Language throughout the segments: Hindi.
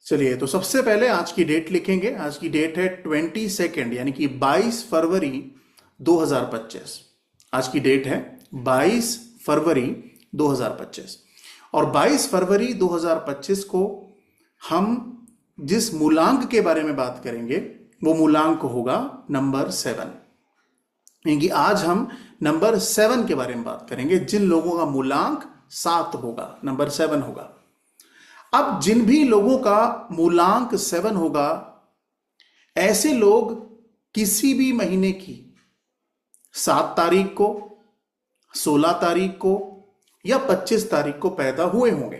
चलिए, तो सबसे पहले आज की डेट लिखेंगे। आज की डेट है 22 यानी कि 22 फरवरी 2025। आज की डेट है 22 फरवरी 2025। और 22 फरवरी 2025 को हम जिस मूलांक के बारे में बात करेंगे वो मूलांक होगा नंबर 7। यानी कि आज हम नंबर 7 के बारे में बात करेंगे, जिन लोगों का मूलांक 7 होगा, नंबर 7 होगा। अब जिन भी लोगों का मूलांक 7 होगा, ऐसे लोग किसी भी महीने की 7 तारीख को, 16 तारीख को या 25 तारीख को पैदा हुए होंगे।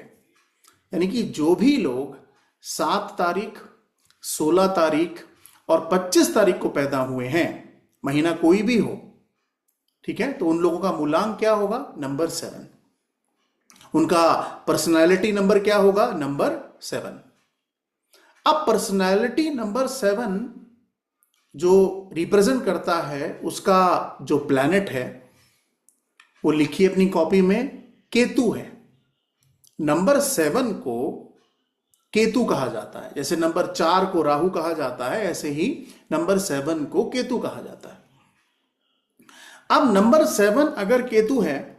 यानी कि जो भी लोग 7 तारीख, 16 तारीख और 25 तारीख को पैदा हुए हैं, महीना कोई भी हो, ठीक है, तो उन लोगों का मूलांक क्या होगा? नंबर 7। उनका पर्सनालिटी नंबर क्या होगा? नंबर 7। अब पर्सनालिटी नंबर 7 जो रिप्रेजेंट करता है, उसका जो प्लैनेट है वो लिखिए अपनी कॉपी में, केतु है। नंबर 7 को केतु कहा जाता है। जैसे नंबर 4 को राहु कहा जाता है, ऐसे ही नंबर 7 को केतु कहा जाता है। अब नंबर 7 अगर केतु है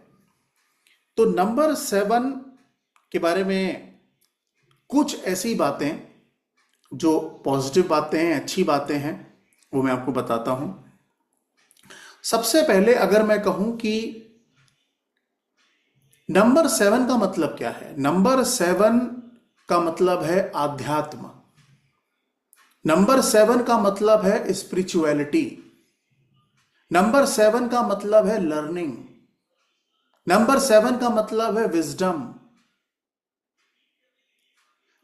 तो नंबर 7 के बारे में कुछ ऐसी बातें जो पॉजिटिव बातें हैं, अच्छी बातें हैं, वो मैं आपको बताता हूं। सबसे पहले अगर मैं कहूं कि नंबर 7 का मतलब क्या है? नंबर 7 का मतलब है आध्यात्म। नंबर 7 का मतलब है स्पिरिचुअलिटी। नंबर 7 का मतलब है लर्निंग। नंबर 7 का मतलब है विजडम।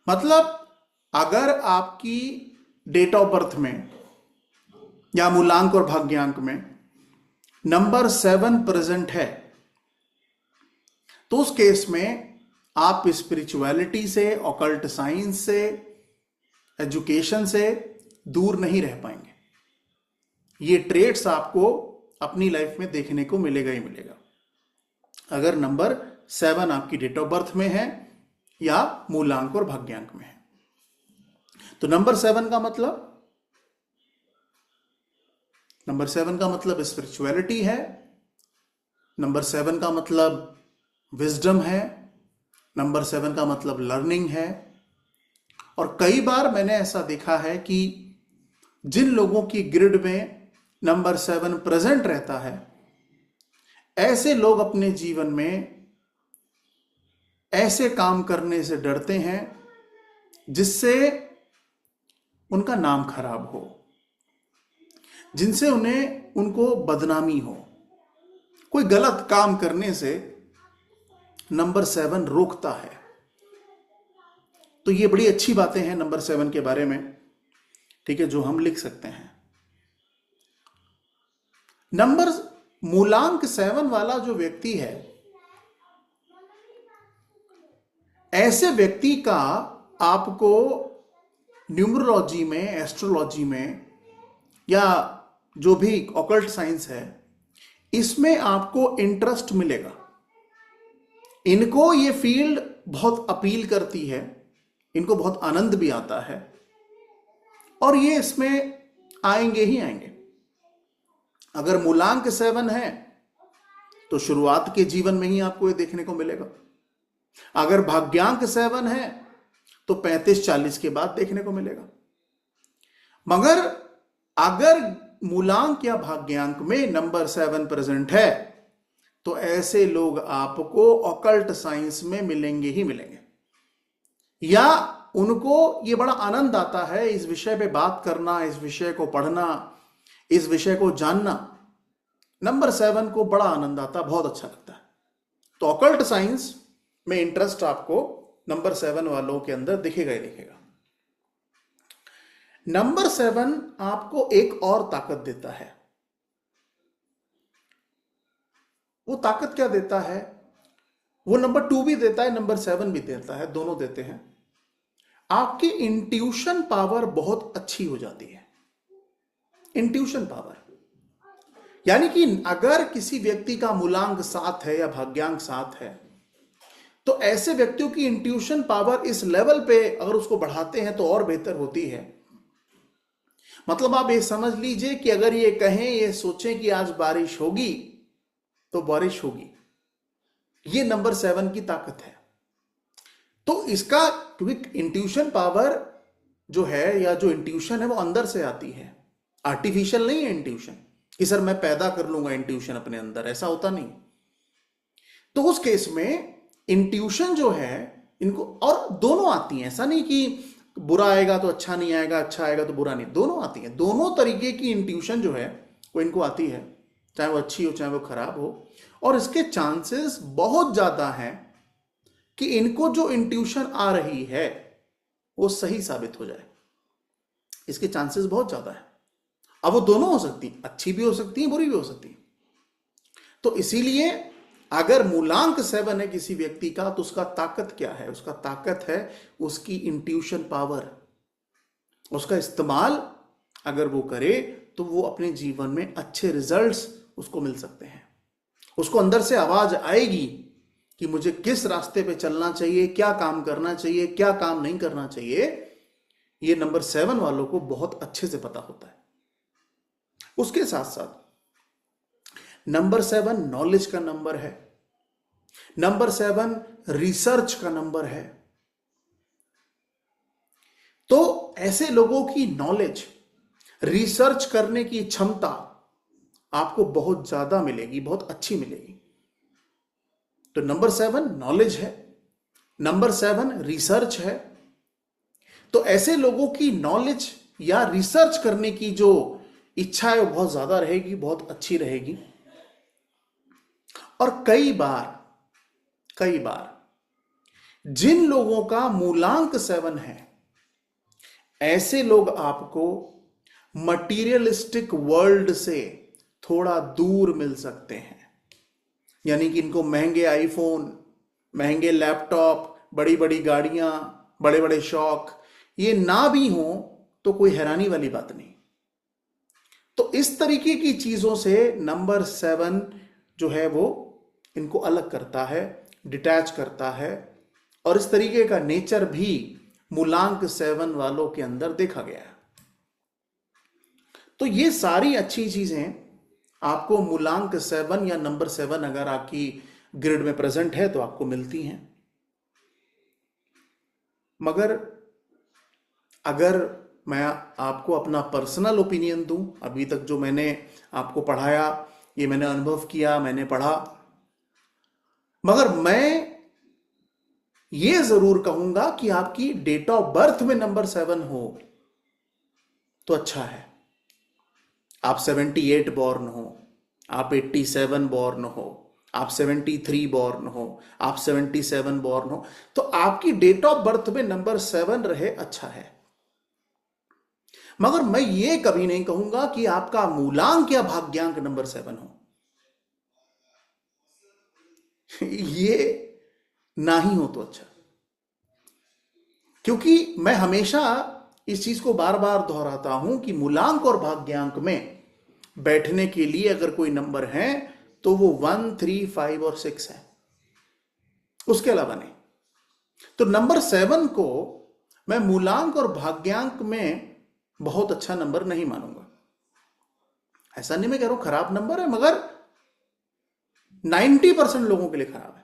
मतलब अगर आपकी डेट ऑफ बर्थ में या मूलांक और भाग्यांक में नंबर 7 प्रेजेंट है, तो उस केस में आप स्पिरिचुअलिटी से, ऑकल्ट साइंस से, एजुकेशन से दूर नहीं रह पाएंगे। ये ट्रेड्स आपको अपनी लाइफ में देखने को मिलेगा ही मिलेगा, अगर नंबर 7 आपकी डेट ऑफ बर्थ में है या मूलांक और भाग्यांक में है। तो नंबर 7 का मतलब, नंबर 7 का मतलब स्पिरिचुअलिटी है। नंबर 7 का मतलब विजडम है। नंबर 7 का मतलब लर्निंग है। और कई बार मैंने ऐसा देखा है कि जिन लोगों की ग्रिड में नंबर 7 प्रेजेंट रहता है, ऐसे लोग अपने जीवन में ऐसे काम करने से डरते हैं जिससे उनका नाम खराब हो, जिनसे उनको बदनामी हो। कोई गलत काम करने से नंबर 7 रोकता है। तो ये बड़ी अच्छी बातें हैं नंबर 7 के बारे में, ठीक है, जो हम लिख सकते हैं। नंबर मूलांक 7 वाला जो व्यक्ति है, ऐसे व्यक्ति का आपको न्यूमरोलॉजी में, एस्ट्रोलॉजी में या जो भी ऑकल्ट साइंस है, इसमें आपको इंटरेस्ट मिलेगा। इनको ये फील्ड बहुत अपील करती है, इनको बहुत आनंद भी आता है और ये इसमें आएंगे ही आएंगे। अगर मूलांक 7 है तो शुरुआत के जीवन में ही आपको ये देखने को मिलेगा। अगर भाग्यांक 7 है तो 35-40 के बाद देखने को मिलेगा। मगर अगर मूलांक या भाग्यांक में नंबर 7 प्रेजेंट है तो ऐसे लोग आपको ऑकल्ट साइंस में मिलेंगे ही मिलेंगे, या उनको ये बड़ा आनंद आता है इस विषय पे बात करना, इस विषय को पढ़ना, इस विषय को जानना। नंबर 7 को बड़ा आनंद आता है, बहुत अच्छा लगता है। तो ऑकल्ट साइंस में इंटरेस्ट आपको नंबर 7 वालों के अंदर दिखेगा ही दिखेगा। नंबर 7 आपको एक और ताकत देता है। वो ताकत क्या देता है? वो नंबर 2 भी देता है, नंबर 7 भी देता है, दोनों देते हैं। आपकी इंट्यूशन पावर बहुत अच्छी हो जाती है। इंट्यूशन पावर यानी कि अगर किसी व्यक्ति का मूलांक 7 है या भाग्यांक 7 है, तो ऐसे व्यक्तियों की इंट्यूशन पावर इस लेवल पे अगर उसको बढ़ाते हैं तो और बेहतर होती है। मतलब आप ये समझ लीजिए कि अगर ये कहें, ये सोचें कि आज बारिश होगी तो बारिश होगी। ये नंबर 7 की ताकत है। तो इसका, क्योंकि इंट्यूशन पावर जो है या जो इंट्यूशन है वो अंदर से आती है, आर्टिफिशियल नहीं है इंट्यूशन कि सर मैं पैदा कर लूंगा इंट्यूशन अपने अंदर, ऐसा होता नहीं। तो उस केस में इंट्यूशन जो है इनको, और दोनों आती हैं, ऐसा नहीं कि बुरा आएगा तो अच्छा नहीं आएगा, अच्छा आएगा तो बुरा नहीं, दोनों आती हैं। दोनों तरीके की इंट्यूशन जो है वो इनको आती है, चाहे वो अच्छी हो चाहे वो खराब हो। और इसके चांसेस बहुत ज्यादा हैं कि इनको जो इंट्यूशन आ रही है वो सही साबित हो जाए। इसके चांसेस बहुत ज्यादा है। अब वो दोनों हो सकती, अच्छी भी हो सकती है, बुरी भी हो सकती है। तो इसीलिए अगर मूलांक 7 है किसी व्यक्ति का तो उसका ताकत क्या है? उसका ताकत है उसकी इंट्यूशन पावर। उसका इस्तेमाल अगर वो करे तो वो अपने जीवन में अच्छे रिजल्ट्स उसको मिल सकते हैं। उसको अंदर से आवाज आएगी कि मुझे किस रास्ते पे चलना चाहिए, क्या काम करना चाहिए, क्या काम नहीं करना चाहिए। ये नंबर 7 वालों को बहुत अच्छे से पता होता है। उसके साथ साथ नंबर 7 नॉलेज का नंबर है। नंबर 7 रिसर्च का नंबर है। तो ऐसे लोगों की नॉलेज, रिसर्च करने की क्षमता आपको बहुत ज्यादा मिलेगी, बहुत अच्छी मिलेगी। तो नंबर 7 नॉलेज है, नंबर 7 रिसर्च है। तो ऐसे लोगों की नॉलेज या रिसर्च करने की जो इच्छा है वो बहुत ज्यादा रहेगी, बहुत अच्छी रहेगी। और कई बार जिन लोगों का मूलांक 7 है, ऐसे लोग आपको मटीरियलिस्टिक वर्ल्ड से थोड़ा दूर मिल सकते हैं। यानी कि इनको महंगे आईफोन, महंगे लैपटॉप, बड़ी बड़ी गाड़ियां, बड़े बड़े शौक ये ना भी हो तो कोई हैरानी वाली बात नहीं। तो इस तरीके की चीजों से नंबर 7 जो है वो इनको अलग करता है, डिटैच करता है। और इस तरीके का नेचर भी मूलांक 7 वालों के अंदर देखा गया है। तो ये सारी अच्छी चीजें आपको मूलांक 7 या नंबर 7 अगर आपकी ग्रिड में प्रेजेंट है तो आपको मिलती हैं। मगर अगर मैं आपको अपना पर्सनल ओपिनियन दूं, अभी तक जो मैंने आपको पढ़ाया ये मैंने अनुभव किया, मैंने पढ़ा, मगर मैं ये जरूर कहूंगा कि आपकी डेट ऑफ बर्थ में नंबर 7 हो तो अच्छा है। आप 78 बॉर्न हो, आप 87 बॉर्न हो, आप 73 बॉर्न हो, आप 77 बॉर्न हो, तो आपकी डेट ऑफ बर्थ में नंबर 7 रहे अच्छा है। मगर मैं ये कभी नहीं कहूंगा कि आपका मूलांक या भाग्यांक नंबर 7 हो। ये ना ही हो तो अच्छा। क्योंकि मैं हमेशा इस चीज को बार बार दोहराता हूं कि मूलांक और भाग्यांक में बैठने के लिए अगर कोई नंबर है तो वो 1, 3, 5 और 6 है, उसके अलावा नहीं। तो नंबर 7 को मैं मूलांक और भाग्यांक में बहुत अच्छा नंबर नहीं मानूंगा। ऐसा नहीं मैं कह रहा हूं खराब नंबर है, मगर 90% लोगों के लिए खराब है।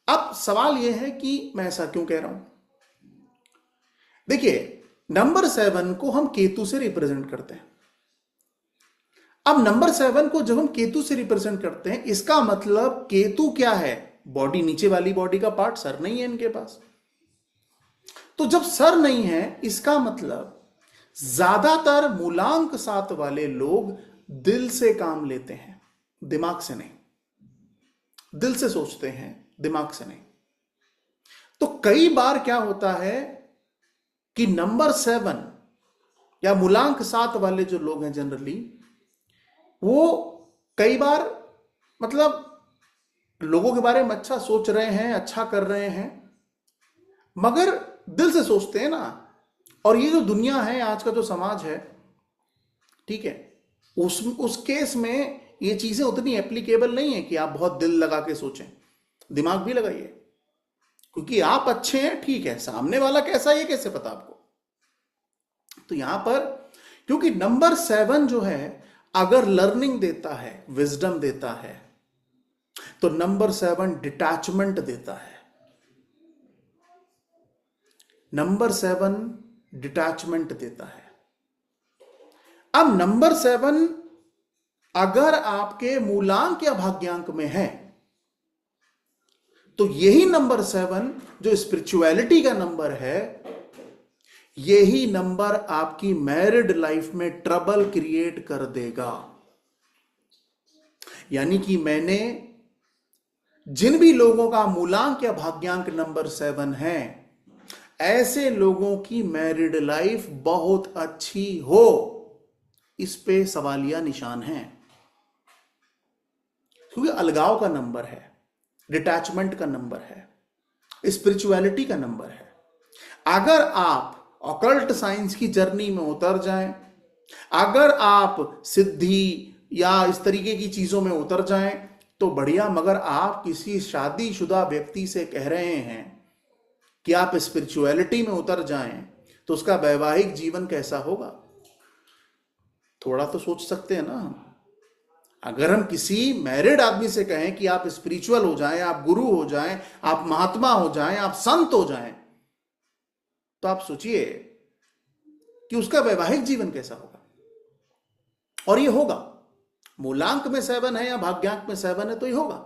अब सवाल यह है कि मैं ऐसा क्यों कह रहा हूं। देखिए, नंबर 7 को हम केतु से रिप्रेजेंट करते हैं। अब नंबर 7 को जब हम केतु से रिप्रेजेंट करते हैं, इसका मतलब केतु क्या है? बॉडी, नीचे वाली बॉडी का पार्ट, सर नहीं है इनके पास। तो जब सर नहीं है, इसका मतलब ज्यादातर मूलांक 7 वाले लोग दिल से काम लेते हैं, दिमाग से नहीं। दिल से सोचते हैं, दिमाग से नहीं। तो कई बार क्या होता है कि नंबर 7 या मूलांक 7 वाले जो लोग हैं जनरली, वो कई बार मतलब लोगों के बारे में अच्छा सोच रहे हैं, अच्छा कर रहे हैं, मगर दिल से सोचते हैं ना। और ये जो दुनिया है, आज का जो समाज है, ठीक है, उस केस में ये चीजें उतनी एप्लीकेबल नहीं है कि आप बहुत दिल लगा के सोचें। दिमाग भी लगाइए, क्योंकि आप अच्छे हैं, ठीक है, सामने वाला कैसा है ये कैसे पता आपको? तो यहां पर क्योंकि नंबर 7 जो है अगर लर्निंग देता है, विजडम देता है, तो नंबर 7 डिटैचमेंट देता है। नंबर 7 डिटैचमेंट देता है। अब नंबर 7 अगर आपके मूलांक या भाग्यांक में है, तो यही नंबर 7 जो स्पिरिचुअलिटी का नंबर है, यही नंबर आपकी मैरिड लाइफ में ट्रबल क्रिएट कर देगा। यानी कि मैंने जिन भी लोगों का मूलांक या भाग्यांक नंबर 7 है, ऐसे लोगों की मैरिड लाइफ बहुत अच्छी हो, इस पे सवालिया निशान है। क्योंकि अलगाव का नंबर है, डिटैचमेंट का नंबर है, स्पिरिचुअलिटी का नंबर है। अगर आप ऑकल्ट साइंस की जर्नी में उतर जाएं, अगर आप सिद्धि या इस तरीके की चीजों में उतर जाएं तो बढ़िया, मगर आप किसी शादीशुदा व्यक्ति से कह रहे हैं कि आप स्पिरिचुअलिटी में उतर जाएं, तो उसका वैवाहिक जीवन कैसा होगा? थोड़ा तो सोच सकते हैं ना हम। अगर हम किसी मैरिड आदमी से कहें कि आप स्पिरिचुअल हो जाएं, आप गुरु हो जाएं, आप महात्मा हो जाएं, आप संत हो जाएं, तो आप सोचिए कि उसका वैवाहिक जीवन कैसा होगा। और ये होगा, मूलांक में 7 है या भाग्यांक में 7 है तो ये होगा।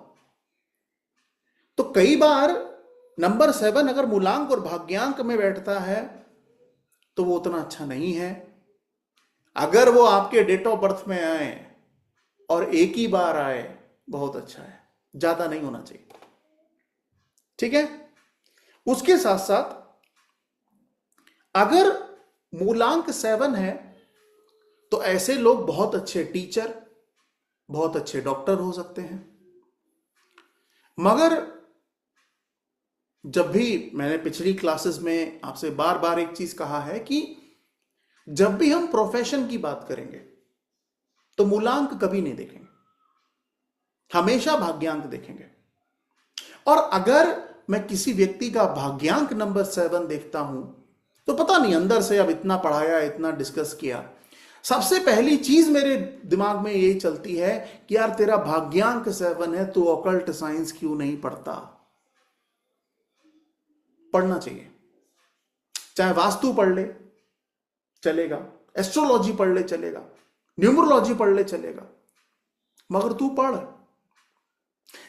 तो कई बार नंबर 7 अगर मूलांक और भाग्यांक में बैठता है तो वो उतना अच्छा नहीं है। अगर वो आपके डेट ऑफ बर्थ में आए और एक ही बार आए, बहुत अच्छा है, ज्यादा नहीं होना चाहिए। ठीक है। उसके साथ साथ अगर मूलांक 7 है तो ऐसे लोग बहुत अच्छे टीचर, बहुत अच्छे डॉक्टर हो सकते हैं। मगर जब भी मैंने पिछली क्लासेस में आपसे बार बार एक चीज कहा है कि जब भी हम प्रोफेशन की बात करेंगे तो मूलांक कभी नहीं देखेंगे, हमेशा भाग्यांक देखेंगे। और अगर मैं किसी व्यक्ति का भाग्यांक नंबर 7 देखता हूं तो पता नहीं अंदर से अब इतना पढ़ाया, इतना डिस्कस किया, सबसे पहली चीज मेरे दिमाग में यही चलती है कि यार तेरा भाग्यांक 7 है, तो ऑकल्ट साइंस क्यों नहीं पढ़ता? पढ़ना चाहिए। चाहे वास्तु पढ़ ले चलेगा, एस्ट्रोलॉजी पढ़ ले चलेगा, न्यूमरोलॉजी पढ़ ले चलेगा, मगर तू पढ़।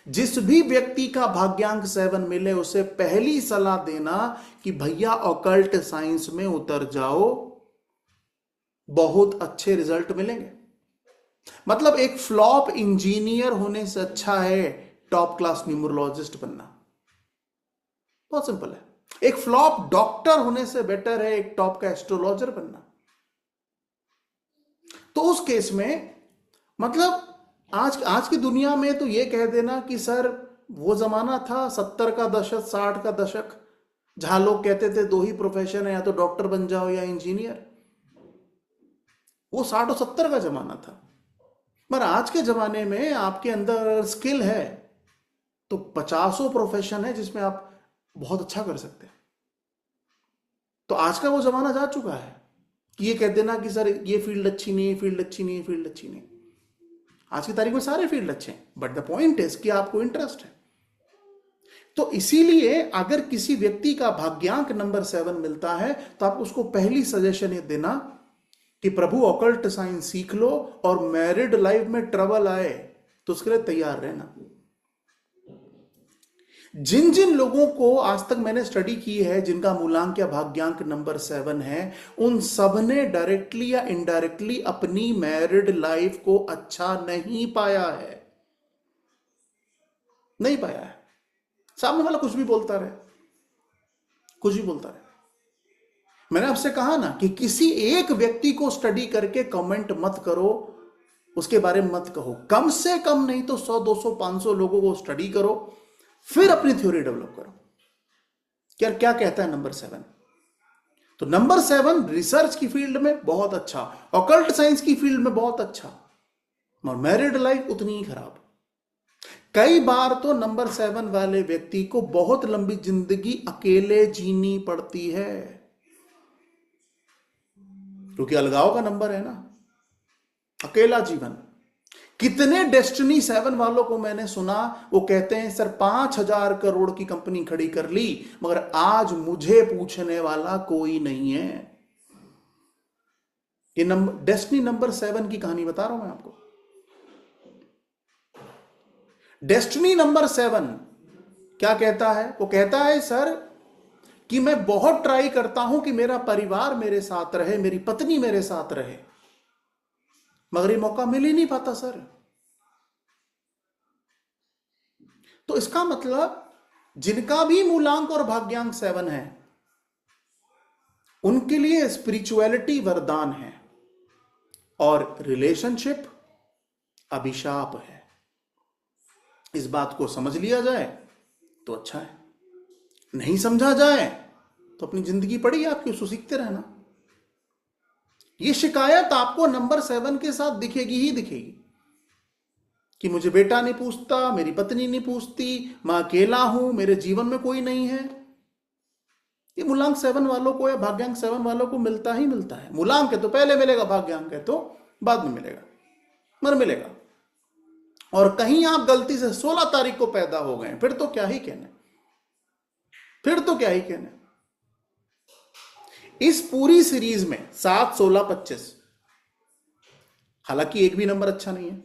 जिस भी व्यक्ति का भाग्यांक 7 मिले उसे पहली सलाह देना कि भैया ऑकल्ट साइंस में उतर जाओ, बहुत अच्छे रिजल्ट मिलेंगे। मतलब एक फ्लॉप इंजीनियर होने से अच्छा है टॉप क्लास न्यूमरोलॉजिस्ट बनना। बहुत सिंपल है। एक फ्लॉप डॉक्टर होने से बेटर है एक टॉप का एस्ट्रोलॉजर बनना। तो उस केस में मतलब आज की दुनिया में तो ये कह देना कि सर वो जमाना था 70 का दशक, 60 का दशक, जहां लोग कहते थे दो ही प्रोफेशन है, या तो डॉक्टर बन जाओ या इंजीनियर। वो 60 और 70 का जमाना था। पर आज के जमाने में आपके अंदर स्किल है तो 50 प्रोफेशन है जिसमें आप बहुत अच्छा कर सकते हैं। तो आज का वो जमाना जा चुका है कि ये कह देना कि सर ये फील्ड अच्छी नहीं है, फील्ड अच्छी नहीं है, फील्ड अच्छी नहीं। आज की तारीख में सारे फील्ड अच्छे हैं, बट द पॉइंट इज कि आपको इंटरेस्ट है। तो इसीलिए अगर किसी व्यक्ति का भाग्यांक नंबर 7 मिलता है तो आप उसको पहली सजेशन ये देना कि प्रभु ऑकल्ट साइंस सीख लो, और मैरिड लाइफ में ट्रबल आए तो उसके लिए तैयार रहना। जिन जिन लोगों को आज तक मैंने स्टडी की है जिनका मूलांक या भाग्यांक नंबर 7 है, उन सब ने डायरेक्टली या इनडायरेक्टली अपनी मैरिड लाइफ को अच्छा नहीं पाया है। नहीं पाया है। सामने वाला कुछ भी बोलता रहे, कुछ भी बोलता रहे। मैंने आपसे कहा ना कि किसी एक व्यक्ति को स्टडी करके कमेंट मत करो, उसके बारे में मत कहो। कम से कम नहीं तो 100, 200, 500 लोगों को स्टडी करो, फिर अपनी थ्योरी डेवलप करो क्या कहता है नंबर 7। तो नंबर 7 रिसर्च की फील्ड में बहुत अच्छा, ऑकल्ट साइंस की फील्ड में बहुत अच्छा, और मैरिड लाइफ उतनी ही खराब। कई बार तो नंबर 7 वाले व्यक्ति को बहुत लंबी जिंदगी अकेले जीनी पड़ती है, क्योंकि अलगाव का नंबर है ना, अकेला जीवन। कितने डेस्टिनी 7 वालों को मैंने सुना, वो कहते हैं सर 5,000 करोड़ की कंपनी खड़ी कर ली, मगर आज मुझे पूछने वाला कोई नहीं है। ये डेस्टिनी नंबर 7 की कहानी बता रहा हूं मैं आपको। डेस्टिनी नंबर 7 क्या कहता है? वो कहता है सर कि मैं बहुत ट्राई करता हूं कि मेरा परिवार मेरे साथ रहे, मेरी पत्नी मेरे साथ रहे, मगर ये मौका मिल ही नहीं पाता सर। तो इसका मतलब जिनका भी मूलांक और भाग्यांक 7 है, उनके लिए स्पिरिचुअलिटी वरदान है और रिलेशनशिप अभिशाप है। इस बात को समझ लिया जाए तो अच्छा है, नहीं समझा जाए तो अपनी जिंदगी पड़ी आपकी, उसको सीखते रहना। ये शिकायत आपको नंबर 7 के साथ दिखेगी ही दिखेगी कि मुझे बेटा नहीं पूछता, मेरी पत्नी नहीं पूछती, मैं अकेला हूं, मेरे जीवन में कोई नहीं है। ये मूलांक 7 वालों को या भाग्यांक 7 वालों को मिलता ही मिलता है। मूलांक है तो पहले मिलेगा, भाग्यांक है तो बाद में मिलेगा, मर मिलेगा। और कहीं आप गलती से 16 तारीख को पैदा हो गए, फिर तो क्या ही कहने, फिर तो क्या ही कहने। इस पूरी सीरीज में 7, 16, 25, हालांकि एक भी नंबर अच्छा नहीं है,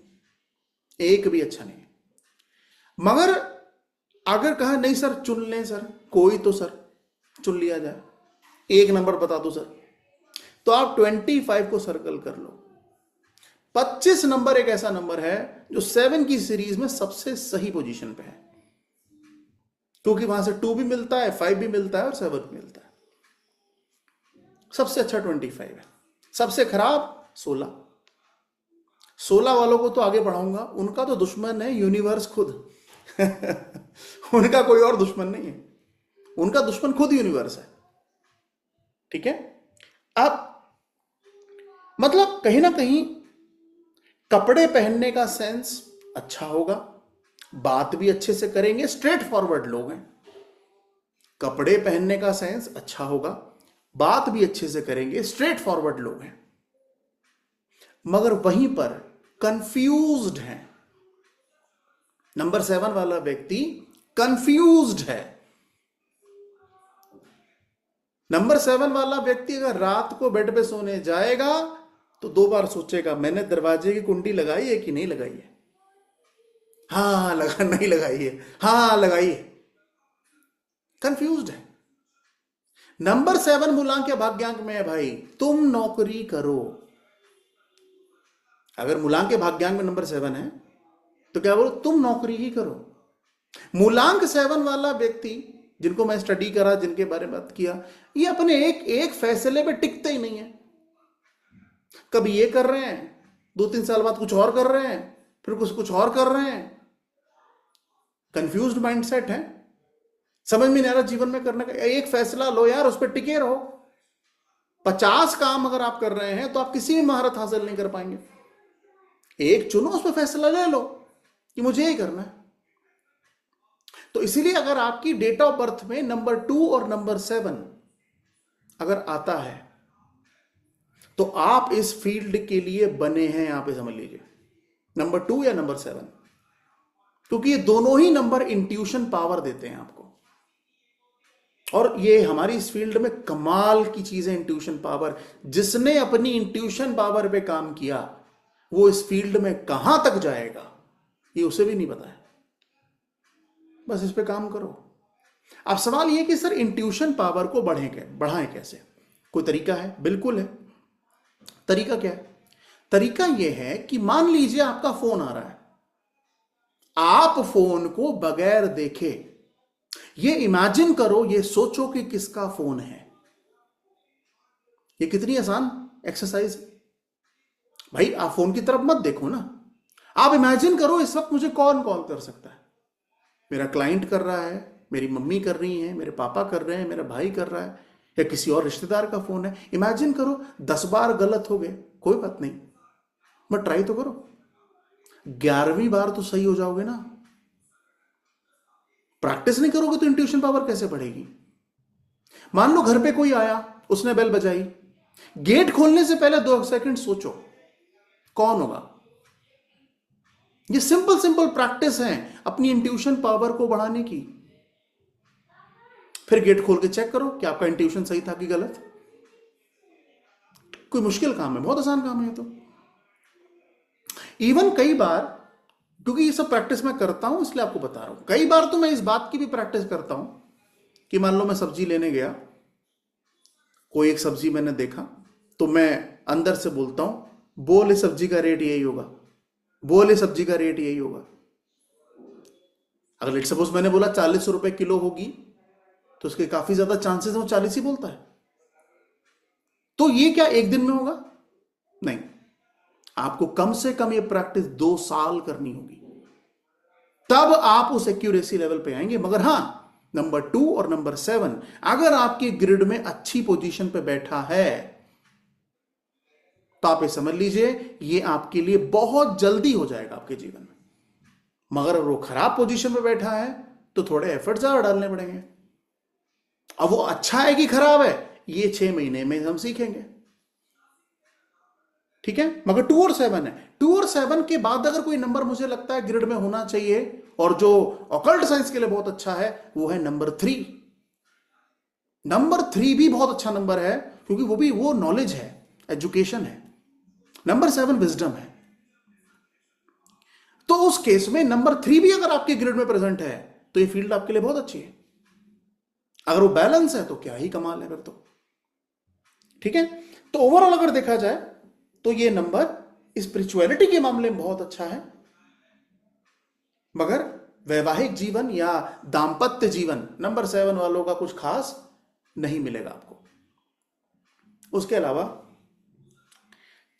एक भी अच्छा नहीं है, मगर अगर कहा नहीं सर चुन लें सर, कोई तो सर चुन लिया जाए, एक नंबर बता दो सर, तो आप 25 को सर्कल कर लो। 25 नंबर एक ऐसा नंबर है जो 7 की सीरीज में सबसे सही पोजीशन पे है, क्योंकि वहां से 2 भी मिलता है, 5 भी मिलता है और 7 भी मिलता है। सबसे अच्छा 25 है, सबसे खराब 16। 16 वालों को तो आगे बढ़ाऊंगा, उनका तो दुश्मन है यूनिवर्स खुद उनका कोई और दुश्मन नहीं है, उनका दुश्मन खुद यूनिवर्स है। ठीक है, अब मतलब कहीं ना कहीं कपड़े पहनने का सेंस अच्छा होगा, बात भी अच्छे से करेंगे, स्ट्रेट फॉरवर्ड लोग हैं। कपड़े पहनने का सेंस अच्छा होगा, बात भी अच्छे से करेंगे, स्ट्रेट फॉरवर्ड लोग हैं, मगर वहीं पर कंफ्यूज्ड है। नंबर 7 वाला व्यक्ति कंफ्यूज्ड है। नंबर 7 वाला व्यक्ति अगर रात को बेड पे सोने जाएगा तो 2 बार सोचेगा मैंने दरवाजे की कुंडी लगाई है कि नहीं लगाई है, हाँ लगा, नहीं लगाई है, हाँ लगाई है। कंफ्यूज्ड है। नंबर 7 मूलांक या भाग्यांक में है भाई, तुम नौकरी करो। अगर मूलांक या भाग्यांक में नंबर 7 है तो क्या बोलो, तुम नौकरी ही करो। मूलांक 7 वाला व्यक्ति जिनको मैं स्टडी करा, जिनके बारे में बात किया, ये अपने एक फैसले पे टिकते ही नहीं है। कभी ये कर रहे हैं, 2-3 साल बाद कुछ और कर रहे हैं, फिर कुछ और कर रहे हैं। कंफ्यूज्ड माइंडसेट है, समझ में नहीं आ रहा जीवन में करने का। एक फैसला लो यार, उस पर टिके रहो। 50 काम अगर आप कर रहे हैं तो आप किसी भी महारत हासिल नहीं कर पाएंगे। एक चुनो, उस पर फैसला ले लो कि मुझे यही करना है। तो इसीलिए अगर आपकी डेट ऑफ बर्थ में नंबर 2 और नंबर 7 अगर आता है तो आप इस फील्ड के लिए बने हैं, यहां पे समझ लीजिए, नंबर 2 या नंबर 7, क्योंकि ये दोनों ही नंबर इंट्यूशन पावर देते हैं आपको। और ये हमारी इस फील्ड में कमाल की चीज है, इंट्यूशन पावर। जिसने अपनी इंट्यूशन पावर पे काम किया वो इस फील्ड में कहां तक जाएगा ये उसे भी नहीं पता है। बस इस पे काम करो। अब सवाल ये कि सर इंट्यूशन पावर को बढ़ाएं कैसे? कोई तरीका है? बिल्कुल है। तरीका क्या है? तरीका यह है कि मान लीजिए आपका फोन आ रहा है, आप फोन को बगैर देखे ये इमेजिन करो, ये सोचो कि किसका फोन है। ये कितनी आसान एक्सरसाइज है भाई। आप फोन की तरफ मत देखो ना, आप इमेजिन करो इस वक्त मुझे कौन कॉल कर सकता है। मेरा क्लाइंट कर रहा है, मेरी मम्मी कर रही है, मेरे पापा कर रहे हैं, मेरा भाई कर रहा है, या किसी और रिश्तेदार का फोन है। इमेजिन करो 10 बार गलत हो गए, कोई बात नहीं, बट ट्राई तो करो। 11वीं बार तो सही हो जाओगे ना। प्रैक्टिस नहीं करोगे तो इंट्यूशन पावर कैसे बढ़ेगी? मान लो घर पे कोई आया, उसने बेल बजाई, गेट खोलने से पहले 2 सेकंड सोचो कौन होगा। ये सिंपल सिंपल प्रैक्टिस है अपनी इंट्यूशन पावर को बढ़ाने की। फिर गेट खोल के चेक करो कि आपका इंट्यूशन सही था कि गलत। कोई मुश्किल काम है? बहुत आसान काम है। तो इवन कई बार, क्योंकि ये सब प्रैक्टिस मैं करता हूं इसलिए आपको बता रहा हूं, कई बार तो मैं इस बात की भी प्रैक्टिस करता हूं कि मान लो मैं सब्जी लेने गया, कोई एक सब्जी मैंने देखा, तो मैं अंदर से बोलता हूं बोले सब्जी का रेट यही होगा, बोले सब्जी का रेट यही होगा। अगर लेट सपोज मैंने बोला 40 रुपए किलो होगी, तो उसके काफी ज्यादा चांसेस है वो 40 ही बोलता है। तो ये क्या एक दिन में होगा? नहीं, आपको कम से कम ये प्रैक्टिस 2 साल करनी होगी, तब आप उस एक्यूरेसी लेवल पे आएंगे। मगर हां, नंबर 2 और नंबर 7 अगर आपके ग्रिड में अच्छी पोजीशन पे बैठा है तो आप ये समझ लीजिए ये आपके लिए बहुत जल्दी हो जाएगा आपके जीवन में। मगर अगर वो खराब पोजीशन पे बैठा है तो थोड़े एफर्ट ज्यादा डालने पड़ेंगे। अब वो अच्छा है कि खराब है, ये 6 महीने में हम सीखेंगे, ठीक है। मगर 2 और 7 है। 2 और 7 के बाद अगर कोई नंबर मुझे लगता है ग्रिड में होना चाहिए और जो ऑकल्ट साइंस के लिए बहुत अच्छा है, वो है नंबर 3। नंबर 3 भी बहुत अच्छा नंबर है, क्योंकि वो नॉलेज है, एजुकेशन है। नंबर 7 विजडम है। तो उस केस में नंबर 3 भी अगर आपके ग्रिड में प्रेजेंट है तो ये फील्ड आपके लिए बहुत अच्छी है। अगर वो बैलेंस है तो क्या ही कमाल है फिर तो, ठीक है। तो ओवरऑल अगर देखा जाए तो ये नंबर स्पिरिचुअलिटी के मामले में बहुत अच्छा है, मगर वैवाहिक जीवन या दाम्पत्य जीवन नंबर 7 वालों का कुछ खास नहीं मिलेगा आपको। उसके अलावा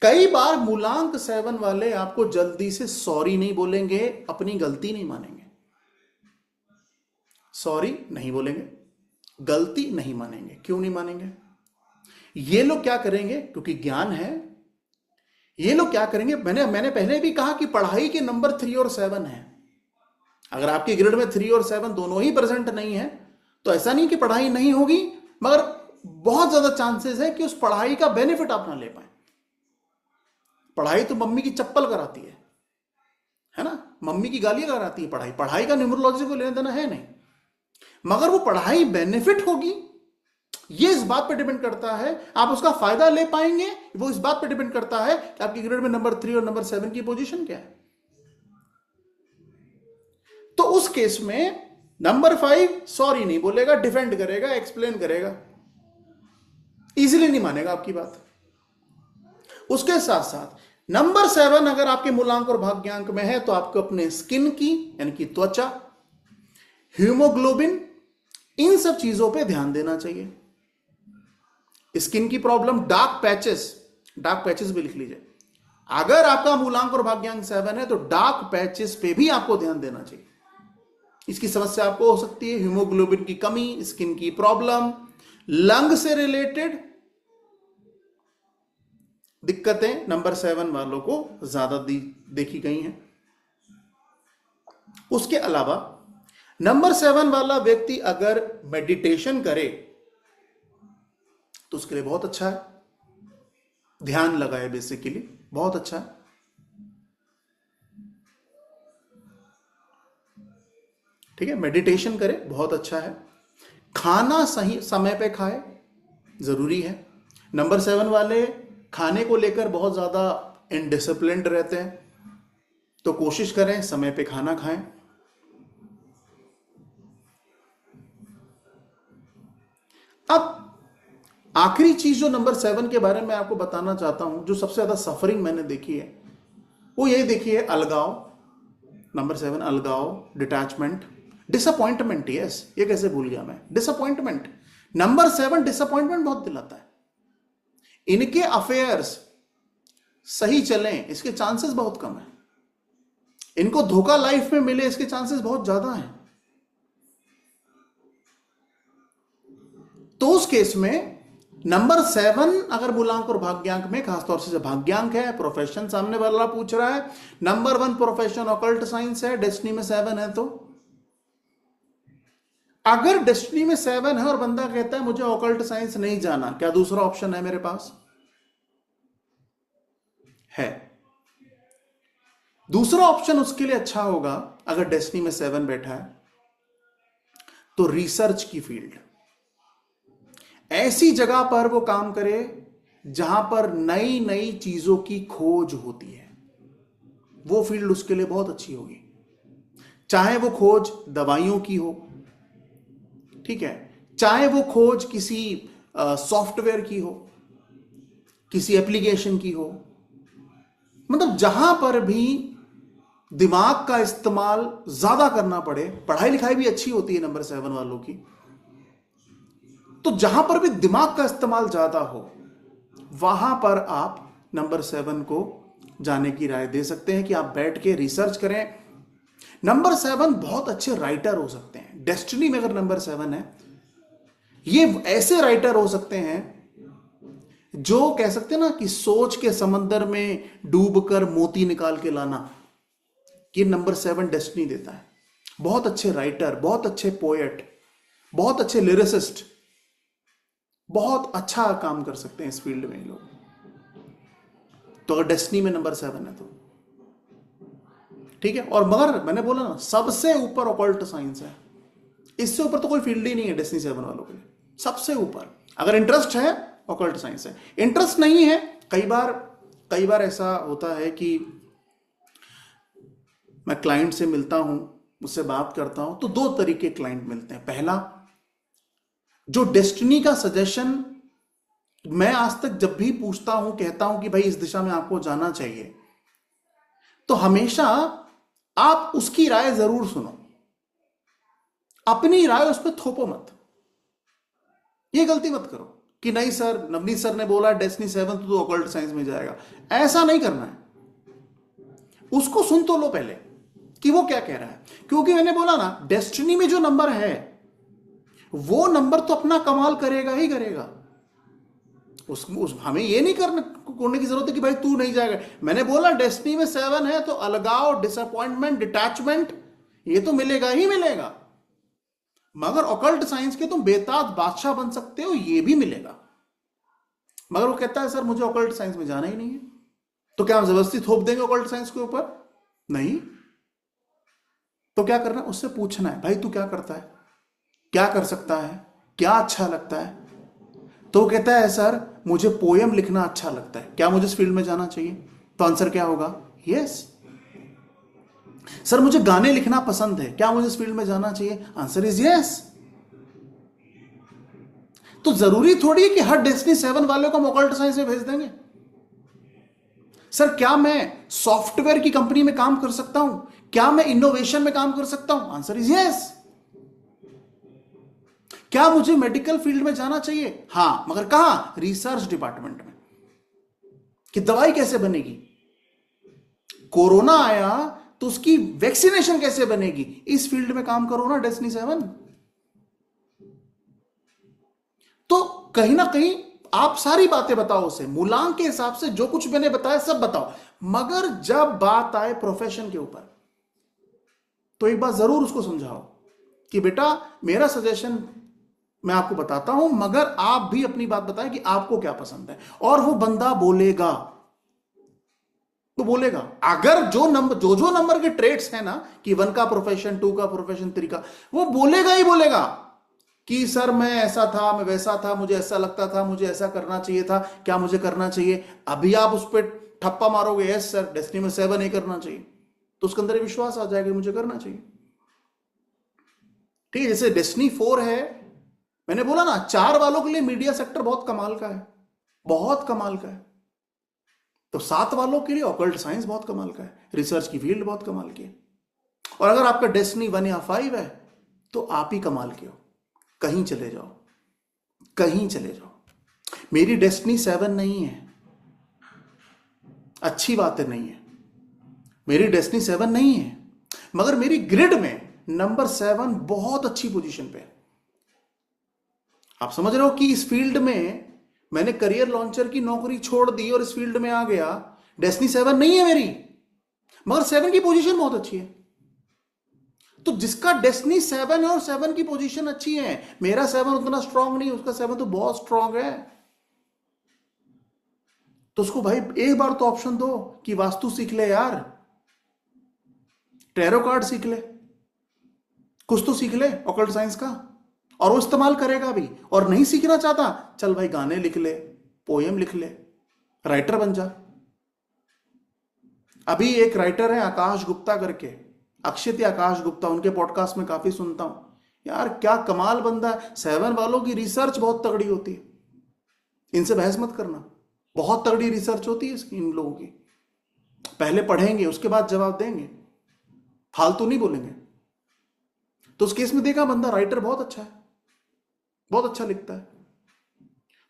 कई बार मूलांक 7 वाले आपको जल्दी से सॉरी नहीं बोलेंगे, अपनी गलती नहीं मानेंगे। सॉरी नहीं बोलेंगे, गलती नहीं मानेंगे। क्यों नहीं मानेंगे? ये लोग क्या करेंगे, क्योंकि ज्ञान है, ये लोग क्या करेंगे, मैंने पहले भी कहा कि पढ़ाई के नंबर 3 और 7 है। अगर आपके ग्रिड में 3 और 7 दोनों ही प्रेजेंट नहीं है तो ऐसा नहीं कि पढ़ाई नहीं होगी, मगर बहुत ज्यादा चांसेस है कि उस पढ़ाई का बेनिफिट आप ना ले पाए। पढ़ाई तो मम्मी की चप्पल कराती है ना, मम्मी की गालियां कराती है पढ़ाई। पढ़ाई का न्यूमरोलॉजी को लेने देना है नहीं, मगर वो पढ़ाई बेनिफिट होगी, ये इस बात पे डिपेंड करता है आप उसका फायदा ले पाएंगे। वो इस बात पे डिपेंड करता है कि आपकी ग्रेड में नंबर 3 और नंबर 7 की पोजीशन क्या है। तो उस केस में नंबर 5 सॉरी नहीं बोलेगा, डिफेंड करेगा, एक्सप्लेन करेगा, इजीली नहीं मानेगा आपकी बात। उसके साथ साथ नंबर 7 अगर आपके मूलांक और भाग्यांक में है तो आपको अपने स्किन की, यानी कि त्वचा, हीमोग्लोबिन, इन सब चीजों पे ध्यान देना चाहिए। स्किन की प्रॉब्लम, डार्क पैचेस भी लिख लीजिए। अगर आपका मूलांक और भाग्यांक 7 है तो डार्क पैचेस पे भी आपको ध्यान देना चाहिए। इसकी समस्या आपको हो सकती है हीमोग्लोबिन की कमी, स्किन की प्रॉब्लम, लंग से रिलेटेड दिक्कतें नंबर 7 वालों को ज्यादा देखी गई हैं। उसके अलावा नंबर 7 वाला व्यक्ति अगर मेडिटेशन करे तो उसके लिए बहुत अच्छा है, ध्यान लगाए बेसिकली बहुत अच्छा है। ठीक है, मेडिटेशन करे बहुत अच्छा है। खाना सही समय पे खाए, जरूरी है। नंबर 7 वाले खाने को लेकर बहुत ज्यादा इनडिसिप्लिन्ड रहते हैं, तो कोशिश करें समय पे खाना खाएं। अब आखिरी चीज जो नंबर 7 के बारे में आपको बताना चाहता हूं, जो सबसे ज्यादा सफरिंग मैंने देखी है, वो ये देखी है अलगाव। नंबर 7 अलगाव, डिटैचमेंट, डिसअपॉइंटमेंट। यस, ये कैसे भूल गया मैं, डिसअपॉइंटमेंट। नंबर 7 डिसअपॉइंटमेंट बहुत दिलाता है। इनके अफेयर्स सही चलें इसके चांसेस बहुत कम है, इनको धोखा लाइफ में मिले इसके चांसेस बहुत ज्यादा हैं। तो उस केस में नंबर 7 अगर मूलांक और भाग्यांक में, खासतौर से भाग्यांक है, प्रोफेशन सामने वाला पूछ रहा है, नंबर 1 प्रोफेशन ऑकल्ट साइंस है, डेस्टिनी में 7 है, तो अगर डेस्टिनी में 7 है और बंदा कहता है मुझे ऑकल्ट साइंस नहीं जाना, क्या दूसरा ऑप्शन है मेरे पास? है। दूसरा ऑप्शन उसके लिए अच्छा होगा, अगर डेस्टिनी में 7 बैठा है तो रिसर्च की फील्ड, ऐसी जगह पर वो काम करे जहां पर नई नई चीजों की खोज होती है, वो फील्ड उसके लिए बहुत अच्छी होगी। चाहे वो खोज दवाइयों की हो, ठीक है, चाहे वो खोज किसी सॉफ्टवेयर की हो, किसी एप्लीकेशन की हो, मतलब जहां पर भी दिमाग का इस्तेमाल ज्यादा करना पड़े। पढ़ाई लिखाई भी अच्छी होती है नंबर 7 वालों की, तो जहां पर भी दिमाग का इस्तेमाल ज्यादा हो वहां पर आप नंबर 7 को जाने की राय दे सकते हैं कि आप बैठ के रिसर्च करें। नंबर 7 बहुत अच्छे राइटर हो सकते हैं। डेस्टिनी में अगर नंबर 7 है, ये ऐसे राइटर हो सकते हैं जो कह सकते हैं ना कि सोच के समंदर में डूबकर मोती निकाल के लाना, ये नंबर 7 डेस्टिनी देता है। बहुत अच्छे राइटर, बहुत अच्छे पोएट, बहुत अच्छे लिरिसिस्ट, बहुत अच्छा काम कर सकते हैं इस फील्ड में लोग। तो अगर डेस्टिनी में नंबर 7 है तो ठीक है। और मगर मैंने बोला ना, सबसे ऊपर ऑकल्ट साइंस है, इससे ऊपर तो कोई फील्ड ही नहीं है डेस्टिनी 7 वालों के लिए। सबसे ऊपर अगर इंटरेस्ट है ऑकल्ट साइंस है, इंटरेस्ट नहीं है, कई बार ऐसा होता है कि मैं क्लाइंट से मिलता हूं, उससे बात करता हूं, तो 2 तरीके क्लाइंट मिलते हैं। पहला, जो डेस्टिनी का सजेशन मैं आज तक जब भी पूछता हूं, कहता हूं कि भाई इस दिशा में आपको जाना चाहिए, तो हमेशा आप उसकी राय जरूर सुनो, अपनी राय उस पर थोपो मत। ये गलती मत करो कि नहीं सर, नवनीत सर ने बोला डेस्टिनी 7 तो ऑकल्ट साइंस में जाएगा, ऐसा नहीं करना है। उसको सुन तो लो पहले कि वो क्या कह रहा है, क्योंकि मैंने बोला ना, डेस्टिनी में जो नंबर है वो नंबर तो अपना कमाल करेगा ही करेगा। हमें ये नहीं करने की जरूरत है कि भाई तू नहीं जाएगा। मैंने बोला डेस्टिनी में 7 है तो अलगाव, डिसअपॉइंटमेंट, डिटैचमेंट, ये तो मिलेगा ही मिलेगा। मगर ऑकल्ट साइंस के तुम बेताज बादशाह बन सकते हो, ये भी मिलेगा। मगर वो कहता है सर मुझे ऑकल्ट साइंस में जाना ही नहीं है, तो क्या हम जबरदस्ती थोप देंगे ऑकल्ट साइंस के ऊपर? नहीं। तो क्या करना है, उससे पूछना है भाई तू क्या करता है, क्या कर सकता है, क्या अच्छा लगता है। तो कहता है सर मुझे पोयम लिखना अच्छा लगता है, क्या मुझे इस फील्ड में जाना चाहिए? तो आंसर क्या होगा? यस। सर मुझे गाने लिखना पसंद है, क्या मुझे इस फील्ड में जाना चाहिए? Answer is yes. तो जरूरी थोड़ी है कि हर डेस्टिनी 7 वाले को हम ऑकल्ट साइंस में भेज देंगे। सर क्या मैं सॉफ्टवेयर की कंपनी में काम कर सकता हूं, क्या मैं इनोवेशन में काम कर सकता हूं? Answer is yes. क्या मुझे मेडिकल फील्ड में जाना चाहिए? हां, मगर कहां? रिसर्च डिपार्टमेंट में, कि दवाई कैसे बनेगी। कोरोना आया तो उसकी वैक्सीनेशन कैसे बनेगी, इस फील्ड में काम करो ना डेस्टिनी 7। तो कहीं ना कहीं आप सारी बातें बताओ उसे, मूलांक के हिसाब से जो कुछ मैंने बताया सब बताओ, मगर जब बात आए प्रोफेशन के ऊपर तो एक बात जरूर उसको समझाओ कि बेटा मेरा सजेशन मैं आपको बताता हूं, मगर आप भी अपनी बात बताएं कि आपको क्या पसंद है। और वो बंदा बोलेगा तो बोलेगा। अगर जो नंबर के ट्रेड्स है ना, कि 1 का प्रोफेशन, 2 का प्रोफेशन, 3 का, वो बोलेगा ही बोलेगा कि सर मैं ऐसा था, मैं वैसा था, मुझे ऐसा लगता था, मुझे ऐसा करना चाहिए था, क्या मुझे करना चाहिए? अभी आप उस पर ठप्पा मारोगे यस सर डेस्टिनी में 7 नहीं करना चाहिए, तो उसके अंदर विश्वास आ जाएगा मुझे करना चाहिए। ठीक है। जैसे डेस्टिनी 4 है, मैंने बोला ना 4 वालों के लिए मीडिया सेक्टर बहुत कमाल का है, बहुत कमाल का है। तो 7 वालों के लिए ऑकल्ट साइंस बहुत कमाल का है, रिसर्च की फील्ड बहुत कमाल की है। और अगर आपका डेस्टिनी 1 या 5 है तो आप ही कमाल के हो, कहीं चले जाओ, कहीं चले जाओ। मेरी डेस्टिनी 7 नहीं है, अच्छी बात है, नहीं है, मेरी डेस्टिनी 7 नहीं है, मगर मेरी ग्रिड में नंबर 7 बहुत अच्छी पोजीशन पे है। आप समझ रहे हो कि इस फील्ड में मैंने करियर लॉन्चर की नौकरी छोड़ दी और इस फील्ड में आ गया। डेस्टिनी 7 नहीं है मेरी, मगर 7 की पोजीशन बहुत अच्छी है। तो जिसका डेस्टिनी 7 है और 7 की पोजीशन अच्छी है, मेरा 7 उतना स्ट्रांग नहीं, उसका 7 तो बहुत स्ट्रांग है, तो उसको भाई एक बार तो ऑप्शन दो कि वास्तु सीख ले यार, टैरो कार्ड सीख ले, कुछ तो सीख ले ऑकल्ट साइंस का, और वो इस्तेमाल करेगा भी। और नहीं सीखना चाहता, चल भाई गाने लिख ले, पोएम लिख ले, राइटर बन जा। अभी एक राइटर है आकाश गुप्ता करके, अक्षित या आकाश गुप्ता, उनके पॉडकास्ट में काफी सुनता हूं यार, क्या कमाल बंदा है। 7 वालों की रिसर्च बहुत तगड़ी होती है, इनसे बहस मत करना, बहुत तगड़ी रिसर्च होती है इसकी, इन लोगों की। पहले पढ़ेंगे उसके बाद जवाब देंगे, फालतू नहीं बोलेंगे। तो उस केस में देखा बंदा राइटर बहुत अच्छा है, बहुत अच्छा लिखता है।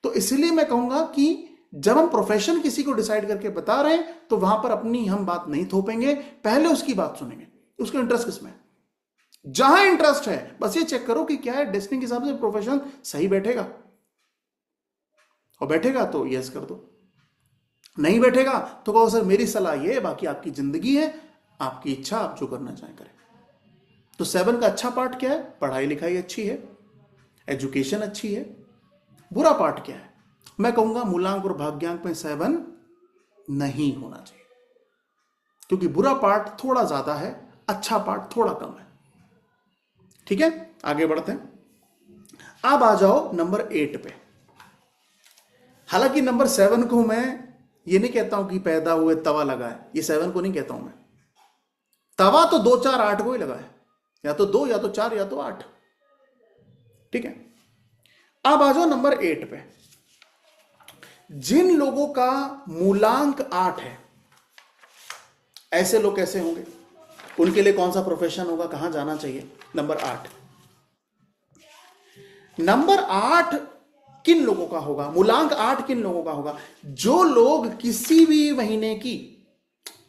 तो इसलिए मैं कहूंगा कि जब हम प्रोफेशन किसी को डिसाइड करके बता रहे हैं तो वहां पर अपनी हम बात नहीं थोपेंगे, पहले उसकी बात सुनेंगे, उसका इंटरेस्ट किसमें है। जहां इंटरेस्ट है बस ये चेक करो कि क्या है, डेस्टिनी के हिसाब से प्रोफेशन सही बैठेगा, और बैठेगा तो यस कर दो, नहीं बैठेगा तो कहो सर मेरी सलाह ये है, बाकी आपकी जिंदगी है, आपकी इच्छा, आप जो करना चाहें करें। तो 7 का अच्छा पार्ट क्या है, पढ़ाई लिखाई अच्छी है, एजुकेशन अच्छी है। बुरा पार्ट क्या है, मैं कहूंगा मूलांक और भाग्यांक में 7 नहीं होना चाहिए, क्योंकि बुरा पार्ट थोड़ा ज्यादा है, अच्छा पार्ट थोड़ा कम है। ठीक है, आगे बढ़ते हैं। अब आ जाओ नंबर 8 पे। हालांकि नंबर 7 को मैं ये नहीं कहता हूं कि पैदा हुए तवा लगाए, ये 7 को नहीं कहता हूं मैं। तवा तो 2 4 8 को ही लगाए, या तो 2 या तो 4 या तो 8। ठीक है, अब आ जाओ नंबर 8 पे। जिन लोगों का मूलांक 8 है, ऐसे लोग कैसे होंगे, उनके लिए कौन सा प्रोफेशन होगा, कहां जाना चाहिए। नंबर 8, नंबर 8 किन लोगों का होगा, मूलांक 8 किन लोगों का होगा, जो लोग किसी भी महीने की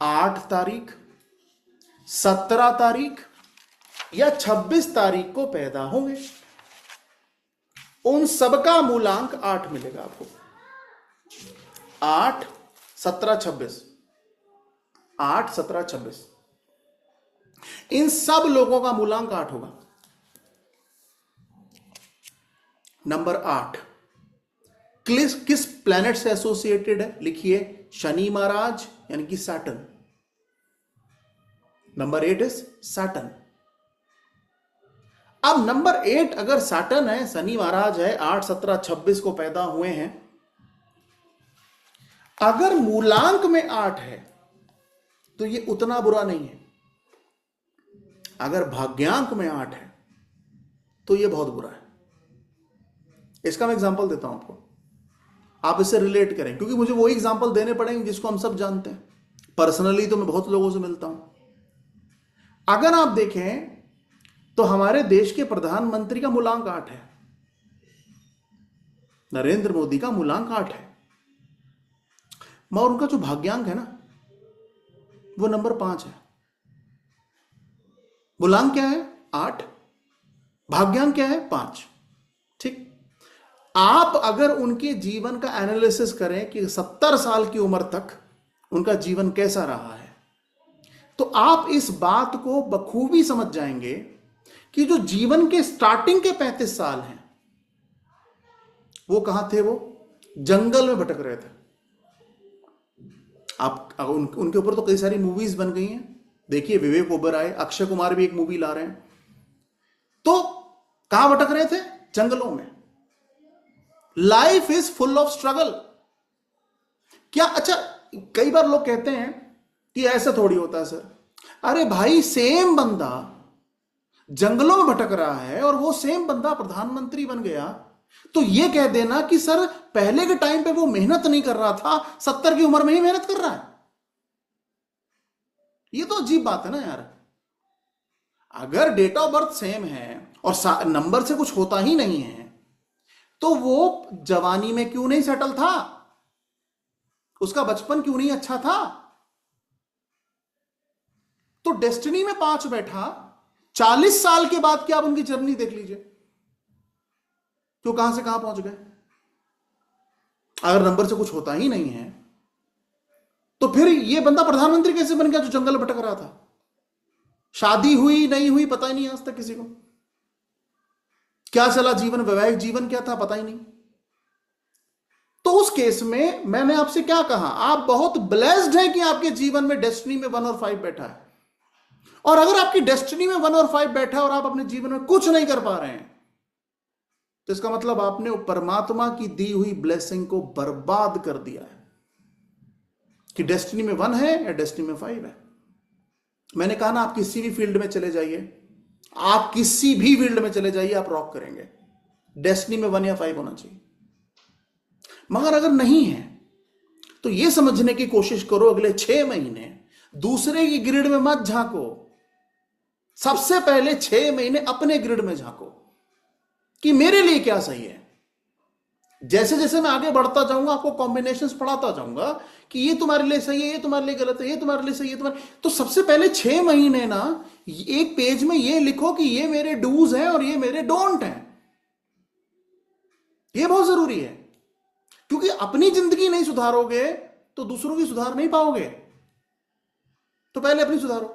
8 तारीख, 17 तारीख या 26 तारीख को पैदा होंगे, उन सबका मूलांक 8 मिलेगा आपको। 8 17 26, 8 17 26, इन सब लोगों का मूलांक 8 होगा। नंबर 8 किस प्लैनेट से एसोसिएटेड है, लिखिए शनि महाराज यानी कि सैटर्न। Number 8 is Saturn. अब नंबर 8 अगर सैटर्न है, शनि महाराज है, 8 17 26 को पैदा हुए हैं, अगर मूलांक में 8 है तो ये उतना बुरा नहीं है। अगर भाग्यांक में 8 है तो ये बहुत बुरा है। इसका मैं एग्जांपल देता हूं आपको, आप इससे रिलेट करें, क्योंकि मुझे वही एग्जांपल देने पड़ेंगे जिसको हम सब जानते हैं। पर्सनली तो मैं बहुत लोगों से मिलता हूं। अगर आप देखें तो हमारे देश के प्रधानमंत्री का मूलांक 8 है, नरेंद्र मोदी का मूलांक 8 है, मगर उनका जो भाग्यांक है ना वो नंबर 5 है। मूलांक क्या है 8, भाग्यांक क्या है 5। ठीक, आप अगर उनके जीवन का एनालिसिस करें कि 70 साल की उम्र तक उनका जीवन कैसा रहा है, तो आप इस बात को बखूबी समझ जाएंगे कि जो जीवन के स्टार्टिंग के 35 साल हैं वो कहां थे, वो जंगल में भटक रहे थे। आप उनके ऊपर तो कई सारी मूवीज बन गई हैं, देखिए विवेक ओबेरॉय, अक्षय कुमार भी एक मूवी ला रहे हैं। तो कहां भटक रहे थे, जंगलों में। Life is full of struggle. क्या, अच्छा कई बार लोग कहते हैं कि ऐसा थोड़ी होता है सर। अरे भाई, सेम बंदा जंगलों में भटक रहा है और वो सेम बंदा प्रधानमंत्री बन गया, तो ये कह देना कि सर पहले के टाइम पे वो मेहनत नहीं कर रहा था, 70 की उम्र में ही मेहनत कर रहा है, ये तो अजीब बात है ना यार। अगर डेट ऑफ बर्थ सेम है और नंबर से कुछ होता ही नहीं है, तो वो जवानी में क्यों नहीं सेटल था, उसका बचपन क्यों नहीं अच्छा था। तो डेस्टिनी में 5 बैठा, 40 साल के बाद क्या आप उनकी जर्नी देख लीजिए, तो कहां से कहां पहुंच गए। अगर नंबर से कुछ होता ही नहीं है तो फिर ये बंदा प्रधानमंत्री कैसे बन गया जो जंगल में भटक रहा था। शादी हुई नहीं हुई पता ही नहीं आज तक किसी को, क्या चला जीवन, वैवाहिक जीवन क्या था पता ही नहीं। तो उस केस में मैंने आपसे क्या कहा, आप बहुत ब्लेस्ड हैं कि आपके जीवन में डेस्टिनी में 1 और 5 बैठा है। और अगर आपकी डेस्टिनी में 1 और 5 बैठा है और आप अपने जीवन में कुछ नहीं कर पा रहे हैं, तो इसका मतलब आपने परमात्मा की दी हुई ब्लेसिंग को बर्बाद कर दिया है। कि डेस्टिनी में 1 है या डेस्टिनी में 5 है। मैंने कहा ना, आप किसी भी फील्ड में चले जाइए, आप किसी भी फील्ड में चले जाइए, आप रॉक करेंगे। डेस्टिनी में 1 या 5 होना चाहिए। मगर अगर नहीं है तो यह समझने की कोशिश करो, अगले 6 महीने दूसरे की ग्रिड में मत झांको, सबसे पहले 6 महीने अपने ग्रिड में झांको कि मेरे लिए क्या सही है। जैसे जैसे मैं आगे बढ़ता जाऊंगा, आपको कॉम्बिनेशंस पढ़ाता जाऊंगा कि ये तुम्हारे लिए सही है, ये तुम्हारे लिए गलत है, ये तुम्हारे लिए सही है, तुम्हारे। तो सबसे पहले 6 महीने ना एक पेज में ये लिखो कि ये मेरे डूज हैं और ये मेरे डोंट हैं। ये बहुत जरूरी है, क्योंकि अपनी जिंदगी नहीं सुधारोगे तो दूसरों की सुधार नहीं पाओगे। तो पहले अपनी सुधारो।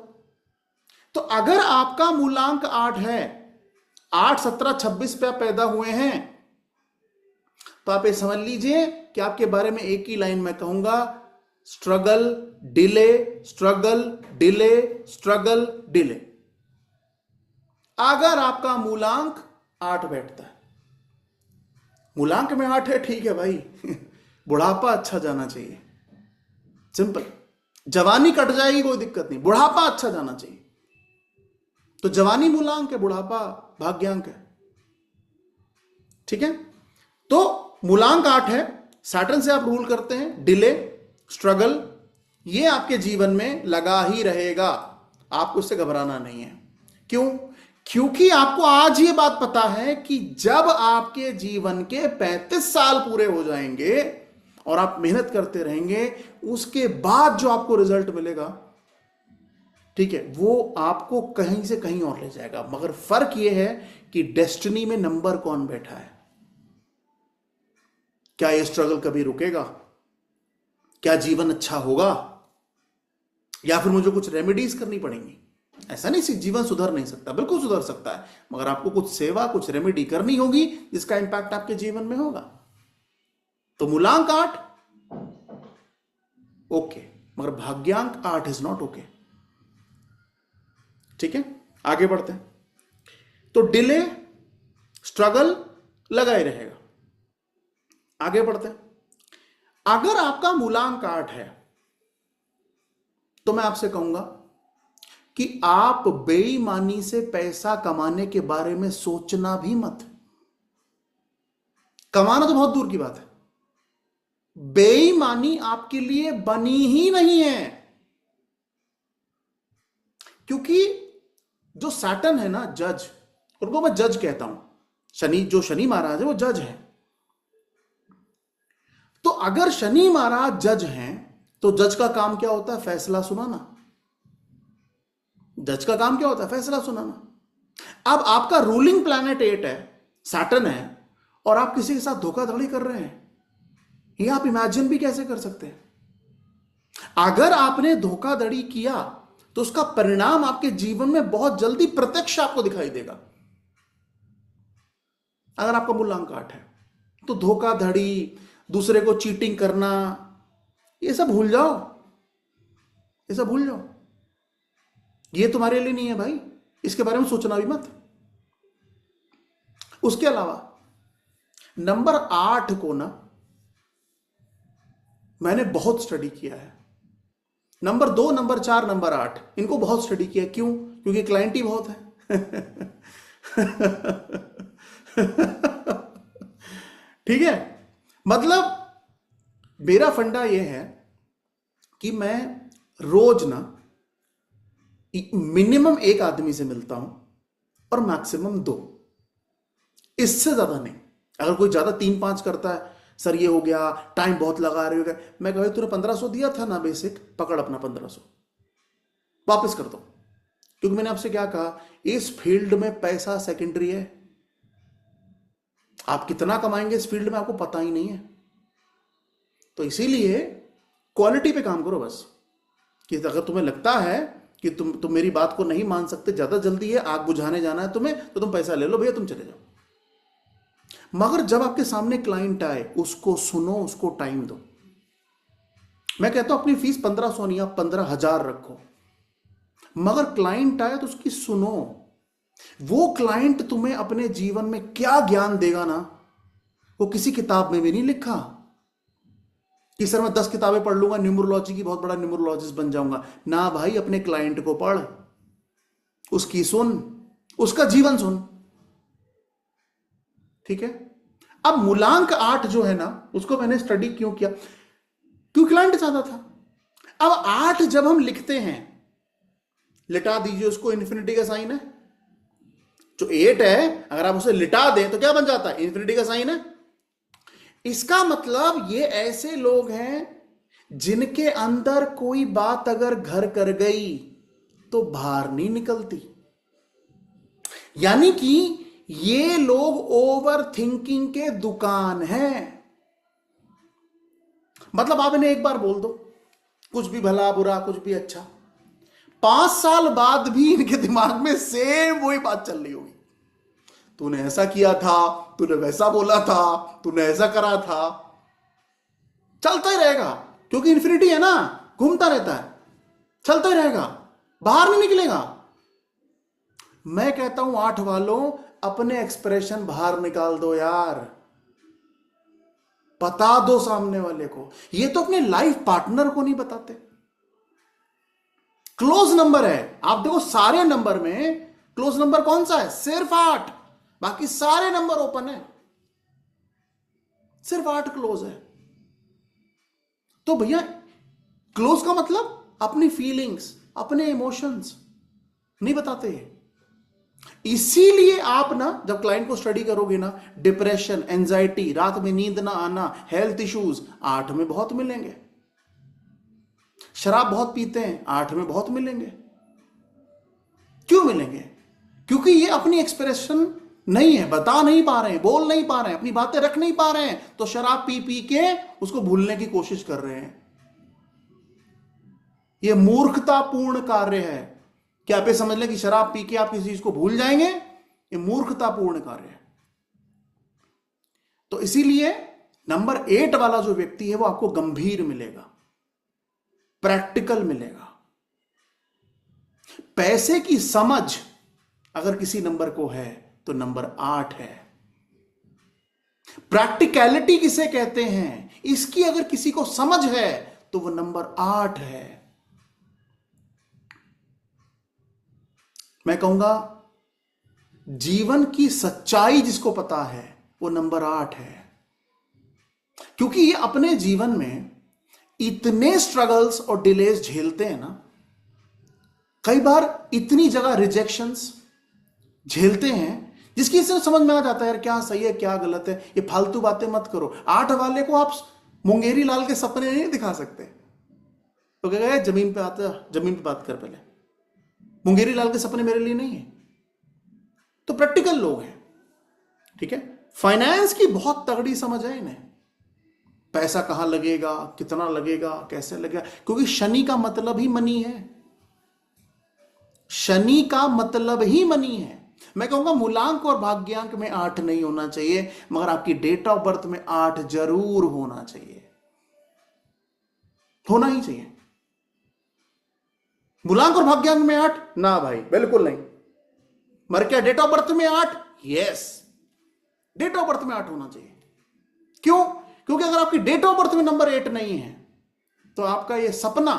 तो अगर आपका मूलांक 8 है, 8, 17, 26 पे आप पैदा हुए हैं, तो आप ये समझ लीजिए कि आपके बारे में एक ही लाइन मैं कहूंगा, struggle delay, struggle delay, struggle delay. अगर आपका मूलांक 8 बैठता है, मूलांक में 8 है, ठीक है भाई, बुढ़ापा अच्छा जाना चाहिए, सिंपल। जवानी कट जाएगी कोई दिक्कत नहीं, बुढ़ापा अच्छा जाना चाहिए। तो जवानी मूलांक है, बुढ़ापा भाग्यांक है, ठीक है। तो मूलांक 8 है, सैटर्न से आप रूल करते हैं, डिले, स्ट्रगल, ये आपके जीवन में लगा ही रहेगा, आपको इससे घबराना नहीं है। क्यों? क्योंकि आपको आज ये बात पता है कि जब आपके जीवन के 35 साल पूरे हो जाएंगे और आप मेहनत करते रहेंगे, उसके बाद जो आपको रिजल्ट मिलेगा, ठीक है, वो आपको कहीं से कहीं और ले जाएगा। मगर फर्क यह है कि डेस्टिनी में नंबर कौन बैठा है। क्या यह स्ट्रगल कभी रुकेगा? क्या जीवन अच्छा होगा? या फिर मुझे कुछ रेमेडीज करनी पड़ेंगी? ऐसा नहीं सिर्फ जीवन सुधर नहीं सकता, बिल्कुल सुधर सकता है, मगर आपको कुछ सेवा, कुछ रेमेडी करनी होगी जिसका इंपैक्ट आपके जीवन में होगा। तो मूलांक 8 ओके, मगर भाग्यांक 8 इज नॉट ओके, ठीक है। आगे बढ़ते हैं। तो डिले, स्ट्रगल लगा ही रहेगा। आगे बढ़ते हैं। अगर आपका मूलांक 8 है तो मैं आपसे कहूंगा कि आप बेईमानी से पैसा कमाने के बारे में सोचना भी मत। कमाना तो बहुत दूर की बात है, बेईमानी आपके लिए बनी ही नहीं है। क्योंकि जो सैटर्न है ना, जज, उनको मैं जज कहता हूं। शनि, जो शनि महाराज है वो जज है। तो अगर शनि महाराज जज हैं तो जज का काम क्या होता है? फैसला सुनाना। जज का काम क्या होता है? फैसला सुनाना। अब आपका रूलिंग प्लैनेट 8 है, सैटर्न है, और आप किसी के साथ धोखाधड़ी कर रहे हैं, ये आप इमेजिन भी कैसे कर सकते हैं? अगर आपने धोखाधड़ी किया तो उसका परिणाम आपके जीवन में बहुत जल्दी प्रत्यक्ष आपको दिखाई देगा। अगर आपका मूलांक 8 है तो धोखाधड़ी, दूसरे को चीटिंग करना, ये सब भूल जाओ, ये सब भूल जाओ। ये तुम्हारे लिए नहीं है भाई, इसके बारे में सोचना भी मत। उसके अलावा नंबर 8 को ना मैंने बहुत स्टडी किया है। नंबर 2, नंबर 4, नंबर 8, इनको बहुत स्टडी किया। क्यों? क्योंकि क्लाइंट ही बहुत है। ठीक है, मतलब मेरा फंडा यह है कि मैं रोज ना मिनिमम 1 आदमी से मिलता हूं और मैक्सिमम 2, इससे ज्यादा नहीं। अगर कोई ज्यादा 3-5 करता है, सर ये हो गया, टाइम बहुत लगा रहे हो गए, मैं कहूँ तूने 1500 दिया था ना बेसिक, पकड़ अपना 1500 वापस कर दो। क्योंकि मैंने आपसे क्या कहा, इस फील्ड में पैसा सेकेंडरी है। आप कितना कमाएंगे इस फील्ड में आपको पता ही नहीं है। तो इसीलिए क्वालिटी पे काम करो बस। कि अगर तुम्हें लगता है कि तुम मेरी बात को नहीं मान सकते, ज्यादा जल्दी है, आग बुझाने जाना है तुम्हें, तो तुम पैसा ले लो भैया, तुम चले जाओ। मगर जब आपके सामने क्लाइंट आए, उसको सुनो, उसको टाइम दो। मैं कहता हूं अपनी फीस 1500 नहीं, आप 15,000 रखो, मगर क्लाइंट आए तो उसकी सुनो। वो क्लाइंट तुम्हें अपने जीवन में क्या ज्ञान देगा ना, वो किसी किताब में भी नहीं लिखा कि सर मैं 10 किताबें पढ़ लूंगा, न्यूमरोलॉजी की बहुत बड़ा न्यूमरोलॉजिस्ट बन जाऊंगा। ना भाई, अपने क्लाइंट को पढ़, उसकी सुन, उसका जीवन सुन। ठीक है। अब मूलांक 8 जो है ना, उसको मैंने स्टडी क्यों किया, क्यों क्लाइंट चाहता था। अब 8 जब हम लिखते हैं, लिटा दीजिए उसको, इन्फिनिटी का साइन है। जो 8 है, अगर आप उसे लिटा दें तो क्या बन जाता है, इन्फिनिटी का साइन है। इसका मतलब ये ऐसे लोग हैं जिनके अंदर कोई बात अगर घर कर गई तो बाहर नहीं निकलती। यानी कि ये लोग ओवर थिंकिंग के दुकान हैं। मतलब आप इन्हें एक बार बोल दो कुछ भी, भला बुरा कुछ भी अच्छा, 5 साल बाद भी इनके दिमाग में सेम वही बात चल रही होगी। तूने ऐसा किया था, तूने वैसा बोला था, तूने ऐसा करा था, चलता ही रहेगा, क्योंकि इन्फिनिटी है ना, घूमता रहता है, चलता ही रहेगा, बाहर नहीं निकलेगा। मैं कहता हूं 8 वालों, अपने एक्सप्रेशन बाहर निकाल दो यार, बता दो सामने वाले को। ये तो अपने लाइफ पार्टनर को नहीं बताते। क्लोज नंबर है, आप देखो सारे नंबर में क्लोज नंबर कौन सा है, सिर्फ 8, बाकी सारे नंबर ओपन है, सिर्फ 8 क्लोज है। तो भैया क्लोज का मतलब अपनी फीलिंग्स, अपने इमोशंस नहीं बताते। इसीलिए आप ना जब क्लाइंट को स्टडी करोगे ना, डिप्रेशन, एंजाइटी, रात में नींद ना आना, हेल्थ इश्यूज 8 में बहुत मिलेंगे। शराब बहुत पीते हैं, 8 में बहुत मिलेंगे। क्यों मिलेंगे, क्योंकि ये अपनी एक्सप्रेशन नहीं है, बता नहीं पा रहे हैं, बोल नहीं पा रहे हैं, अपनी बातें रख नहीं पा रहे हैं, तो शराब पी पी के उसको भूलने की कोशिश कर रहे हैं। यह मूर्खतापूर्ण कार्य है। क्या आप ये समझ लें कि शराब पी के आप किसी चीज को भूल जाएंगे, ये मूर्खतापूर्ण कार्य है। तो इसीलिए नंबर 8 वाला जो व्यक्ति है वो आपको गंभीर मिलेगा, प्रैक्टिकल मिलेगा। पैसे की समझ अगर किसी नंबर को है तो नंबर 8 है। प्रैक्टिकलिटी किसे कहते हैं, इसकी अगर किसी को समझ है तो वो नंबर 8 है। मैं कहूंगा जीवन की सच्चाई जिसको पता है वो नंबर 8 है, क्योंकि ये अपने जीवन में इतने स्ट्रगल्स और डिलेस झेलते हैं ना, कई बार इतनी जगह रिजेक्शंस झेलते हैं जिसकी इससे समझ में आ जाता है यार क्या सही है क्या गलत है, ये फालतू बातें मत करो। 8 वाले को आप मुंगेरी लाल के सपने नहीं दिखा सकते। तो क्या कहे, जमीन पे आता, जमीन पे बात कर, पहले मुंगेरी लाल के सपने मेरे लिए नहीं है। तो प्रैक्टिकल लोग हैं। ठीक है। फाइनेंस की बहुत तगड़ी समझ है इन्हें, पैसा कहां लगेगा, कितना लगेगा, कैसे लगेगा, क्योंकि शनि का मतलब ही मनी है। शनि का मतलब ही मनी है। मैं कहूंगा मूलांक और भाग्यांक में 8 नहीं होना चाहिए, मगर आपकी डेट ऑफ बर्थ में 8 जरूर होना चाहिए, होना ही चाहिए। मूलांक और भाग्यांक में 8 ना भाई, बिल्कुल नहीं। मगर क्या डेट ऑफ बर्थ में 8? यस, डेट ऑफ बर्थ में 8 होना चाहिए। क्यों? क्योंकि अगर आपकी डेट ऑफ बर्थ में नंबर 8 नहीं है तो आपका यह सपना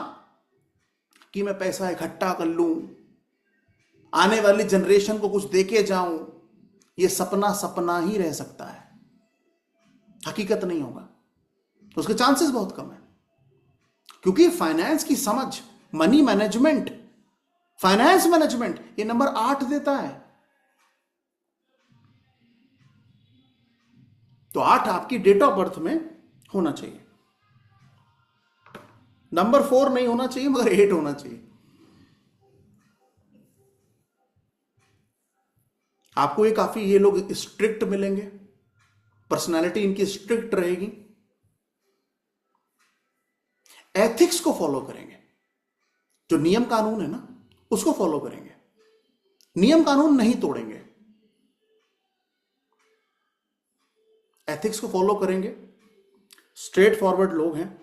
कि मैं पैसा इकट्ठा कर लूं, आने वाली जनरेशन को कुछ देके जाऊं, यह सपना सपना ही रह सकता है, हकीकत नहीं होगा। तो उसके चांसेस बहुत कम है, क्योंकि फाइनेंस की समझ, मनी मैनेजमेंट, फाइनेंस मैनेजमेंट, ये नंबर 8 देता है। तो 8 आपकी डेट ऑफ बर्थ में होना चाहिए। नंबर 4 नहीं होना चाहिए, मगर 8 होना चाहिए। आपको ये लोग स्ट्रिक्ट मिलेंगे, पर्सनालिटी इनकी स्ट्रिक्ट रहेगी, एथिक्स को फॉलो करेंगे। जो नियम कानून है ना उसको फॉलो करेंगे, नियम कानून नहीं तोड़ेंगे, एथिक्स को फॉलो करेंगे, स्ट्रेट फॉरवर्ड लोग हैं।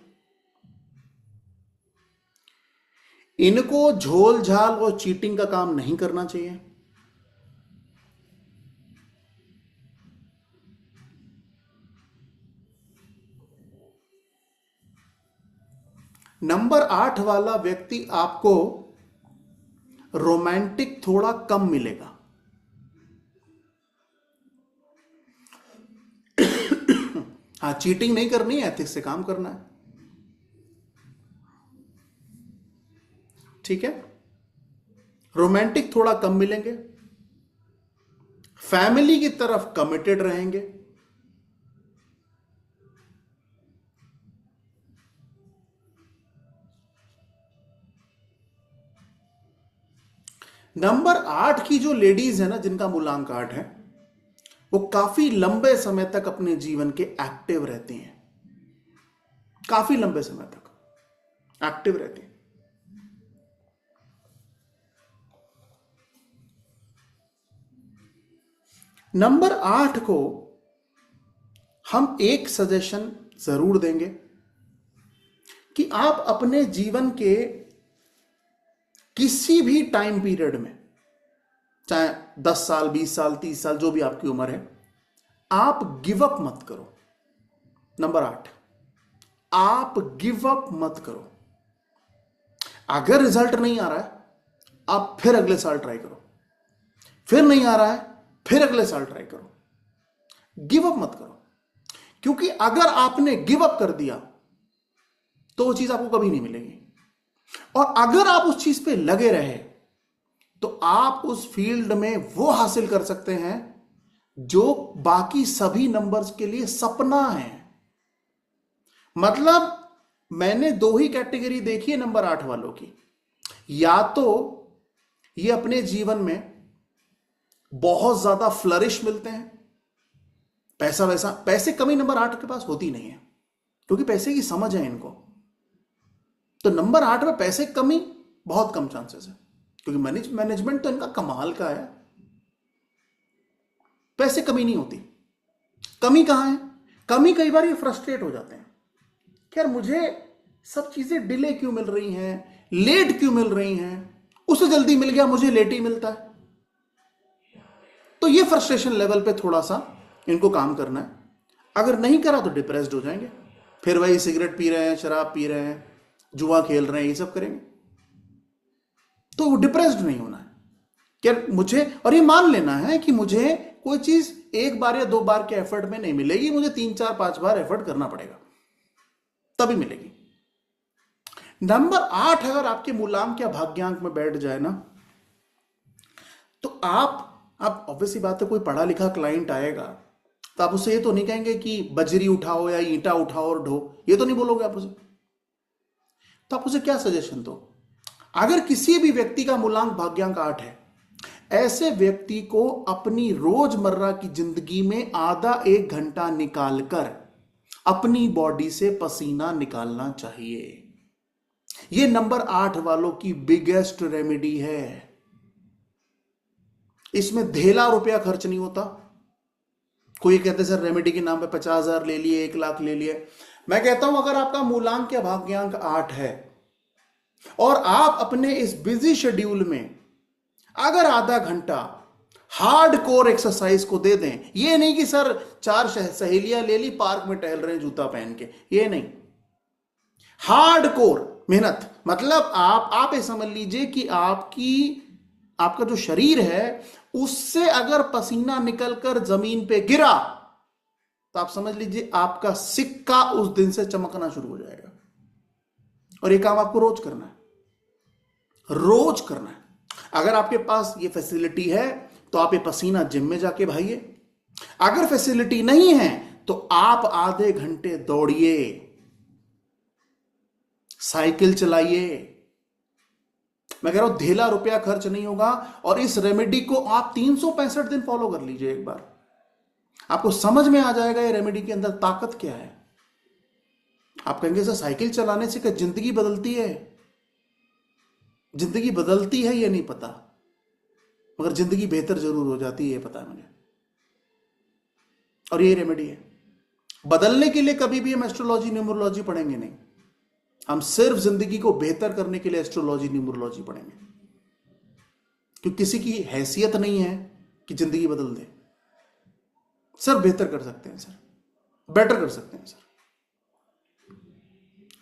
इनको झोल झाल और चीटिंग का काम नहीं करना चाहिए। नंबर 8 वाला व्यक्ति आपको रोमांटिक थोड़ा कम मिलेगा। हाँ, चीटिंग नहीं करनी है, एथिक्स से काम करना है, ठीक है। रोमांटिक थोड़ा कम मिलेंगे, फैमिली की तरफ कमिटेड रहेंगे, नंबर 8 की जो लेडीज है ना, जिनका मूलांक 8 है, वो काफी लंबे समय तक अपने जीवन के एक्टिव रहती हैं, काफी लंबे समय तक एक्टिव रहती हैं। नंबर 8 को हम एक सजेशन जरूर देंगे कि आप अपने जीवन के किसी भी टाइम पीरियड में, चाहे 10 साल 20 साल 30 साल जो भी आपकी उम्र है, आप गिव अप मत करो। नंबर 8, आप गिव अप मत करो। अगर रिजल्ट नहीं आ रहा है, आप फिर अगले साल ट्राई करो, फिर नहीं आ रहा है, फिर अगले साल ट्राई करो। गिव अप मत करो, क्योंकि अगर आपने गिव अप कर दिया तो वो चीज आपको कभी नहीं मिलेगी। और अगर आप उस चीज पे लगे रहे तो आप उस फील्ड में वो हासिल कर सकते हैं जो बाकी सभी नंबर्स के लिए सपना है। मतलब मैंने दो ही कैटेगरी देखी है नंबर 8 वालों की, या तो ये अपने जीवन में बहुत ज्यादा फ्लरिश मिलते हैं, पैसा वैसा, पैसे कमी नंबर 8 के पास होती नहीं है, क्योंकि पैसे की समझ है इनको। तो नंबर 8 में पैसे कमी बहुत कम चांसेस है, क्योंकि मैनेजमेंट तो इनका कमाल का है, पैसे कमी नहीं होती। कमी कहां है? कमी कई बार ये फ्रस्ट्रेट हो जाते हैं कि यार मुझे सब चीजें डिले क्यों मिल रही हैं, लेट क्यों मिल रही हैं, उसे जल्दी मिल गया मुझे लेट ही मिलता है। तो ये फ्रस्ट्रेशन लेवल पे थोड़ा सा इनको काम करना है। अगर नहीं करा तो डिप्रेस्ड हो जाएंगे, फिर वही सिगरेट पी रहे हैं, शराब पी रहे हैं, जुआ खेल रहे हैं, ये सब करेंगे। तो डिप्रेस्ड नहीं होना है क्या मुझे, और ये मान लेना है कि मुझे कोई चीज एक बार या 2 बार के एफर्ट में नहीं मिलेगी, मुझे 3 4 5 बार एफर्ट करना पड़ेगा तभी मिलेगी। नंबर 8 अगर आपके मूलांक या भाग्यांक में बैठ जाए ना, तो आप ऑब्वियसली बात है, कोई पढ़ा लिखा क्लाइंट आएगा तो आप उससे ये तो नहीं कहेंगे कि बजरी उठाओ या ईंटा उठाओ और ढो, ये तो नहीं बोलोगे आप उसे। तो आप उसे क्या सजेशन दो? अगर किसी भी व्यक्ति का मूलांक भाग्यांक 8 है, ऐसे व्यक्ति को अपनी रोजमर्रा की जिंदगी में आधा 1 घंटा निकालकर अपनी बॉडी से पसीना निकालना चाहिए। यह नंबर 8 वालों की बिगेस्ट रेमेडी है। इसमें धेला रुपया खर्च नहीं होता। कोई कहते सर रेमेडी के नाम पे 50,000 ले लिए, 1 लाख ले लिए। मैं कहता हूं अगर आपका मूलांक या भाग्यांक 8 है और आप अपने इस बिजी शेड्यूल में अगर आधा घंटा हार्ड कोर एक्सरसाइज को दे दें, ये नहीं कि सर 4 सहेलियां ले ली पार्क में टहल रहे हैं जूता पहन के, ये नहीं, हार्ड कोर मेहनत। मतलब आप ये समझ लीजिए कि आपका जो शरीर है उससे अगर पसीना निकलकर जमीन पे गिरा तो आप समझ लीजिए आपका सिक्का उस दिन से चमकना शुरू हो जाएगा। और ये काम आपको रोज करना है, रोज करना है। अगर आपके पास ये फैसिलिटी है तो आप ये पसीना जिम में जाके बहाइए। अगर फैसिलिटी नहीं है तो आप आधे घंटे दौड़िए, साइकिल चलाइए। मैं कह रहा हूं धेला रुपया खर्च नहीं होगा। और इस रेमेडी को आप 365 दिन फॉलो कर लीजिए एक बार, आपको समझ में आ जाएगा ये रेमेडी के अंदर ताकत क्या है। आप कहेंगे सर साइकिल चलाने से क्या जिंदगी बदलती है? जिंदगी बदलती है ये नहीं पता, मगर जिंदगी बेहतर जरूर हो जाती है ये पता है मुझे, और ये रेमेडी है। बदलने के लिए कभी भी हम एस्ट्रोलॉजी न्यूमरोलॉजी पढ़ेंगे नहीं, हम सिर्फ जिंदगी को बेहतर करने के लिए एस्ट्रोलॉजी न्यूमरोलॉजी पढ़ेंगे, क्योंकि किसी की हैसियत नहीं है कि जिंदगी बदल दे, सर बेहतर कर सकते हैं सर, बेटर कर सकते हैं सर।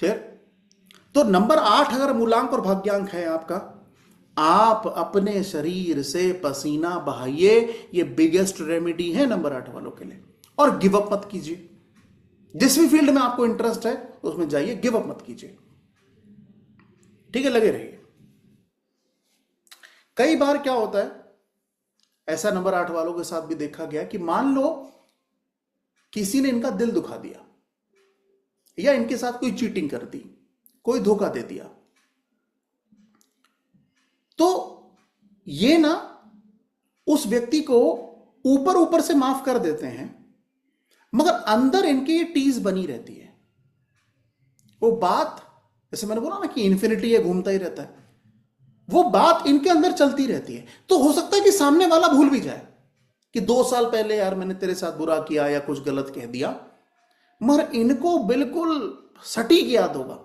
क्लियर? तो नंबर 8 अगर मूलांक और भाग्यांक है आपका, आप अपने शरीर से पसीना बहाइए, ये बिगेस्ट रेमेडी है नंबर 8 वालों के लिए। और गिव अप मत कीजिए, जिस भी फील्ड में आपको इंटरेस्ट है उसमें जाइए, गिव अप मत कीजिए, ठीक है, लगे रहिए। कई बार क्या होता है, ऐसा नंबर 8 वालों के साथ भी देखा गया कि मान लो किसी ने इनका दिल दुखा दिया, या इनके साथ कोई चीटिंग कर दी, कोई धोखा दे दिया, तो ये ना उस व्यक्ति को ऊपर ऊपर से माफ कर देते हैं, मगर अंदर इनकी ये टीज बनी रहती है। वो बात, जैसे मैंने बोला ना कि इन्फिनिटी है, घूमता ही रहता है, वो बात इनके अंदर चलती रहती है। तो हो सकता है कि सामने वाला भूल भी जाए कि 2 साल पहले यार मैंने तेरे साथ बुरा किया या कुछ गलत कह दिया, मगर इनको बिल्कुल सटीक याद होगा।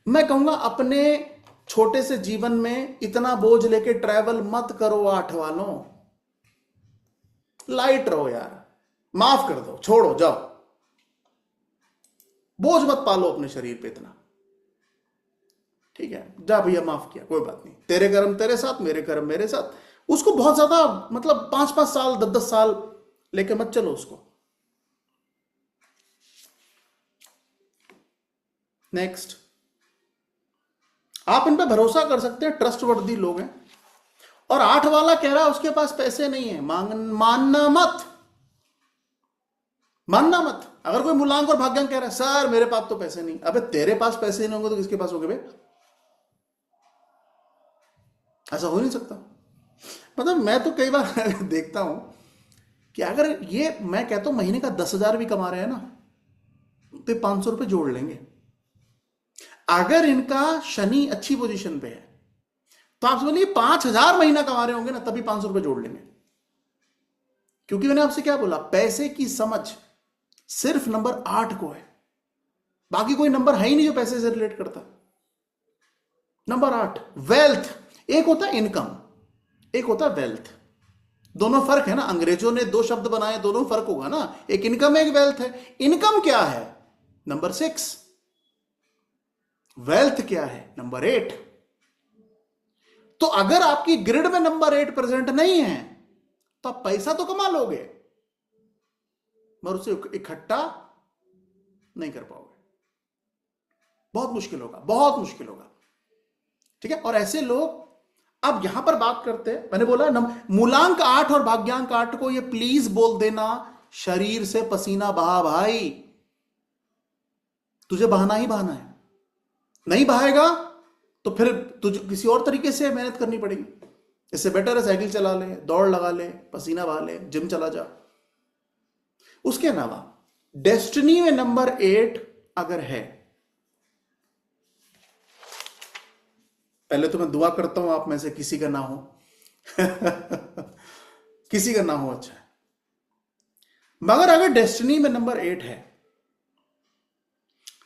मैं कहूंगा अपने छोटे से जीवन में इतना बोझ लेके ट्रैवल मत करो 8 वालों, लाइट रहो यार, माफ कर दो, छोड़ो, जाओ, बोझ मत पालो अपने शरीर पे इतना, ठीक है, जा भैया माफ किया, कोई बात नहीं, तेरे कर्म तेरे साथ, मेरे कर्म मेरे साथ। उसको बहुत ज्यादा मतलब 5-5 साल 10-10 साल लेके मत चलो उसको। नेक्स्ट, आप इन पे भरोसा कर सकते हैं, ट्रस्टवर्दी लोग हैं। और 8 वाला कह रहा है उसके पास पैसे नहीं है, मानना मत, मानना मत। अगर कोई मूलांक और भाग्यांक कह रहा है सर मेरे पास तो पैसे नहीं, अबे तेरे पास पैसे नहीं होंगे तो किसके पास होंगे बे? ऐसा हो नहीं सकता। मतलब मैं तो कई बार देखता हूं कि अगर ये, मैं कहता हूं महीने का 10,000 भी कमा रहे हैं ना, तो 500 रुपए जोड़ लेंगे। अगर इनका शनि अच्छी पोजीशन पे है तो आप समझिए 5,000 महीना कमा रहे होंगे ना, तभी 500 रुपए जोड़ लेंगे। क्योंकि मैंने आपसे क्या बोला, पैसे की समझ सिर्फ नंबर 8 को है, बाकी कोई नंबर है ही नहीं जो पैसे से रिलेट करता। नंबर 8 वेल्थ, एक होता है इनकम, एक होता है वेल्थ, दोनों फर्क है ना। अंग्रेजों ने 2 शब्द बनाए, दोनों फर्क होगा ना, एक इनकम है एक वेल्थ है। इनकम क्या है? नंबर 6। वेल्थ क्या है? नंबर 8। तो अगर आपकी ग्रिड में नंबर 8 प्रेजेंट नहीं है तो आप पैसा तो कमा लोगे मगर उसे इकट्ठा नहीं कर पाओगे, बहुत मुश्किल होगा, बहुत मुश्किल होगा, ठीक है। और ऐसे लोग, अब यहां पर बात करते हैं, मैंने बोला मूलांक 8 और भाग्यांक 8 को ये प्लीज बोल देना, शरीर से पसीना बहा भाई, तुझे बहाना ही बहाना है, नहीं बहाएगा तो फिर तुझे किसी और तरीके से मेहनत करनी पड़ेगी। इससे बेटर है साइकिल चला ले, दौड़ लगा ले, पसीना बहा ले, जिम चला जा। उसके अलावा डेस्टिनी में नंबर 8 अगर है, पहले तो मैं दुआ करता हूं आप में से किसी का ना हो किसी का ना हो, अच्छा है। मगर अगर डेस्टिनी में नंबर 8 है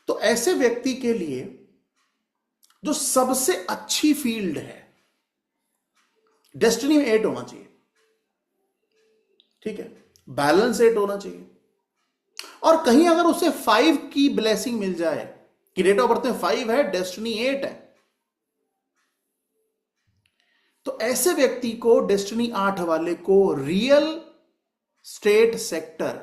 तो ऐसे व्यक्ति के लिए जो सबसे अच्छी फील्ड है, डेस्टिनी में 8 होना चाहिए, ठीक है, बैलेंस 8 होना चाहिए। और कहीं अगर उसे 5 की ब्लेसिंग मिल जाए कि डेट ऑफ बर्थ में 5 है, डेस्टिनी 8 है, तो ऐसे व्यक्ति को, डेस्टिनी 8 वाले को रियल स्टेट सेक्टर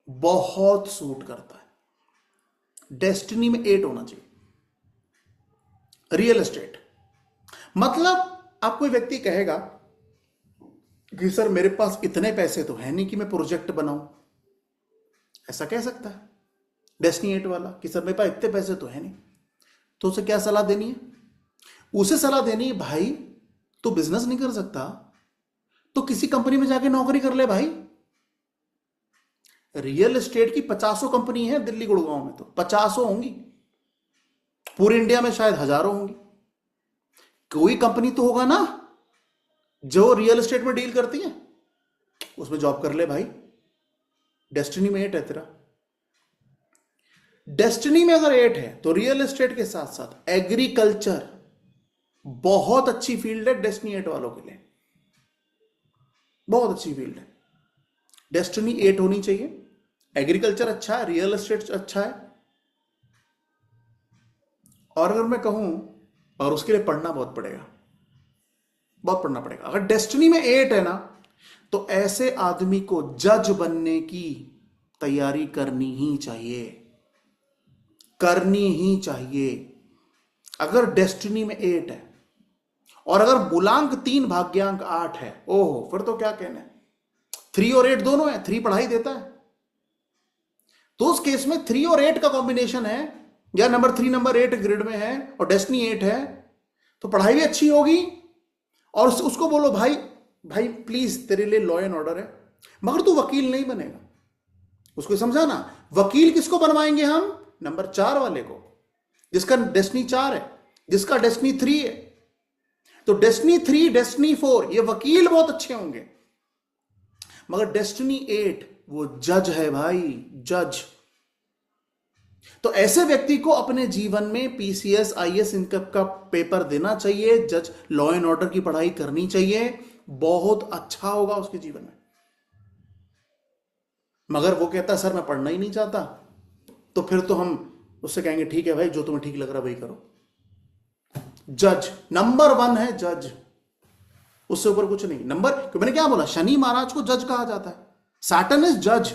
बहुत सूट करता है। डेस्टिनी में 8 होना चाहिए। रियल एस्टेट मतलब आप, कोई व्यक्ति कहेगा कि सर मेरे पास इतने पैसे तो है नहीं कि मैं प्रोजेक्ट बनाऊं, ऐसा कह सकता है डेस्टिनी 8 वाला कि सर मेरे पास इतने पैसे तो है नहीं। तो उसे क्या सलाह देनी है? उसे सलाह देनी है भाई तो बिजनेस नहीं कर सकता तो किसी कंपनी में जाके नौकरी कर ले भाई। रियल एस्टेट की 50 कंपनी है दिल्ली गुड़गांव में, तो 50 होंगी, पूरे इंडिया में शायद हजारों होंगी, कोई कंपनी तो होगा ना जो रियल एस्टेट में डील करती है, उसमें जॉब कर ले भाई। डेस्टिनी में 8 है तेरा। डेस्टिनी में अगर 8 है तो रियल एस्टेट के साथ साथ एग्रीकल्चर बहुत अच्छी फील्ड है डेस्टिनी 8 वालों के लिए, बहुत अच्छी फील्ड है। डेस्टिनी 8 होनी चाहिए। एग्रीकल्चर अच्छा है, रियल एस्टेट अच्छा है। और अगर मैं कहूं, और उसके लिए पढ़ना बहुत पड़ेगा, बहुत पढ़ना पड़ेगा। अगर डेस्टिनी में 8 है ना, तो ऐसे आदमी को जज बनने की तैयारी करनी ही चाहिए, करनी ही चाहिए। अगर डेस्टिनी में 8 है और अगर मूलांक 3 भाग्यांक 8 है, ओहो, फिर तो क्या कहना है। 3 और 8 दोनों है, 3 पढ़ाई देता है, तो उस केस में 3 और 8 का कॉम्बिनेशन है, या नंबर 3 नंबर 8 ग्रिड में है और डेस्टिनी 8 है, तो पढ़ाई भी अच्छी होगी। और उसको बोलो भाई, भाई प्लीज तेरे लिए लॉ एंड ऑर्डर है, मगर तू वकील नहीं बनेगा। उसको समझाना, वकील किसको बनवाएंगे हम? नंबर 4 वाले को, जिसका डेस्टिनी 4 है, जिसका डेस्टिनी 3 है। तो डेस्टिनी 3, डेस्टिनी 4, ये वकील बहुत अच्छे होंगे। मगर डेस्टिनी 8 वो जज है भाई, जज। तो ऐसे व्यक्ति को अपने जीवन में पीसीएस, आईएएस इनका का पेपर देना चाहिए, जज लॉ एंड ऑर्डर की पढ़ाई करनी चाहिए, बहुत अच्छा होगा उसके जीवन में। मगर वो कहता है सर मैं पढ़ना ही नहीं चाहता, तो फिर तो हम उससे कहेंगे ठीक है भाई, जो तुम्हें ठीक लग रहा है वही करो। जज नंबर 1 है, जज, उससे ऊपर कुछ नहीं। नंबर, क्यों मैंने क्या बोला, शनि महाराज को जज कहा जाता है, सैटर्न इज जज।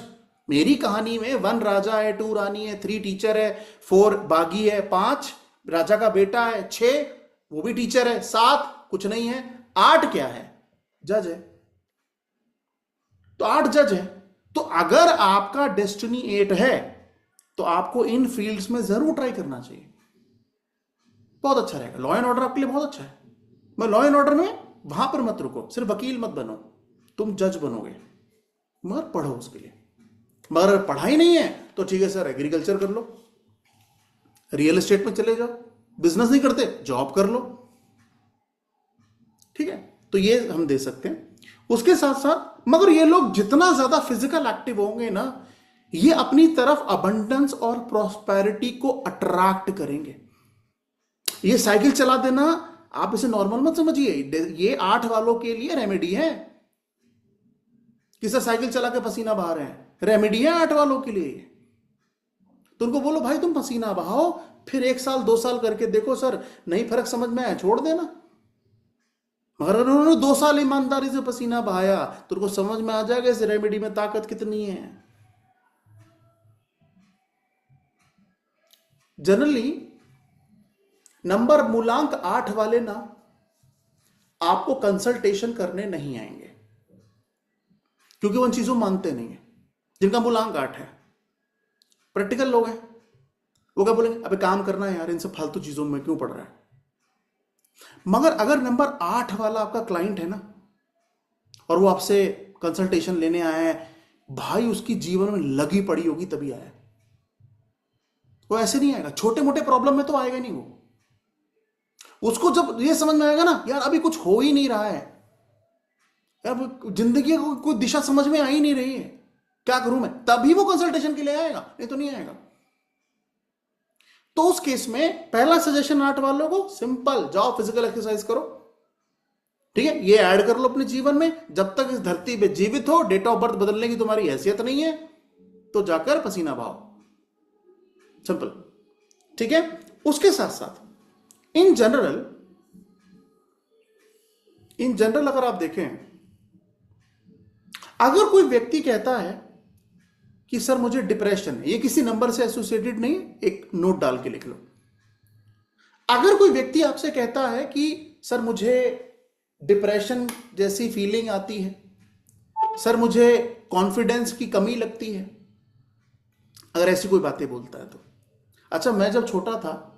मेरी कहानी में 1 राजा है, 2 रानी है, 3 टीचर है, 4 बागी है, 5 राजा का बेटा है, 6 वो भी टीचर है, 7 कुछ नहीं है, 8 क्या है, जज है। तो 8 जज है। तो अगर आपका डेस्टिनी 8 है तो आपको इन फील्ड्स में जरूर ट्राई करना चाहिए, बहुत अच्छा रहेगा। लॉ एंड ऑर्डर आपके लिए बहुत अच्छा है। मैं लॉ एंड ऑर्डर में वहां पर मत रुको, सिर्फ वकील मत बनो, तुम जज बनोगे, मगर पढ़ो उसके लिए। मगर अगर पढ़ाई नहीं है तो ठीक है सर, एग्रीकल्चर कर लो, रियल एस्टेट में चले जाओ, बिजनेस नहीं करते जॉब कर लो, ठीक है। तो ये हम दे सकते हैं। उसके साथ साथ मगर ये लोग जितना ज्यादा फिजिकल एक्टिव होंगे ना, ये अपनी तरफ अबंडेंस और प्रॉस्पेरिटी को अट्रैक्ट करेंगे। ये साइकिल चला देना, आप इसे नॉर्मल मत समझिए, ये 8 वालों के लिए रेमेडी है। कि सर साइकिल चला के पसीना बहा रहे हैं, रेमेडी है 8 वालों के लिए। तो उनको बोलो भाई तुम पसीना बहाओ, फिर 1 साल 2 साल करके देखो सर नहीं फर्क समझ में आया, छोड़ देना। मगर उन्होंने 2 साल ईमानदारी से पसीना बहाया तो उनको समझ में आ जाएगा इस रेमेडी में ताकत कितनी है। जनरली नंबर मूलांक 8 वाले ना आपको कंसल्टेशन करने नहीं आएंगे, क्योंकि वो उन चीजों मानते नहीं है। जिनका मूलांक 8 है, प्रैक्टिकल लोग हैं, वो क्या बोलेंगे, अबे काम करना है यार, इन सब फालतू चीजों में क्यों पड़ रहा है। मगर अगर नंबर 8 वाला आपका क्लाइंट है ना, और वो आपसे कंसल्टेशन लेने आया है, भाई उसकी जीवन में लगी पड़ी होगी तभी आया है, वो ऐसे नहीं आएगा। छोटे मोटे प्रॉब्लम में तो आएगा नहीं वो। उसको जब ये समझ में आएगा ना यार अभी कुछ हो ही नहीं रहा है, अब जिंदगी को कोई दिशा समझ में आ ही नहीं रही है, क्या करूं मैं, तभी वो कंसल्टेशन के लिए आएगा, नहीं तो नहीं आएगा। तो उस केस में पहला सजेशन 8 वालों को, सिंपल, जाओ फिजिकल एक्सरसाइज करो, ठीक है। ये ऐड कर लो अपने जीवन में, जब तक इस धरती पे जीवित हो, डेट ऑफ बर्थ बदलने की तुम्हारी हैसियत नहीं है तो जाकर पसीना बहाओ, सिंपल, ठीक है। उसके साथ साथ इन जनरल अगर आप देखें, अगर कोई व्यक्ति कहता है कि सर मुझे डिप्रेशन है, ये किसी नंबर से एसोसिएटेड नहीं, एक नोट डाल के लिख लो। अगर कोई व्यक्ति आपसे कहता है कि सर मुझे डिप्रेशन जैसी फीलिंग आती है, सर मुझे कॉन्फिडेंस की कमी लगती है, अगर ऐसी कोई बातें बोलता है तो अच्छा, मैं जब छोटा था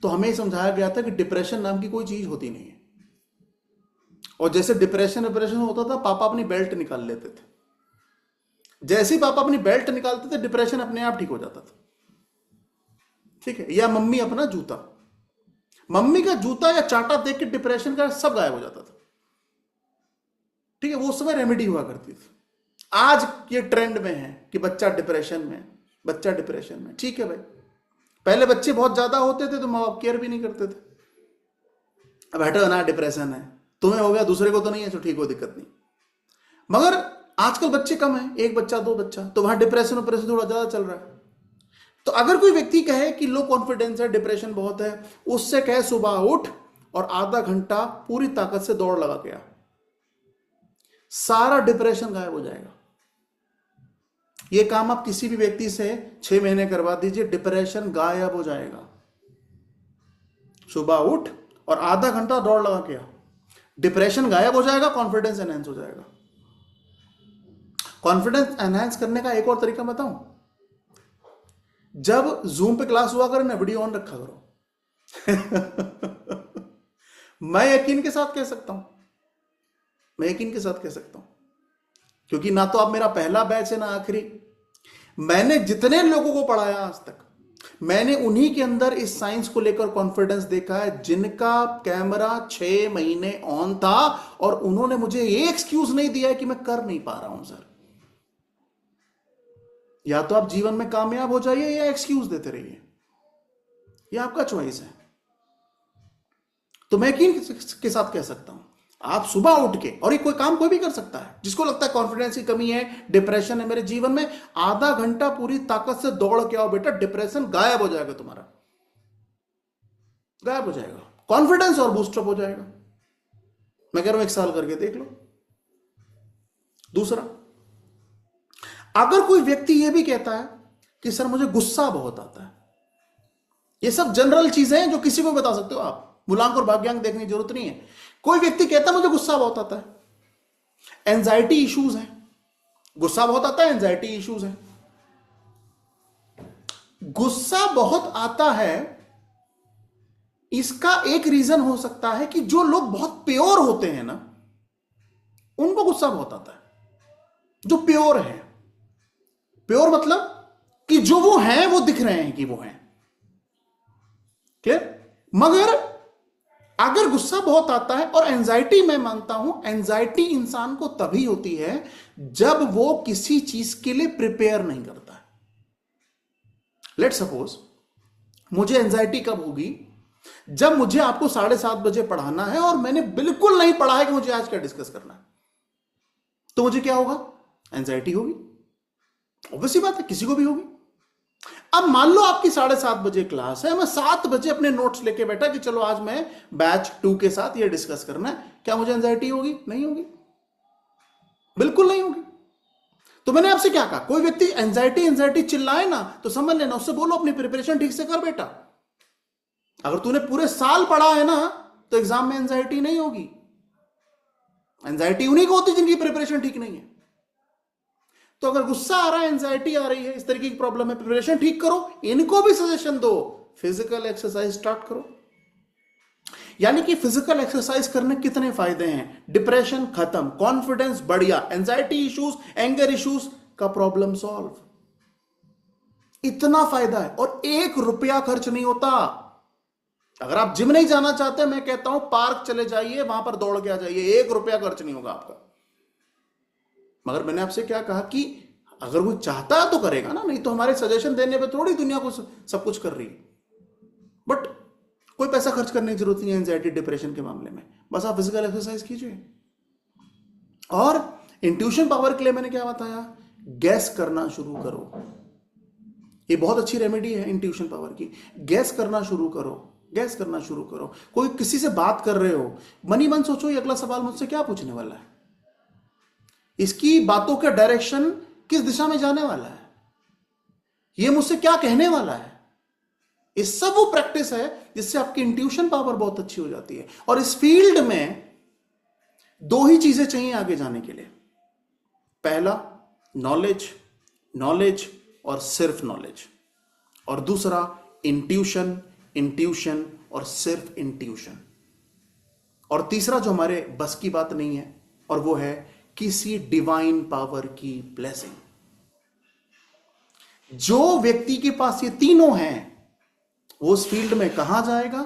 तो हमें समझाया गया था कि डिप्रेशन नाम की कोई चीज होती नहीं है, और जैसे डिप्रेशन होता था, पापा अपनी बेल्ट निकाल लेते थे, जैसे ही पापा अपनी बेल्ट निकालते थे डिप्रेशन अपने आप ठीक हो जाता था, ठीक है, या मम्मी अपना जूता। मम्मी का जूता या चाटा देख के डिप्रेशन का सब गायब हो जाता था। ठीक है, वो उस समय रेमेडी हुआ करती थी। आज ये ट्रेंड में है कि बच्चा डिप्रेशन में, बच्चा डिप्रेशन में। ठीक है भाई, पहले बच्चे बहुत ज्यादा होते थे तो माँ बाप केयर भी नहीं करते थे। अब हटो ना, डिप्रेशन है, तुम्हें हो गया, दूसरे को तो नहीं है, तो ठीक हो, दिक्कत नहीं। मगर आजकल बच्चे कम है, एक बच्चा दो बच्चा, तो वहां डिप्रेशन ऑपरेशन थोड़ा ज्यादा चल रहा है। तो अगर कोई व्यक्ति कहे कि लो कॉन्फिडेंस है, डिप्रेशन बहुत है, उससे कहे सुबह उठ और आधा घंटा पूरी ताकत से दौड़ लगा के आ, सारा डिप्रेशन गायब हो जाएगा। ये काम आप किसी भी व्यक्ति से 6 महीने करवा दीजिए, डिप्रेशन गायब हो जाएगा। सुबह उठ और आधा घंटा दौड़ लगा के आ, डिप्रेशन गायब हो जाएगा, कॉन्फिडेंस एनहांस हो जाएगा। कॉन्फिडेंस एनहांस करने का एक और तरीका बताऊं, जब जूम पे क्लास हुआ करे ना, वीडियो ऑन रखा करो। मैं यकीन के साथ कह सकता हूं, मैं यकीन के साथ कह सकता हूं, क्योंकि ना तो आप मेरा पहला बैच है ना आखिरी। मैंने जितने लोगों को पढ़ाया आज तक, मैंने उन्हीं के अंदर इस साइंस को लेकर कॉन्फिडेंस देखा है जिनका कैमरा 6 महीने ऑन था और उन्होंने मुझे ये एक्सक्यूज नहीं दिया है कि मैं कर नहीं पा रहा हूं सर। या तो आप जीवन में कामयाब हो जाइए या एक्सक्यूज देते रहिए, ये आपका चॉइस है। तो मैं यकीन के साथ कह सकता हूं, आप सुबह उठ के, और ये कोई काम कोई भी कर सकता है, जिसको लगता है कॉन्फिडेंस की कमी है, डिप्रेशन है मेरे जीवन में, आधा घंटा पूरी ताकत से दौड़ के आओ बेटा, डिप्रेशन गायब हो जाएगा, तुम्हारा गायब हो जाएगा, कॉन्फिडेंस और बूस्टअप हो जाएगा। मैं कह रहा हूं 1 साल करके देख लो। दूसरा, अगर कोई व्यक्ति यह भी कहता है कि सर मुझे गुस्सा बहुत आता है, ये सब जनरल चीजें हैं जो किसी को बता सकते हो आप, मूलांक और भाग्यांक देखने की जरूरत नहीं है। कोई व्यक्ति कहता है मुझे गुस्सा बहुत आता है, एंजाइटी इश्यूज है, गुस्सा बहुत आता है, एंजाइटी इश्यूज है। गुस्सा बहुत आता है, इसका एक रीजन हो सकता है कि जो लोग बहुत प्योर होते हैं ना, उनको गुस्सा बहुत आता है। जो प्योर है, प्योर मतलब कि जो वो हैं वो दिख रहे हैं कि वो हैं, क्लियर। मगर अगर गुस्सा बहुत आता है, और एंजाइटी, मैं मानता हूं एंजाइटी इंसान को तभी होती है जब वो किसी चीज के लिए प्रिपेयर नहीं करता है। लेट सपोज मुझे एंजाइटी कब होगी, जब मुझे आपको 7:30 बजे पढ़ाना है और मैंने बिल्कुल नहीं पढ़ा है कि मुझे आज क्या डिस्कस करना है, तो मुझे क्या होगा, एंजाइटी होगी। ऑब्वियसली बात है, किसी को भी होगी। अब मान लो आपकी 7:30 बजे क्लास है, मैं 7 बजे अपने नोट्स लेके बैठा कि चलो आज मैं बैच 2 के साथ ये डिस्कस करना है, क्या मुझे एंजाइटी होगी? नहीं होगी, बिल्कुल नहीं होगी। तो मैंने आपसे क्या कहा, कोई व्यक्ति एंजाइटी एंजाइटी चिल्लाए ना, तो समझ लेना, उससे बोलो अपनी प्रिपरेशन ठीक से कर बेटा। अगर तूने पूरे साल पढ़ा है ना, तो एग्जाम में एंजाइटी नहीं होगी। एंजाइटी उन्हीं को होती जिनकी प्रिपरेशन ठीक नहीं है। तो अगर गुस्सा आ रहा है, एंजाइटी आ रही है, इस तरीके की प्रॉब्लम है, प्रिपरेशन ठीक करो। इनको भी सजेशन दो, फिजिकल एक्सरसाइज स्टार्ट करो। यानी कि फिजिकल एक्सरसाइज करने कितने फायदे हैं, डिप्रेशन खत्म, कॉन्फिडेंस बढ़िया, एंजाइटी इश्यूज, एंगर इश्यूज का प्रॉब्लम सॉल्व। इतना फायदा है, और 1 रुपया खर्च नहीं होता। अगर आप जिम नहीं जाना चाहते, मैं कहता हूं पार्क चले जाइए, वहां पर दौड़ के आ जाइए, 1 रुपया खर्च नहीं होगा आपका। मगर मैंने आपसे क्या कहा कि अगर वो चाहता है तो करेगा ना, नहीं तो हमारे सजेशन देने पे थोड़ी दुनिया को सब कुछ कर रही है। बट कोई पैसा खर्च करने की जरूरत नहीं है एंजाइटी डिप्रेशन के मामले में, बस आप फिजिकल एक्सरसाइज कीजिए। और इंट्यूशन पावर के लिए मैंने क्या बताया, गैस करना शुरू करो। ये बहुत अच्छी रेमेडी है इंट्यूशन पावर की। गैस करना शुरू करो, गैस करना शुरू करो। कोई किसी से बात कर रहे हो, मन ही मन सोचो ये अगला सवाल मुझसे क्या पूछने वाला है, इसकी बातों का डायरेक्शन किस दिशा में जाने वाला है, ये मुझसे क्या कहने वाला है। ये सब वो प्रैक्टिस है जिससे आपकी इंट्यूशन पावर बहुत अच्छी हो जाती है। और इस फील्ड में 2 ही चीजें चाहिए आगे जाने के लिए। पहला नॉलेज, नॉलेज और सिर्फ नॉलेज, और दूसरा इंट्यूशन, इंट्यूशन और सिर्फ इंट्यूशन, और तीसरा जो हमारे बस की बात नहीं है, और वो है किसी डिवाइन पावर की ब्लेसिंग। जो व्यक्ति के पास ये तीनों हैं, वो उस फील्ड में कहां जाएगा,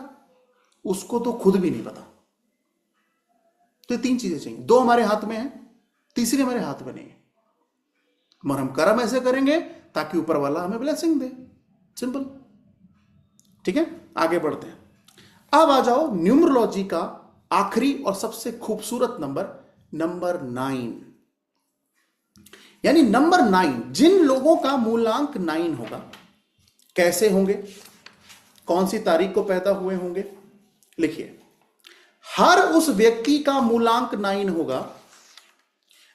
उसको तो खुद भी नहीं पता। तो ये 3 चीजें चाहिए, 2 हमारे हाथ में है, तीसरी हमारे हाथ में नहीं है, मगर हम कर्म ऐसे करेंगे ताकि ऊपर वाला हमें ब्लेसिंग दे। सिंपल। ठीक है, आगे बढ़ते हैं। अब आ जाओ न्यूमरोलॉजी का आखिरी और सबसे खूबसूरत नंबर, नंबर 9। यानी नंबर 9, जिन लोगों का मूलांक 9 होगा, कैसे होंगे, कौन सी तारीख को पैदा हुए होंगे, लिखिए। हर उस व्यक्ति का मूलांक 9 होगा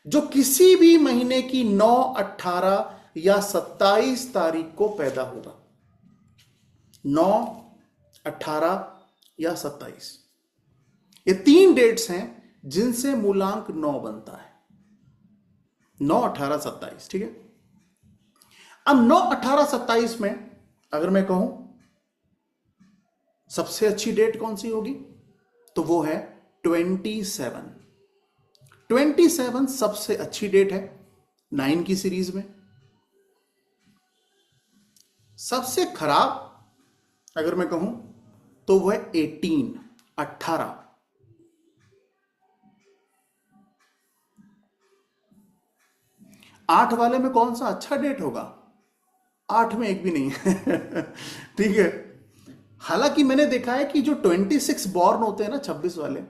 जो किसी भी महीने की 9, 18 या 27 तारीख को पैदा होगा। 9, 18 या 27, ये 3 डेट्स हैं जिनसे मूलांक 9 बनता है। 9, 18, 27। ठीक है, अब 9, 18, 27 में अगर मैं कहूं सबसे अच्छी डेट कौन सी होगी, तो वो है 27। 27 सबसे अच्छी डेट है 9 की सीरीज में। सबसे खराब अगर मैं कहूं तो वो है 18। 8 वाले में कौन सा अच्छा डेट होगा, 8 में एक भी नहीं है। ठीक है, हालांकि मैंने देखा है कि जो 26 बॉर्न होते हैं ना, 26 वाले,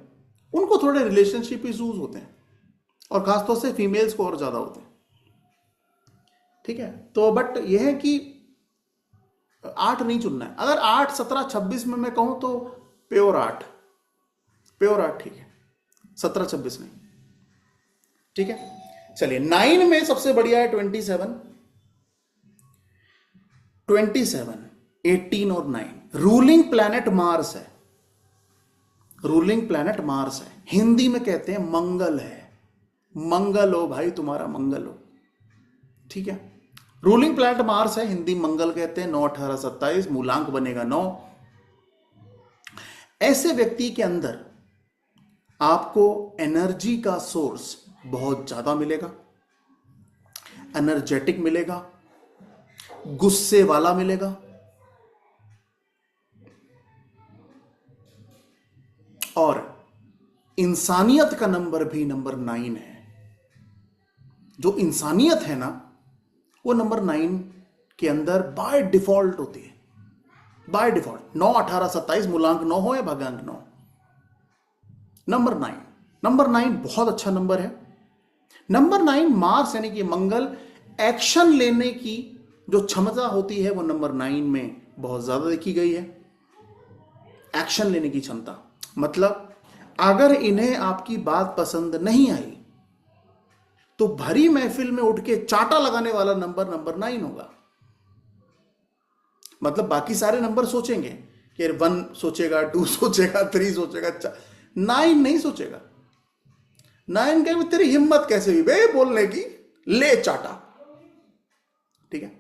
उनको थोड़े रिलेशनशिप इश्यूज होते हैं, और खासतौर से फीमेल्स को और ज्यादा होते हैं। ठीक है, तो बट यह है कि 8 नहीं चुनना है। अगर 8, 17, 26 में मैं कहूं तो प्योर 8, ठीक है, 17, 26 नहीं। ठीक है, चलिए 9 में सबसे बढ़िया है 27, 18 और 9। रूलिंग प्लैनेट मार्स है, रूलिंग प्लैनेट मार्स है, हिंदी में कहते हैं मंगल है। मंगल हो भाई, तुम्हारा मंगल हो। ठीक है, रूलिंग प्लैनेट मार्स है, हिंदी मंगल कहते हैं। 9, 18, 27, मूलांक बनेगा 9। ऐसे व्यक्ति के अंदर आपको एनर्जी का सोर्स बहुत ज्यादा मिलेगा, एनर्जेटिक मिलेगा, गुस्से वाला मिलेगा, और इंसानियत का नंबर भी नंबर 9 है। जो इंसानियत है ना, वो नंबर 9 के अंदर बाय डिफॉल्ट होती है, बाय डिफॉल्ट। 9, 18, 27 मूलांक 9 हो या भागांक 9, नंबर 9, नंबर 9 बहुत अच्छा नंबर है। नंबर 9 मार्स यानी कि मंगल, एक्शन लेने की जो क्षमता होती है वो नंबर 9 में बहुत ज्यादा देखी गई है। एक्शन लेने की क्षमता, मतलब अगर इन्हें आपकी बात पसंद नहीं आई तो भरी महफिल में उठ के चाटा लगाने वाला नंबर नंबर 9 होगा। मतलब बाकी सारे नंबर सोचेंगे कि 1 सोचेगा, 2 सोचेगा, 3 सोचेगा, 9 नहीं सोचेगा। 9 के तेरी हिम्मत कैसे हुई बे बोलने की, ले चाटा। ठीक है,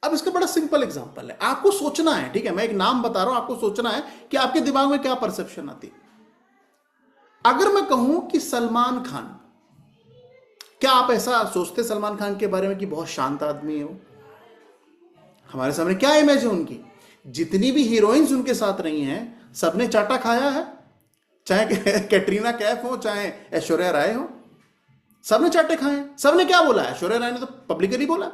अब इसका बड़ा सिंपल एग्जांपल है, आपको सोचना है। ठीक है, मैं एक नाम बता रहा हूं, आपको सोचना है कि आपके दिमाग में क्या परसेप्शन आती है। अगर मैं कहूं कि सलमान खान, क्या आप ऐसा सोचते सलमान खान के बारे में कि बहुत शांत आदमी है वो? हमारे सामने क्या इमेज है उनकी, जितनी भी हीरोइंस उनके साथ रही हैं सबने चाटा खाया है, चाहे कैटरीना कैफ हो, चाहे ऐश्वर्या राय हो, सबने चाटे खाए हैं। सबने क्या बोला, ऐश्वर्या राय ने तो पब्लिकली बोला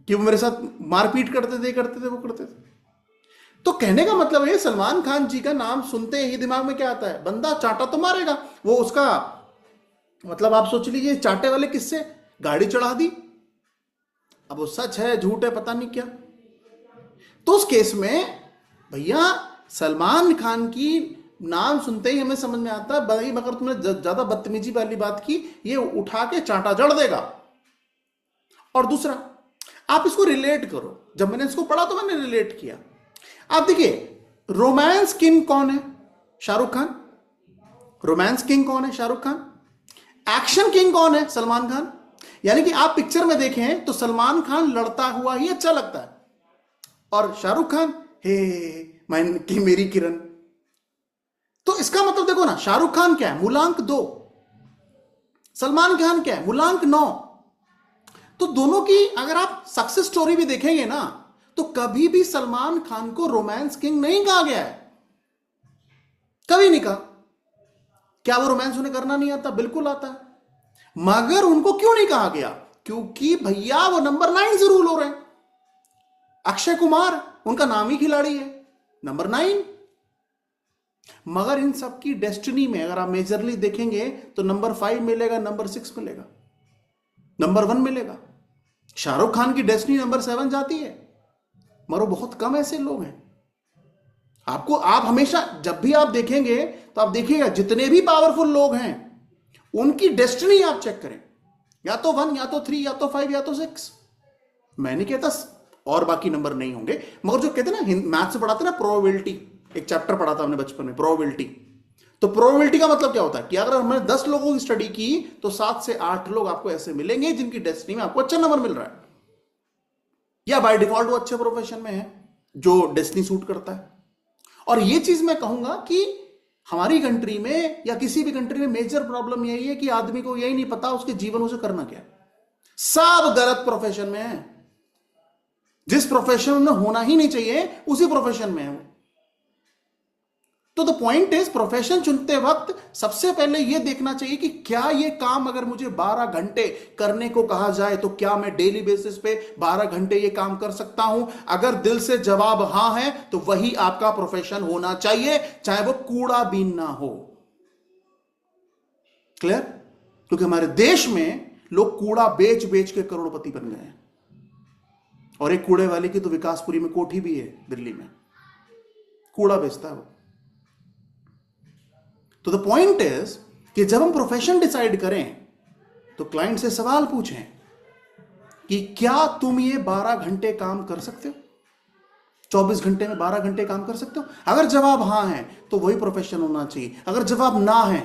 कि वो मेरे साथ मारपीट करते थे, वो करते थे। तो कहने का मतलब है सलमान खान जी का नाम सुनते ही दिमाग में क्या आता है, बंदा चाटा तो मारेगा। वो उसका मतलब आप सोच लीजिए, चाटे वाले किससे गाड़ी चढ़ा दी, अब वो सच है झूठ है पता नहीं क्या। तो उस केस में भैया सलमान खान की नाम सुनते ही हमें समझ में आता है भाई, मगर तुमने ज्यादा बदतमीजी वाली बात की, ये उठा के चाटा जड़ देगा। और दूसरा, आप इसको रिलेट करो, जब मैंने इसको पढ़ा तो मैंने रिलेट किया। आप देखिए, रोमांस किंग कौन है, शाहरुख खान। रोमांस किंग कौन है, शाहरुख खान। एक्शन किंग कौन है, सलमान खान। यानी कि आप पिक्चर में देखें तो सलमान खान लड़ता हुआ ही अच्छा लगता है, और शाहरुख खान हे मैं की मेरी किरण। तो इसका मतलब देखो ना, शाहरुख खान क्या है, मूलांक 2, सलमान खान क्या है, मूलांक 9। तो दोनों की अगर आप सक्सेस स्टोरी भी देखेंगे ना, तो कभी भी सलमान खान को रोमांस किंग नहीं कहा गया है। कभी नहीं कहा। क्या वो रोमांस उन्हें करना नहीं आता? बिल्कुल आता है। मगर उनको क्यों नहीं कहा गया? क्योंकि भैया वो नंबर 9 से रूल हो रहे हैं। अक्षय कुमार उनका नाम ही खिलाड़ी है, नंबर 9। मगर इन सब की डेस्टिनी में अगर आप मेजरली देखेंगे तो नंबर 5 मिलेगा, नंबर 6 मिलेगा, नंबर 1 मिलेगा। शाहरुख खान की डेस्टिनी नंबर 7 जाती है, मगर बहुत कम ऐसे लोग हैं। आप हमेशा जब भी आप देखेंगे तो आप देखिएगा जितने भी पावरफुल लोग हैं उनकी डेस्टिनी आप चेक करें, या तो 1 या तो 3 या तो 5 या तो 6। मैं नहीं कहता और बाकी नंबर नहीं होंगे, मगर जो कहते हैं ना मैथ से पढ़ाते हैं ना प्रोबेबिलिटी, एक चैप्टर पढ़ा था हमने बचपन में प्रोबेबिलिटी। तो प्रोबेबिलिटी का मतलब क्या होता है कि अगर हमने 10 लोगों की स्टडी की तो 7 से 8 लोग आपको ऐसे मिलेंगे जिनकी डेस्टिनी में आपको अच्छा नंबर मिल रहा है, या बाय डिफॉल्ट वो अच्छे प्रोफेशन में है जो डेस्टिनी सूट करता है। और ये चीज मैं कहूंगा कि हमारी कंट्री में या किसी भी कंट्री में मेजर प्रॉब्लम यही है कि आदमी को यही नहीं पता उसके जीवन उसे करना क्या है। सब गलत प्रोफेशन में है, जिस प्रोफेशन में होना ही नहीं चाहिए उसी प्रोफेशन में है वो। तो द पॉइंट इज, प्रोफेशन चुनते वक्त सबसे पहले यह देखना चाहिए कि क्या यह काम अगर मुझे 12 घंटे करने को कहा जाए तो क्या मैं डेली बेसिस पे 12 घंटे यह काम कर सकता हूं। अगर दिल से जवाब हां है तो वही आपका प्रोफेशन होना चाहिए, चाहे वो कूड़ा बीन ना हो। क्लियर? क्योंकि हमारे देश में लोग कूड़ा बेच बेच के करोड़पति बन गए हैं, और एक कूड़े वाले की तो विकासपुरी में कोठी भी है दिल्ली में, कूड़ा बेचता है वो। तो द पॉइंट इज कि जब हम प्रोफेशन डिसाइड करें तो क्लाइंट से सवाल पूछें कि क्या तुम ये 12 घंटे काम कर सकते हो, 24 घंटे में 12 घंटे काम कर सकते हो। अगर जवाब हां है तो वही प्रोफेशन होना चाहिए, अगर जवाब ना है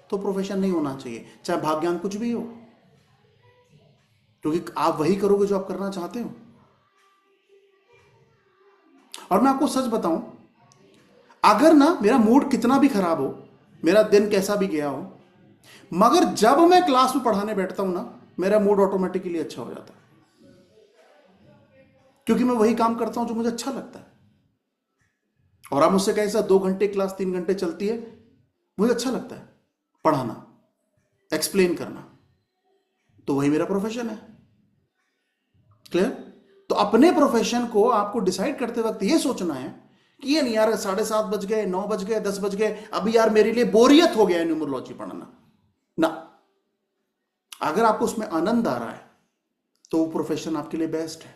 तो प्रोफेशन नहीं होना चाहिए, चाहे भाग्यान कुछ भी हो, क्योंकि आप वही करोगे जो आप करना चाहते हो। और मैं आपको सच बताऊं, अगर ना मेरा मूड कितना भी खराब हो, मेरा दिन कैसा भी गया हो, मगर जब मैं क्लास में पढ़ाने बैठता हूं ना, मेरा मूड ऑटोमेटिकली अच्छा हो जाता है, क्योंकि मैं वही काम करता हूं जो मुझे अच्छा लगता है। और आप मुझसे कैसा 2 घंटे क्लास 3 घंटे चलती है, मुझे अच्छा लगता है पढ़ाना, एक्सप्लेन करना, तो वही मेरा प्रोफेशन है। क्लियर? तो अपने प्रोफेशन को आपको डिसाइड करते वक्त यह सोचना है कि ये नहीं यार 7:30 बज गए, 9 बज गए, 10 बज गए, अभी यार मेरे लिए बोरियत हो गया है न्यूमरोलॉजी पढ़ना ना। अगर आपको उसमें आनंद आ रहा है तो वो प्रोफेशन आपके लिए बेस्ट है।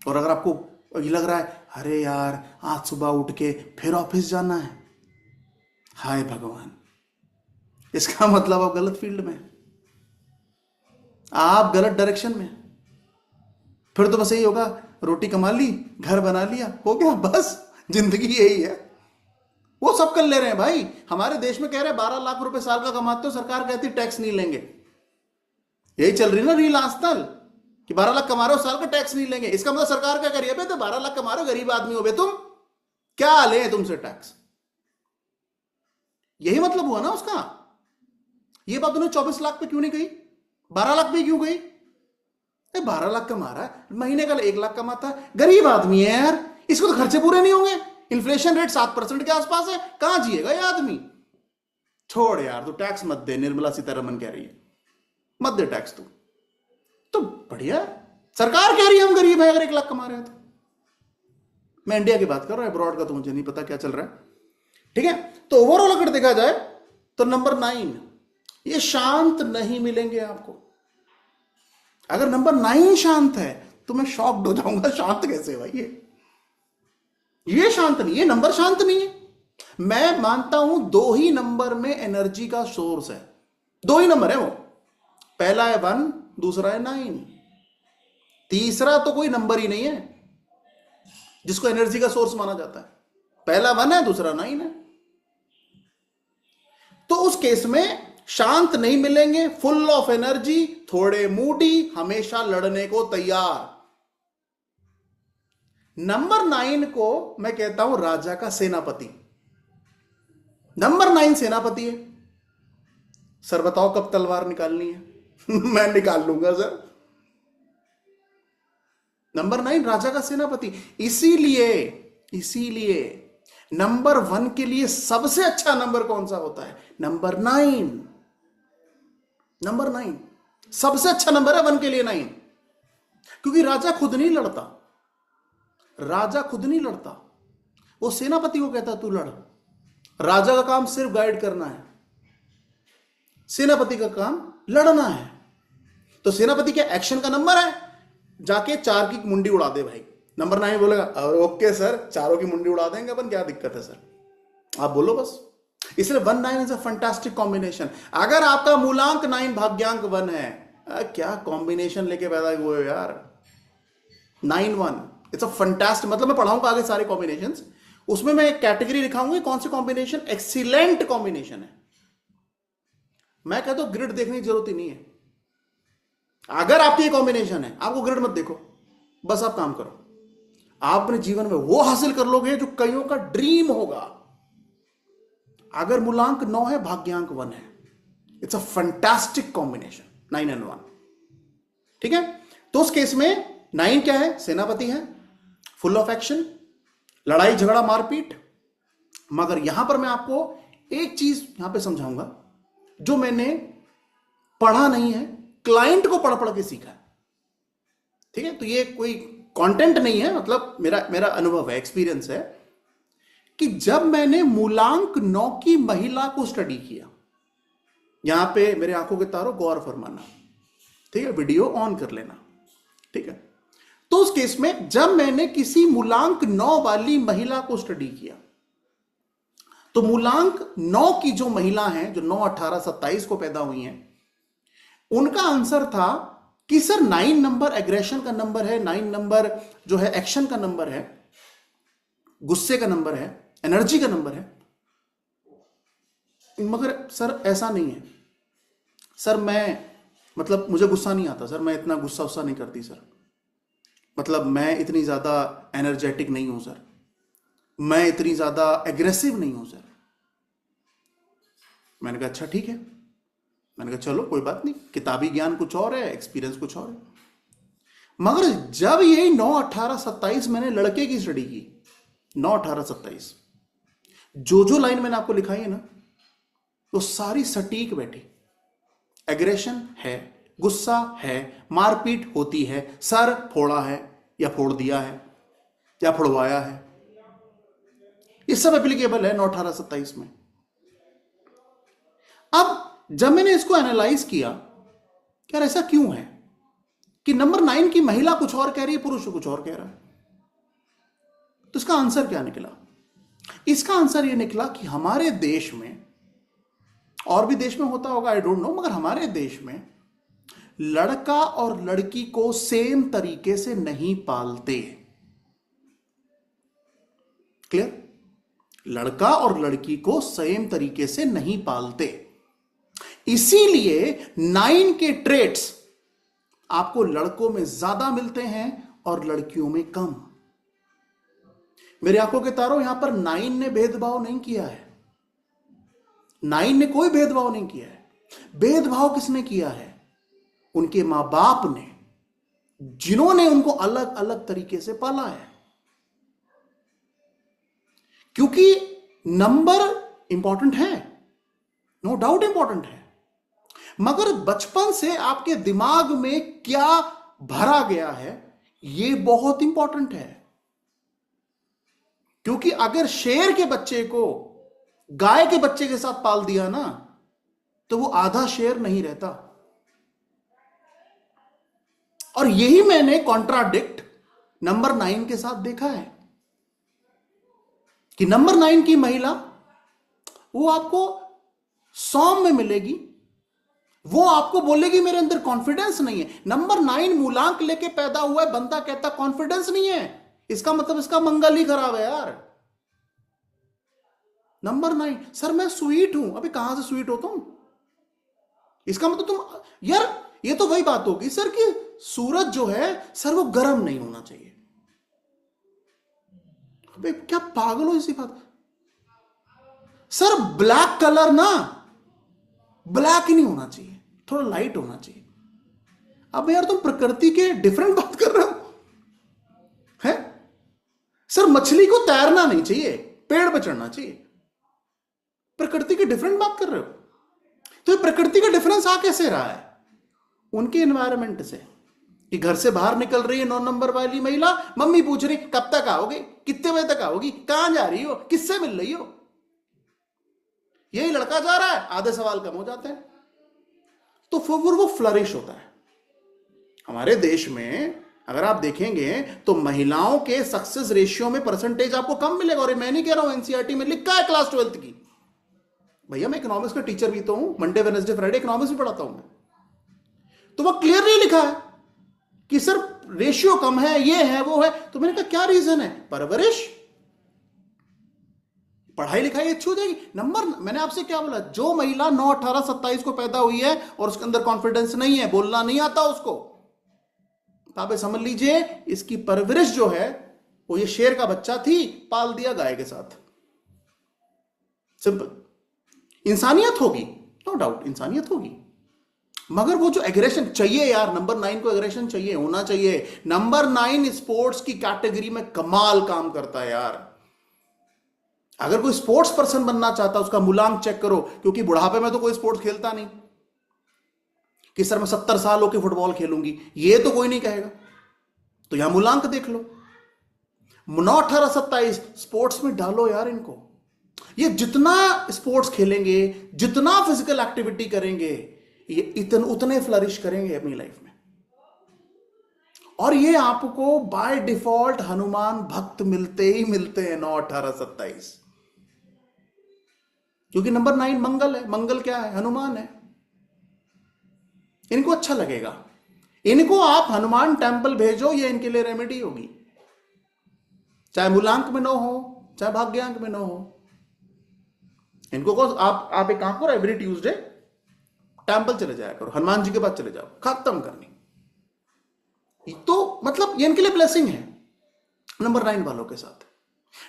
और अगर आपको ये लग रहा है अरे यार आज सुबह उठ के फिर ऑफिस जाना है, हाय भगवान, इसका मतलब आप गलत फील्ड में, आप गलत डायरेक्शन में। फिर तो बस यही होगा, रोटी कमा ली, घर बना लिया, हो गया, बस जिंदगी यही है। वो सब कर ले रहे हैं भाई। हमारे देश में कह रहे हैं 12 लाख रुपए साल का कमाते हो, सरकार कहती टैक्स नहीं लेंगे। यही चल रही ना रील आजकल कि 12 लाख कमा रहे हो साल का, टैक्स नहीं लेंगे। इसका मतलब सरकार क्या करिए बे, तो 12 लाख कमा रहे हो, गरीब आदमी हो बे तुम, क्या ले तुमसे टैक्स। यही मतलब हुआ ना उसका। ये बात उन्हें 24 लाख पे क्यों नहीं गई, 12 लाख पे क्यों गई? 12 लाख कमा रहा है, महीने का 1 लाख कमाता है, गरीब आदमी है यार, इसको तो खर्चे पूरे नहीं होंगे, इन्फ्लेशन रेट 7% के आसपास है, कहां जिएगा ये आदमी। छोड़ यार, तू टैक्स मत दे, निर्मला सीतारमन कह रही है मत दे टैक्स तू। तो बढ़िया, सरकार कह रही है हम गरीब है अगर 1 लाख कमा रहे हैं तो। मैं इंडिया की बात कर रहा हूं, अब्रॉड का तो मुझे नहीं पता क्या चल रहा है, ठीक है। तो ओवरऑल अगर देखा जाए तो नंबर 9 ये शांत नहीं मिलेंगे आपको। अगर नंबर 9 शांत है तो मैं शॉक्ड हो जाऊंगा, शांत कैसे भाई, ये शांत नहीं, ये नंबर शांत नहीं है। मैं मानता हूं 2 ही नंबर में एनर्जी का सोर्स है, 2 ही नंबर है वो, पहला है 1, दूसरा है 9, तीसरा तो कोई नंबर ही नहीं है जिसको एनर्जी का सोर्स माना जाता है। पहला 1 है, दूसरा 9 है। तो उस केस में शांत नहीं मिलेंगे, फुल ऑफ एनर्जी, थोड़े मूडी, हमेशा लड़ने को तैयार। नंबर 9 को मैं कहता हूं राजा का सेनापति। नंबर 9 सेनापति है। सर बताओ कब तलवार निकालनी है मैं निकाल लूंगा सर। नंबर 9 राजा का सेनापति। इसीलिए नंबर 1 के लिए सबसे अच्छा नंबर कौन सा होता है? नंबर 9। नंबर 9 सबसे अच्छा नंबर है 1 के लिए 9, क्योंकि राजा खुद नहीं लड़ता। राजा खुद नहीं लड़ता, वो सेनापति को कहता तू लड़। राजा का काम सिर्फ गाइड करना है, सेनापति का काम लड़ना है। तो सेनापति क्या एक्शन का नंबर है? जाके 4 की मुंडी उड़ा दे भाई। नंबर 9 बोलेगा ओके सर, चारों की मुंडी उड़ा देंगे अपन, क्या दिक्कत है सर, आप बोलो बस। इसलिए 1 9 इज अ फैंटास्टिक कॉम्बिनेशन। अगर आपका मूलांक 9 भाग्यांक 1 है, क्या कॉम्बिनेशन लेके पैदा हुए हो यार, 9 1। इट्स अ फैंटास्टिक, मतलब मैं पढ़ाऊंगा आगे सारे कॉम्बिनेशंस, उसमें मैं एक कैटेगरी लिखाऊंगी कौन से कॉम्बिनेशन एक्सीलेंट कॉम्बिनेशन है। मैं कहता हूं ग्रिड देखने की जरूरत ही नहीं है। अगर आपकी कॉम्बिनेशन है, आपको ग्रिड मत देखो, बस आप काम करो, आप अपने जीवन में वो हासिल कर लोगे जो कईयों का ड्रीम होगा। अगर मूलांक 9 है, भाग्यांक 1 है, it's a fantastic combination 9 and 1। ठीक है, तो उस केस में 9 क्या है? सेनापति है, फुल ऑफ एक्शन, लड़ाई झगड़ा मारपीट। मगर यहां पर मैं आपको एक चीज यहां पे समझाऊंगा जो मैंने पढ़ा नहीं है, क्लाइंट को पढ़ पढ़ के सीखा है। ठीक है, तो ये कोई कंटेंट नहीं है, मतलब मेरा अनुभव है, एक्सपीरियंस है कि जब मैंने मूलांक 9 की महिला को स्टडी किया, यहां पे मेरे आंखों के तारों गौर फरमाना, ठीक है, वीडियो ऑन कर लेना, ठीक है। तो उस केस में जब मैंने किसी मूलांक 9 वाली महिला को स्टडी किया, तो मूलांक 9 की जो महिला हैं, जो 9 18 27 को पैदा हुई हैं, उनका आंसर था कि सर 9 नंबर एग्रेशन का नंबर है, 9 नंबर जो है एक्शन का नंबर है, गुस्से का नंबर है, एनर्जी का नंबर है। मगर सर ऐसा नहीं है सर, मैं मतलब मुझे गुस्सा नहीं आता सर, मैं इतना गुस्सा नहीं करती सर, मतलब मैं इतनी ज्यादा एनर्जेटिक नहीं हूं सर, मैं इतनी ज्यादा एग्रेसिव नहीं हूं सर। मैंने कहा अच्छा ठीक है, मैंने कहा चलो कोई बात नहीं, किताबी ज्ञान कुछ और है, एक्सपीरियंस कुछ और है। मगर जब यही 9 18 27 मैंने लड़के की स्टडी की, 9 18 27, जो लाइन मैंने आपको लिखाई है ना, वो सारी सटीक बैठी। एग्रेशन है, गुस्सा है, मारपीट होती है, सर फोड़ा है या फोड़ दिया है या फोड़वाया है, ये सब एप्लीकेबल है 9 18 27 में। अब जब मैंने इसको एनालाइज किया, यार ऐसा क्यों है कि नंबर 9 की महिला कुछ और कह रही है, पुरुष कुछ और कह रहा है। तो इसका आंसर क्या निकला? इसका आंसर यह निकला कि हमारे देश में, और भी देश में होता होगा आई डोंट नो, मगर हमारे देश में लड़का और लड़की को सेम तरीके से नहीं पालते। क्लियर? लड़का और लड़की को सेम तरीके से नहीं पालते, इसीलिए 9 के ट्रेट्स आपको लड़कों में ज्यादा मिलते हैं और लड़कियों में कम। मेरे आंखों के तारों, यहां पर 9 ने भेदभाव नहीं किया है, 9 ने कोई भेदभाव नहीं किया है। भेदभाव किसने किया है? उनके मां बाप ने, जिन्होंने उनको अलग अलग तरीके से पाला है। क्योंकि नंबर इंपॉर्टेंट है, नो डाउट इंपॉर्टेंट है, मगर बचपन से आपके दिमाग में क्या भरा गया है, यह बहुत इंपॉर्टेंट है। क्योंकि अगर शेर के बच्चे को गाय के बच्चे के साथ पाल दिया ना, तो वो आधा शेर नहीं रहता। और यही मैंने कॉन्ट्राडिक्ट नंबर 9 के साथ देखा है कि नंबर 9 की महिला वो आपको सौम्य मिलेगी, वो आपको बोलेगी मेरे अंदर कॉन्फिडेंस नहीं है। नंबर 9 मूलांक लेके पैदा हुआ है, बंदा कहता कॉन्फिडेंस नहीं है, इसका मतलब इसका मंगल ही खराब है यार। नंबर 9, सर मैं स्वीट हूं, अभी कहां से स्वीट होता हूं? इसका मतलब तुम यार, ये तो वही बात होगी सर कि सूरज जो है सर वो गर्म नहीं होना चाहिए। अबे क्या पागल हो इसी बात? सर ब्लैक कलर ना ब्लैक ही नहीं होना चाहिए, थोड़ा लाइट होना चाहिए। अब यार तुम प्रकृति के डिफरेंट बात कर रहे हो है? सर मछली को तैरना नहीं चाहिए, पेड़ पे चढ़ना चाहिए। प्रकृति की डिफरेंट बात कर रहे हो, तो ये प्रकृति का डिफरेंस आ कैसे रहा है? उनके एनवायरमेंट से, कि घर से बाहर निकल रही है 9 नंबर वाली महिला, मम्मी पूछ रही कब तक आओगे, कितने बजे तक आओगी, कहां जा रही हो, किससे मिल रही हो। यही लड़का जा रहा है, आधे सवाल कम हो जाते हैं। तो फिर वो फ्लरिश होता है। हमारे देश में अगर आप देखेंगे तो महिलाओं के सक्सेस रेशियो में परसेंटेज आपको कम मिलेगा। और मैं नहीं कह रहा हूं, एनसीईआरटी में लिखा है क्लास 12th की। भैया मैं इकोनॉमिक्स का टीचर भी तो हूं, मंडे वेडनेसडे फ्राइडे इकोनॉमिक्स भी पढ़ाता हूं मैं। तो वह क्लियरली लिखा है कि सर रेशियो कम है, ये है वो है। तो मैंने कहा क्या रीजन है? परवरिश, पढ़ाई लिखाई अच्छी हो जाएगी। नंबर, मैंने आपसे क्या बोला, जो महिला 9, 18, 27 को पैदा हुई है और उसके अंदर कॉन्फिडेंस नहीं है, बोलना नहीं आता उसको, तो आप समझ लीजिए इसकी परवरिश जो है वो ये शेर का बच्चा थी, पाल दिया गाय के साथ। सिंपल। इंसानियत होगी, नो डाउट इंसानियत होगी, मगर वो जो एग्रेशन चाहिए यार, नंबर 9 को एग्रेशन चाहिए, होना चाहिए। नंबर 9 स्पोर्ट्स की कैटेगरी में कमाल काम करता है यार। अगर कोई स्पोर्ट्स पर्सन बनना चाहता है उसका मूलांक चेक करो, क्योंकि बुढ़ापे में तो कोई स्पोर्ट्स खेलता नहीं कि सर मैं 70 साल होकर फुटबॉल खेलूंगी, ये तो कोई नहीं कहेगा। तो यहां मूलांक देख लो, 9, 18, 27 स्पोर्ट्स में डालो यार इनको। ये जितना स्पोर्ट्स खेलेंगे, जितना फिजिकल एक्टिविटी करेंगे, ये उतने फ्लरिश करेंगे अपनी लाइफ में। और ये आपको बाय डिफॉल्ट हनुमान भक्त मिलते ही मिलते हैं 9, 18, 27, क्योंकि नंबर 9 मंगल है। मंगल क्या है? हनुमान है। इनको अच्छा लगेगा, इनको आप हनुमान टेंपल भेजो, ये इनके लिए रेमेडी होगी, चाहे मूलांक में न हो, चाहे भाग्यांक में न हो। इनको को आप एक काम करो, एवरी ट्यूसडे टेंपल चले जाया करो, हनुमान जी के पास चले जाओ, खत्म करनी। तो मतलब ये इनके लिए ब्लेसिंग है नंबर 9 वालों के साथ।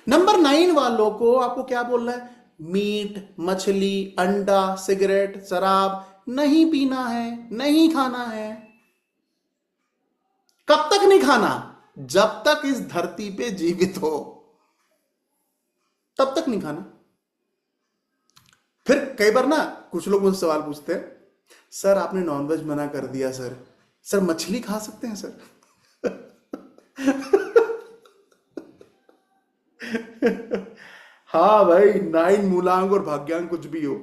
नंबर 9 वालों को आपको क्या बोलना है? मीट, मछली, अंडा, सिगरेट, शराब नहीं पीना है, नहीं खाना है। कब तक नहीं खाना? जब तक इस धरती पे जीवित हो, तब तक नहीं खाना। फिर कई बार ना कुछ लोग मुझसे सवाल पूछते हैं, सर आपने नॉनवेज मना कर दिया, सर मछली खा सकते हैं सर? हाँ भाई, 9 मूलांक और भाग्यांक कुछ भी हो,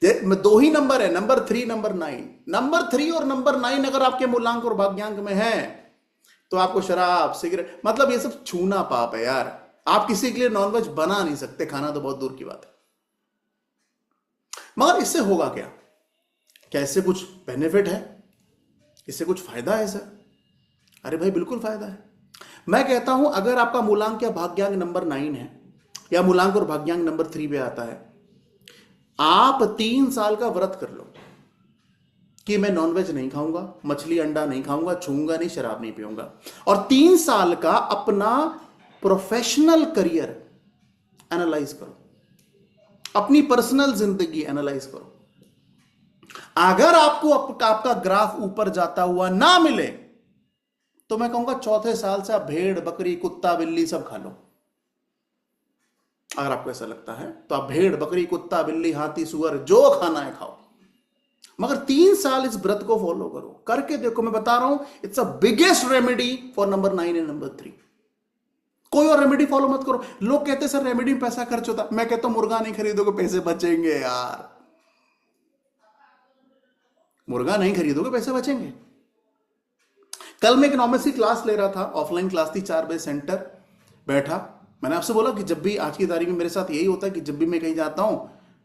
2 ही नंबर है, नंबर 3, नंबर 9। नंबर 3 और नंबर 9 अगर आपके मूलांक और भाग्यांक में है तो आपको शराब, सिगरेट, मतलब ये सब छूना पाप है यार। आप किसी के लिए नॉनवेज बना नहीं सकते, खाना तो बहुत दूर की बात है। मगर इससे होगा क्या? क्या इससे कुछ बेनिफिट है? इससे कुछ फायदा है सर? अरे भाई बिल्कुल फायदा है। मैं कहता हूं अगर आपका मूलांक या भाग्यांक नंबर 9 है, या मूलांक और भाग्यांक नंबर 3 पे आता है, आप 3 साल का व्रत कर लो कि मैं नॉनवेज नहीं खाऊंगा, मछली अंडा नहीं खाऊंगा, छूंगा नहीं, शराब नहीं पीऊंगा, और 3 साल का अपना प्रोफेशनल करियर एनालाइज करो, अपनी पर्सनल जिंदगी एनालाइज करो। अगर आपको आपका ग्राफ ऊपर जाता हुआ ना मिले तो मैं कहूंगा 4थे साल से आप भेड़, बकरी, कुत्ता, बिल्ली सब खा लो। अगर आपको ऐसा लगता है तो आप भेड़, बकरी, कुत्ता, बिल्ली, हाथी, सुअर जो खाना है खाओ, मगर 3 साल इस व्रत को फॉलो करो। करके देखो, मैं बता रहा हूं, it's a biggest remedy for number 9 and number 3। कोई और रेमेडी फॉलो मत करो। लोग कहते हैं सर रेमेडी में पैसा खर्च होता, मैं कहता हूं मुर्गा नहीं खरीदोगे पैसे बचेंगे यार। मुर्गा नहीं खरीदोगे पैसे बचेंगे। कल मैं इकोनॉमिक्स की क्लास ले रहा था, ऑफलाइन क्लास थी, 4 बजे सेंटर बैठा। मैंने आपसे बोला कि जब भी आज की तारीख में मेरे साथ यही होता है कि जब भी मैं कहीं जाता हूं,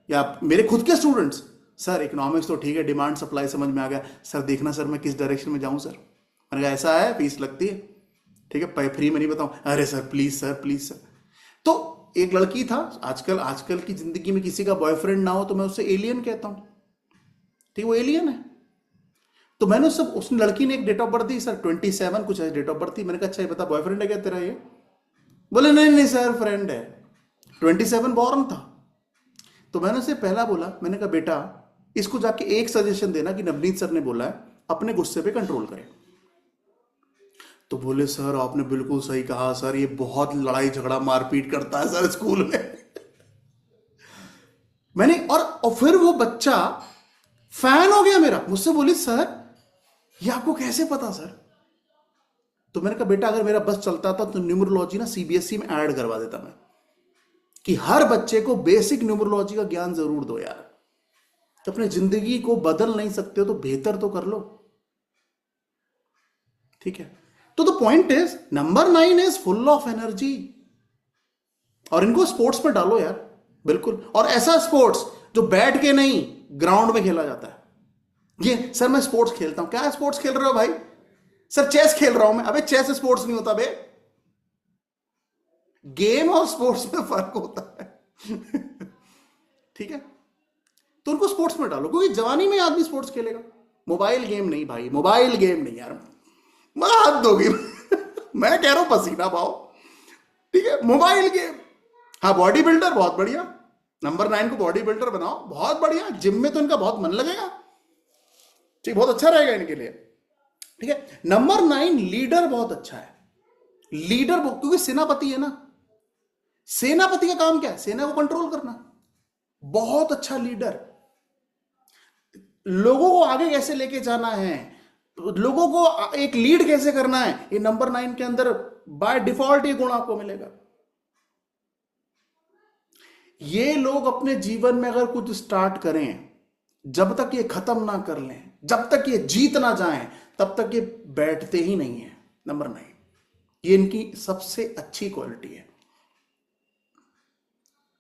या मेरे खुद के स्टूडेंट्स, सर इकोनॉमिक्स तो ठीक है, डिमांड सप्लाई समझ में आ गया, सर देखना सर मैं किस डायरेक्शन में जाऊं सर। मैंने कहा ऐसा है, फीस लगती है, ठीक है, फ्री में नहीं बताऊं। अरे sir please sir, please sir. तो एक लड़की था, आजकल की जिंदगी में किसी का बॉयफ्रेंड ना हो तो मैं उससे एलियन कहता हूं, ठीक, वो एलियन है। तो मैंने उस लड़की ने एक डेट ऑफ बर्थ दी, सर 27 कुछ है डेट ऑफ बर्थ थी। मैंने कहा अच्छा ये बता बॉयफ्रेंड है क्या तेरा? ये बोले नहीं नहीं सर फ्रेंड है, 27 बॉर्न था। तो मैंने उसे पहला बोला, मैंने कहा बेटा इसको जाके एक सजेशन देना कि नवनीत सर ने बोला है अपने गुस्से पे कंट्रोल करें। तो बोले सर आपने बिल्कुल सही कहा सर, ये बहुत लड़ाई झगड़ा मारपीट करता है सर स्कूल में। मैंने और फिर वो बच्चा फैन हो गया मेरा, मुझसे बोली सर ये आपको कैसे पता सर? तो मैंने कहा बेटा अगर मेरा बस चलता था तो न्यूमरोलॉजी ना सीबीएसई में ऐड करवा देता मैं, कि हर बच्चे को बेसिक न्यूमरोलॉजी का ज्ञान जरूर दो यार। तो अपनी जिंदगी को बदल नहीं सकते हो तो बेहतर तो कर लो, ठीक है। तो the point is number 9 is full of energy, और इनको स्पोर्ट्स में डालो यार, बिल्कुल। और ऐसा स्पोर्ट्स जो बैठ के नहीं ग्राउंड में खेला जाता है। ये सर मैं स्पोर्ट्स खेलता हूं, क्या स्पोर्ट्स खेल रहे हो भाई? सर चेस खेल रहा हूं मैं। अबे चेस स्पोर्ट्स नहीं होता बे, गेम और स्पोर्ट्स में फर्क होता है। ठीक है, तो उनको स्पोर्ट्स में डालो, क्योंकि जवानी में आदमी स्पोर्ट्स खेलेगा। मोबाइल गेम नहीं भाई, मोबाइल गेम नहीं यार, मैं हाथ दोगी। मैं कह रहा हूं पसीना पाओ, ठीक है। मोबाइल गेम, हाँ बॉडी बिल्डर बहुत बढ़िया, नंबर 9 को बॉडी बिल्डर बनाओ, बहुत बढ़िया। जिम में तो इनका बहुत मन लगेगा, ठीक, बहुत अच्छा रहेगा इनके लिए, ठीक है। नंबर 9 लीडर बहुत अच्छा है, लीडर क्योंकि सेनापति है ना। सेनापति का काम क्या है? सेना को कंट्रोल करना। बहुत अच्छा लीडर, लोगों को आगे कैसे लेके जाना है, लोगों को एक लीड कैसे करना है, ये नंबर 9 के अंदर बाय डिफॉल्ट ये गुण आपको मिलेगा। ये लोग अपने जीवन में अगर कुछ स्टार्ट करें, जब तक ये खत्म ना कर लें, जब तक ये जीत ना जाएं, तब तक ये बैठते ही नहीं है। नंबर 9 ये इनकी सबसे अच्छी क्वालिटी है,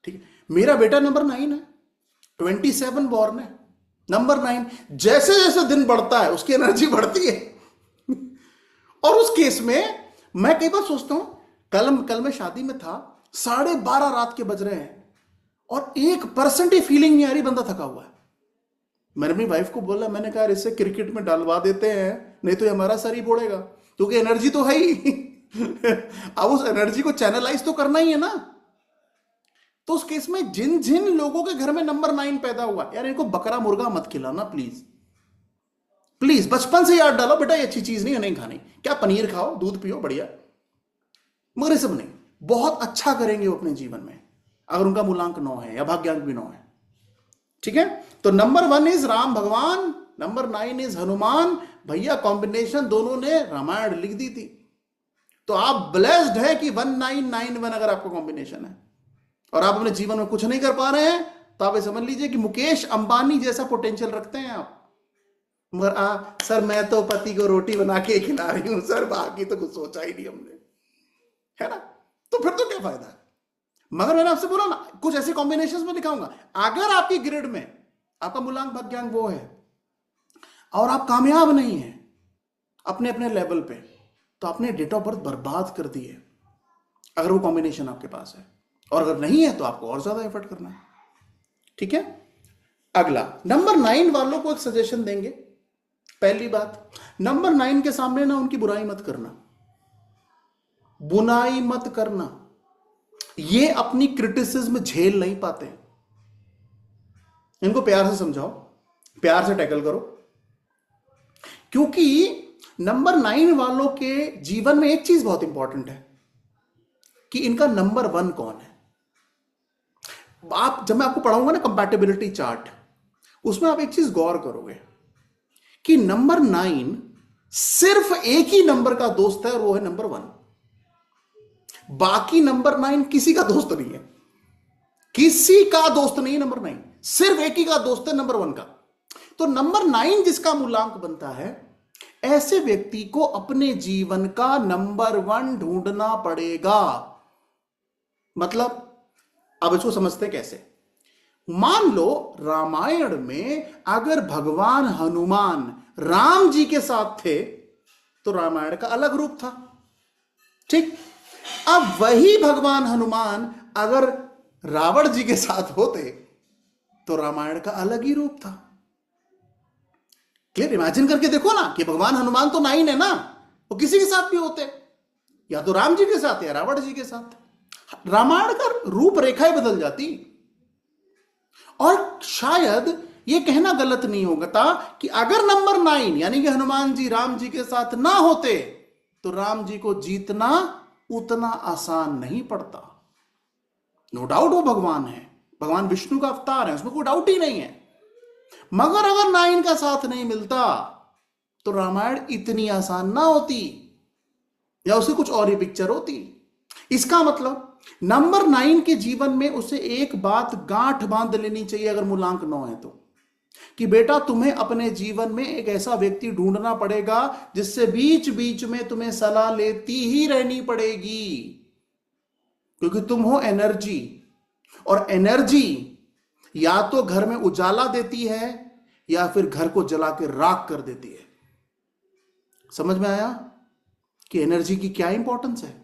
ठीक है। मेरा बेटा नंबर 9 है, 27 बॉर्न है, नंबर 9। जैसे जैसे दिन बढ़ता है उसकी एनर्जी बढ़ती है। और उस केस में मैं कई बार सोचता हूं, कल मैं शादी में था, 12:30 रात के बज रहे हैं और 1% ही फीलिंग नहीं आ रही, बंदा थका हुआ है। मैंने अपनी वाइफ को बोला, मैंने कहा इससे क्रिकेट में डालवा देते हैं, नहीं तो हमारा सर ही फोड़ेगा, क्योंकि एनर्जी तो है ही। अब उस एनर्जी को चैनलाइज तो करना ही है ना। तो उस केस में जिन जिन लोगों के घर में नंबर 9 पैदा हुआ, यार इनको बकरा मुर्गा मत खिलाना प्लीज, प्लीज। बचपन से याद डालो बेटा ये अच्छी चीज नहीं है, नहीं खानी। क्या पनीर खाओ, दूध पियो, बढ़िया, मगर ये सब नहीं। बहुत अच्छा करेंगे वो अपने जीवन में अगर उनका मूलांक 9 है या भाग्यांक भी 9 है, ठीक है। तो नंबर 1 इज राम भगवान, नंबर 9 इज हनुमान। भैया कॉम्बिनेशन दोनों ने रामायण लिख दी थी। तो आप ब्लेस्ड है कि 1991 अगर आपका कॉम्बिनेशन है और आप अपने जीवन में कुछ नहीं कर पा रहे हैं, तो आप ये समझ लीजिए कि मुकेश अंबानी जैसा पोटेंशियल रखते हैं आप। मगर सर मैं तो पति को रोटी बना के खिला रही हूं सर, बाकी तो कुछ सोचा ही नहीं हमने, है ना। तो फिर तो क्या फायदा है। मगर मैंने आपसे बोला ना, कुछ ऐसे कॉम्बिनेशंस में दिखाऊंगा। अगर आपकी ग्रिड में आपका मूलांक भाग्यांक वो है और आप कामयाब नहीं है अपने अपने लेवल पे, तो आपने डेट ऑफ बर्थ बर्बाद कर दी है, अगर वो कॉम्बिनेशन आपके पास है। और अगर नहीं है तो आपको और ज्यादा एफर्ट करना है, ठीक है। अगला, नंबर 9 वालों को एक सजेशन देंगे। पहली बात, नंबर 9 के सामने ना उनकी बुराई मत करना, बुनाई मत करना। ये अपनी क्रिटिसिज्म झेल नहीं पाते, इनको प्यार से समझाओ, प्यार से टैकल करो। क्योंकि नंबर 9 वालों के जीवन में एक चीज बहुत इंपॉर्टेंट है कि इनका नंबर 1 कौन है। आप जब मैं आपको पढ़ाऊंगा ना कंपैटिबिलिटी चार्ट, उसमें आप एक चीज गौर करोगे कि नंबर 9 सिर्फ एक ही नंबर का दोस्त है और वो है नंबर 1। बाकी नंबर 9 किसी का दोस्त नहीं है, किसी का दोस्त नहीं है नंबर 9, सिर्फ एक ही का दोस्त है, नंबर 1 का। तो नंबर 9 जिसका मूलांक बनता है, ऐसे व्यक्ति को अपने जीवन का नंबर 1 ढूंढना पड़ेगा। मतलब अब इसको समझते हैं कैसे। मान लो रामायण में अगर भगवान हनुमान राम जी के साथ थे तो रामायण का अलग रूप था, ठीक। अब वही भगवान हनुमान अगर रावण जी के साथ होते तो रामायण का अलग ही रूप था। क्लियर? इमेजिन करके देखो ना कि भगवान हनुमान तो 9 है ना, वो किसी के साथ भी होते, या तो राम जी के साथ या रावण जी के साथ, रामायण का रूपरेखा ही बदल जाती। और शायद यह कहना गलत नहीं होगा था कि अगर नंबर 9 यानी कि हनुमान जी राम जी के साथ ना होते तो राम जी को जीतना उतना आसान नहीं पड़ता। नो डाउट वो भगवान है, भगवान विष्णु का अवतार है, उसमें कोई डाउट ही नहीं है। मगर अगर 9 का साथ नहीं मिलता तो रामायण इतनी आसान ना होती, या उसे कुछ और ही पिक्चर होती। इसका मतलब नंबर 9 के जीवन में उसे एक बात गांठ बांध लेनी चाहिए अगर मूलांक 9 है तो, कि बेटा तुम्हें अपने जीवन में एक ऐसा व्यक्ति ढूंढना पड़ेगा जिससे बीच बीच में तुम्हें सलाह लेती ही रहनी पड़ेगी, क्योंकि तुम हो एनर्जी, और एनर्जी या तो घर में उजाला देती है या फिर घर को जला के राख कर देती है। समझ में आया कि एनर्जी की क्या इंपॉर्टेंस है?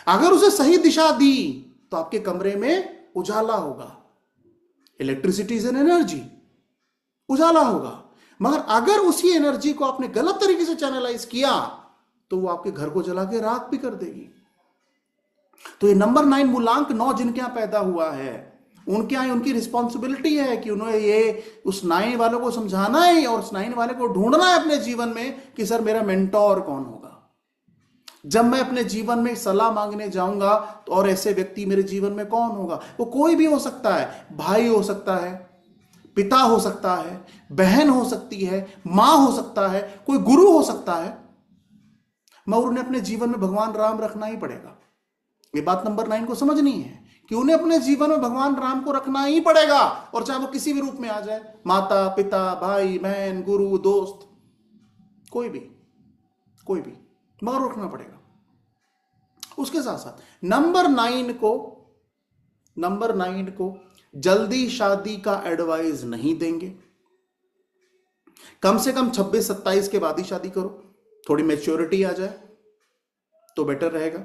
अगर उसे सही दिशा दी तो आपके कमरे में उजाला होगा। इलेक्ट्रिसिटी इज एन एनर्जी, उजाला होगा। मगर अगर उसी एनर्जी को आपने गलत तरीके से चैनलाइज किया तो वो आपके घर को जला के राख भी कर देगी। तो ये नंबर 9 मूलांक 9 जिनके यहां पैदा हुआ है, उनके यहां उनकी रिस्पॉन्सिबिलिटी है कि उन्होंने ये उस 9 वालों को समझाना है और उस 9 वाले को ढूंढना है अपने जीवन में कि सर मेरा मेंटोर कौन होगा। जब मैं अपने जीवन में सलाह मांगने जाऊंगा तो और ऐसे व्यक्ति मेरे जीवन में कौन होगा? वो कोई भी हो सकता है, भाई हो सकता है, पिता हो सकता है, बहन हो सकती है, मां हो सकता है, कोई गुरु हो सकता है, मगर उन्हें अपने जीवन में भगवान राम रखना ही पड़ेगा। ये बात नंबर 9 को समझनी है कि उन्हें अपने जीवन में भगवान राम को रखना ही पड़ेगा, और चाहे वो किसी भी रूप में आ जाए, माता पिता भाई बहन गुरु दोस्त कोई भी, मगर रखना पड़ेगा। उसके साथ साथ नंबर 9 को जल्दी शादी का एडवाइस नहीं देंगे। कम से कम 26-27 के बाद ही शादी करो, थोड़ी मैच्योरिटी आ जाए तो बेटर रहेगा।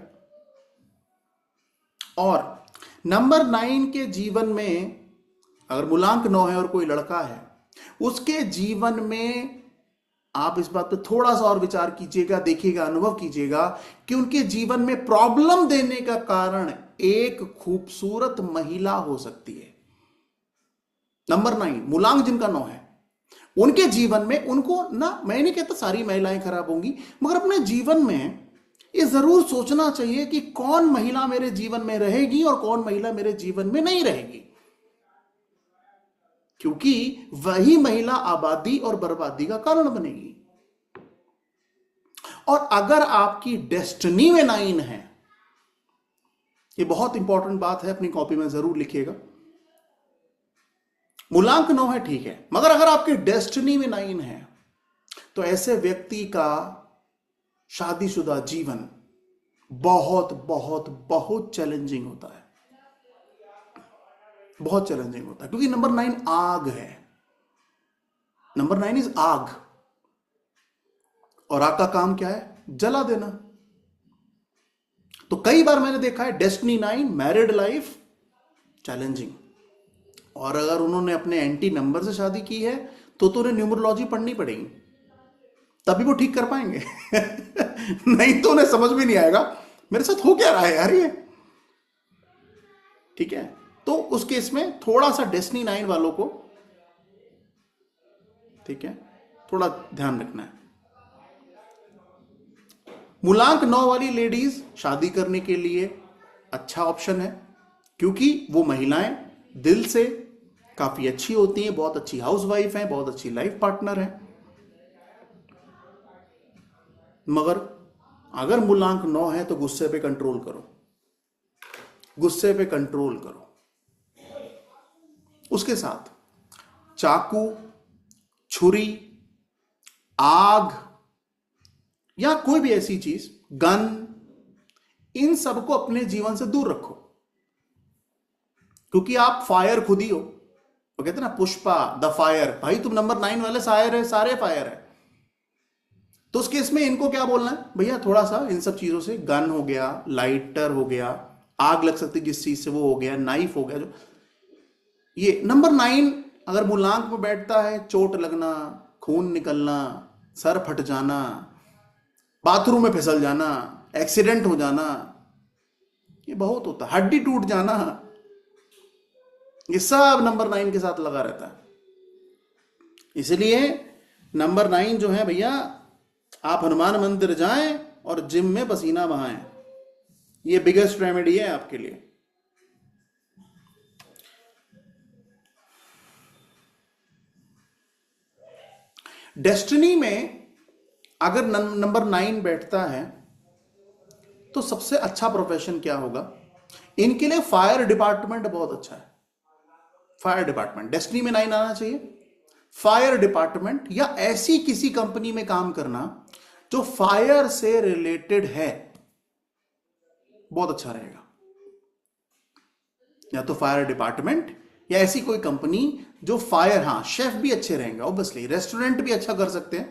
और नंबर 9 के जीवन में अगर मूलांक 9 है और कोई लड़का है, उसके जीवन में आप इस बात पे थोड़ा सा और विचार कीजिएगा, देखिएगा, अनुभव कीजिएगा कि उनके जीवन में प्रॉब्लम देने का कारण एक खूबसूरत महिला हो सकती है। नंबर 9 मूलांक जिनका 9 है, उनके जीवन में उनको ना, मैं नहीं कहता सारी महिलाएं खराब होंगी, मगर अपने जीवन में ये जरूर सोचना चाहिए कि कौन महिला मेरे जीवन में रहेगी और कौन महिला मेरे जीवन में नहीं रहेगी, क्योंकि वही महिला आबादी और बर्बादी का कारण बनेगी। और अगर आपकी डेस्टिनी में 9 है, ये बहुत इंपॉर्टेंट बात है, अपनी कॉपी में जरूर लिखिएगा। मूलांक 9 है ठीक है, मगर अगर आपकी डेस्टिनी में 9 है तो ऐसे व्यक्ति का शादीशुदा जीवन बहुत बहुत बहुत चैलेंजिंग होता है, बहुत चैलेंजिंग होता है, क्योंकि नंबर 9 आग है। नंबर 9 इज आग, और आग का काम क्या है? जला देना। तो कई बार मैंने देखा है डेस्टिनी 9 मैरिड लाइफ चैलेंजिंग, और अगर उन्होंने अपने एंटी नंबर से शादी की है तो उन्हें न्यूमरोलॉजी पढ़नी पड़ेगी, तभी वो ठीक कर पाएंगे नहीं तो उन्हें समझ में नहीं आएगा मेरे साथ हो क्या रहा है यार ये। ठीक है, तो उस केस में थोड़ा सा डेस्टिनी 9 वालों को, ठीक है, थोड़ा ध्यान रखना है। मूलांक 9 वाली लेडीज शादी करने के लिए अच्छा ऑप्शन है, क्योंकि वो महिलाएं दिल से काफी अच्छी होती हैं, बहुत अच्छी हाउसवाइफ हैं, बहुत अच्छी लाइफ पार्टनर हैं। मगर अगर मूलांक 9 है तो गुस्से पे कंट्रोल करो, गुस्से पे कंट्रोल करो। उसके साथ चाकू, छुरी, आग या कोई भी ऐसी चीज, गन, इन सबको अपने जीवन से दूर रखो, क्योंकि आप फायर खुद ही हो। वो कहते हैं ना पुष्पा द फायर, भाई तुम नंबर 9 वाले फायर है, सारे फायर है। तो उस केस में इनको क्या बोलना है? भैया थोड़ा सा इन सब चीजों से, गन हो गया, लाइटर हो गया, आग लग सकती जिस चीज से वो हो गया, नाइफ हो गया, जो ये नंबर 9 अगर मूलांक में बैठता है, चोट लगना, खून निकलना, सर फट जाना, बाथरूम में फिसल जाना, एक्सीडेंट हो जाना, ये बहुत होता है, हड्डी टूट जाना, ये सब नंबर 9 के साथ लगा रहता है। इसलिए नंबर 9 जो है भैया, आप हनुमान मंदिर जाएं और जिम में पसीना बहाएं। ये बिगेस्ट रेमेडी है आपके लिए। डेस्टिनी में अगर नंबर 9 बैठता है तो सबसे अच्छा प्रोफेशन क्या होगा? इनके लिए फायर डिपार्टमेंट बहुत अच्छा है। फायर डिपार्टमेंट, डेस्टिनी में 9 आना चाहिए। फायर डिपार्टमेंट या ऐसी किसी कंपनी में काम करना जो फायर से रिलेटेड है, बहुत अच्छा रहेगा। या तो फायर डिपार्टमेंट या ऐसी कोई कंपनी जो फायर, हाँ शेफ भी अच्छे रहेंगे ऑब्वियसली, रेस्टोरेंट भी अच्छा कर सकते हैं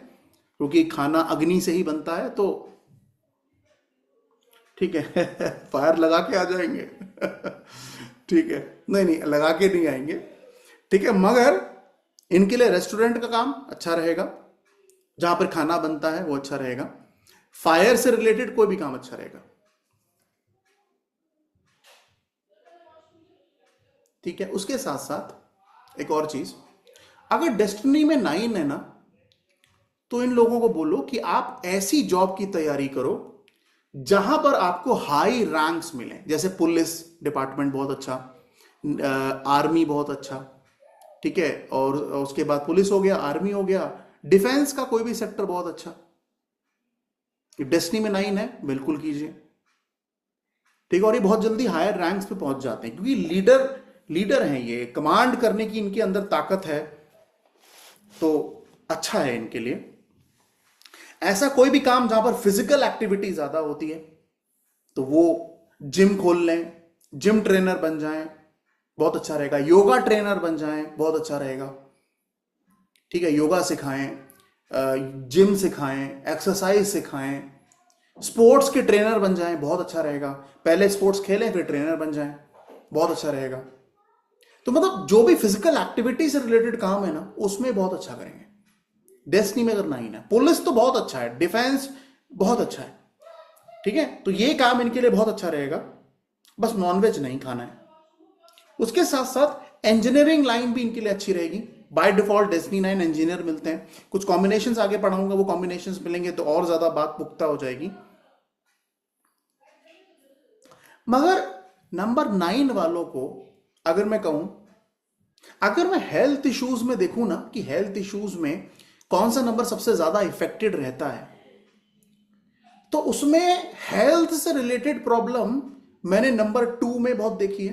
क्योंकि खाना अग्नि से ही बनता है, तो ठीक है फायर लगा के आ जाएंगे ठीक है, नहीं नहीं लगा के नहीं आएंगे, ठीक है, मगर इनके लिए रेस्टोरेंट का काम अच्छा रहेगा, जहां पर खाना बनता है वो अच्छा रहेगा। फायर से रिलेटेड कोई भी काम अच्छा रहेगा, ठीक है। उसके साथ साथ एक और चीज, अगर डेस्टिनी में 9 है ना, तो इन लोगों को बोलो कि आप ऐसी जॉब की तैयारी करो जहां पर आपको हाई रैंक्स मिले, जैसे पुलिस डिपार्टमेंट बहुत अच्छा, आर्मी बहुत अच्छा, ठीक है, और उसके बाद पुलिस हो गया, आर्मी हो गया, डिफेंस का कोई भी सेक्टर बहुत अच्छा। डेस्टिनी में 9 है, बिल्कुल कीजिए, ठीक है। और ये बहुत जल्दी हायर रैंक्स पे पहुंच जाते हैं क्योंकि लीडर हैं, ये कमांड करने की इनके अंदर ताकत है, तो अच्छा है इनके लिए। ऐसा कोई भी काम जहां पर फिजिकल एक्टिविटी ज्यादा होती है तो वो जिम खोल लें, जिम ट्रेनर बन जाएं, बहुत अच्छा रहेगा। योगा ट्रेनर बन जाएं, बहुत अच्छा रहेगा, ठीक है। योगा सिखाएं, जिम सिखाएं, एक्सरसाइज सिखाएं, स्पोर्ट्स के ट्रेनर बन जाएं, बहुत अच्छा रहेगा। पहले स्पोर्ट्स खेलें फिर ट्रेनर बन जाएं, बहुत अच्छा रहेगा। तो मतलब जो भी फिजिकल एक्टिविटी से रिलेटेड काम है ना, उसमें बहुत अच्छा करेंगे। डेस्टिनी में अगर 9 है, पुलिस तो बहुत अच्छा है, डिफेंस बहुत अच्छा है, ठीक है, तो ये काम इनके लिए बहुत अच्छा रहेगा। बस नॉनवेज नहीं खाना है। उसके साथ साथ इंजीनियरिंग लाइन भी इनके लिए अच्छी रहेगी। बाय डिफॉल्ट डेस्टिनी 9 इंजीनियर मिलते हैं, कुछ कॉम्बिनेशंस आगे पढ़ाऊंगा, वो कॉम्बिनेशंस मिलेंगे तो और ज्यादा बात पुख्ता हो जाएगी। मगर नंबर 9 वालों को अगर मैं कहूं, अगर मैं हेल्थ इश्यूज में देखूं ना कि हेल्थ इश्यूज में कौन सा नंबर सबसे ज्यादा इफेक्टेड रहता है, तो उसमें हेल्थ से रिलेटेड प्रॉब्लम मैंने नंबर 2 में बहुत देखी है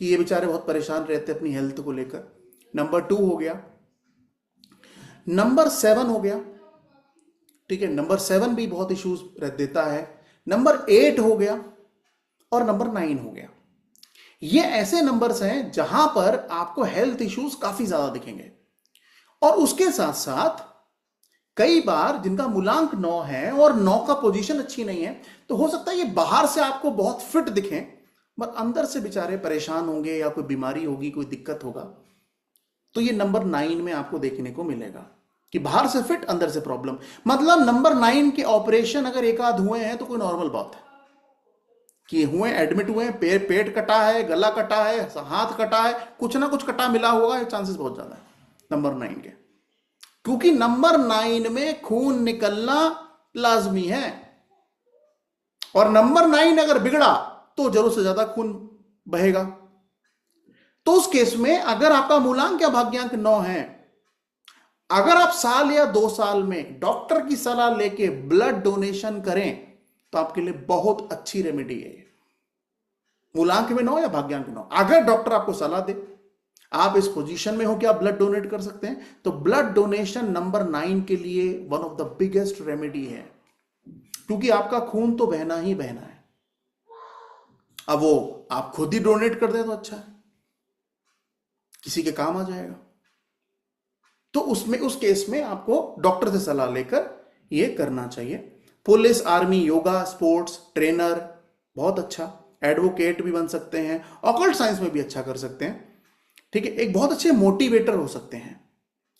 कि ये बेचारे बहुत परेशान रहते हैं अपनी हेल्थ को लेकर। नंबर 2 हो गया, नंबर 7 हो गया, ठीक है, नंबर 7 भी बहुत इश्यूज देता है, नंबर 8 हो गया और नंबर 9 हो गया। ये ऐसे नंबर्स हैं जहां पर आपको हेल्थ इश्यूज काफी ज्यादा दिखेंगे। और उसके साथ साथ कई बार जिनका मूलांक 9 है और 9 का पोजीशन अच्छी नहीं है, तो हो सकता है ये बाहर से आपको बहुत फिट दिखें, पर अंदर से बेचारे परेशान होंगे या कोई बीमारी होगी, कोई दिक्कत होगा। तो ये नंबर 9 में आपको देखने को मिलेगा कि बाहर से फिट, अंदर से प्रॉब्लम। मतलब नंबर 9 के ऑपरेशन अगर एक आध हुए हैं तो कोई नॉर्मल बात है कि हुए, एडमिट हुए, पेट कटा है, गला कटा है, हाथ कटा है, कुछ ना कुछ कटा मिला होगा, चांसेस बहुत ज्यादा है नंबर 9 के, क्योंकि नंबर 9 में खून निकलना लाजमी है। और नंबर 9 अगर बिगड़ा तो जरूरत से ज्यादा खून बहेगा। तो उस केस में अगर आपका मूलांक या भाग्यांक 9 है, अगर आप साल या 2 साल में डॉक्टर की सलाह लेके ब्लड डोनेशन करें तो आपके लिए बहुत अच्छी रेमेडी है। मूलांक में 9 या भाग्यांक 9, अगर डॉक्टर आपको सलाह दे, आप इस पोजीशन में हो कि आप ब्लड डोनेट कर सकते हैं, तो ब्लड डोनेशन नंबर 9 के लिए one of the biggest remedy है, क्योंकि आपका खून तो बहना ही बहना है। अब वो आप खुद ही डोनेट कर दें तो अच्छा है, किसी के काम आ जाएगा। तो उसमें, उस केस में आपको डॉक्टर से सलाह लेकर ये करना चाहिए। Police, army, yoga, sports trainer बहुत अच्छा, एडवोकेट भी बन सकते हैं, ऑकल्ट साइंस में भी अच्छा कर सकते हैं, ठीक है। एक बहुत अच्छे मोटिवेटर हो सकते हैं,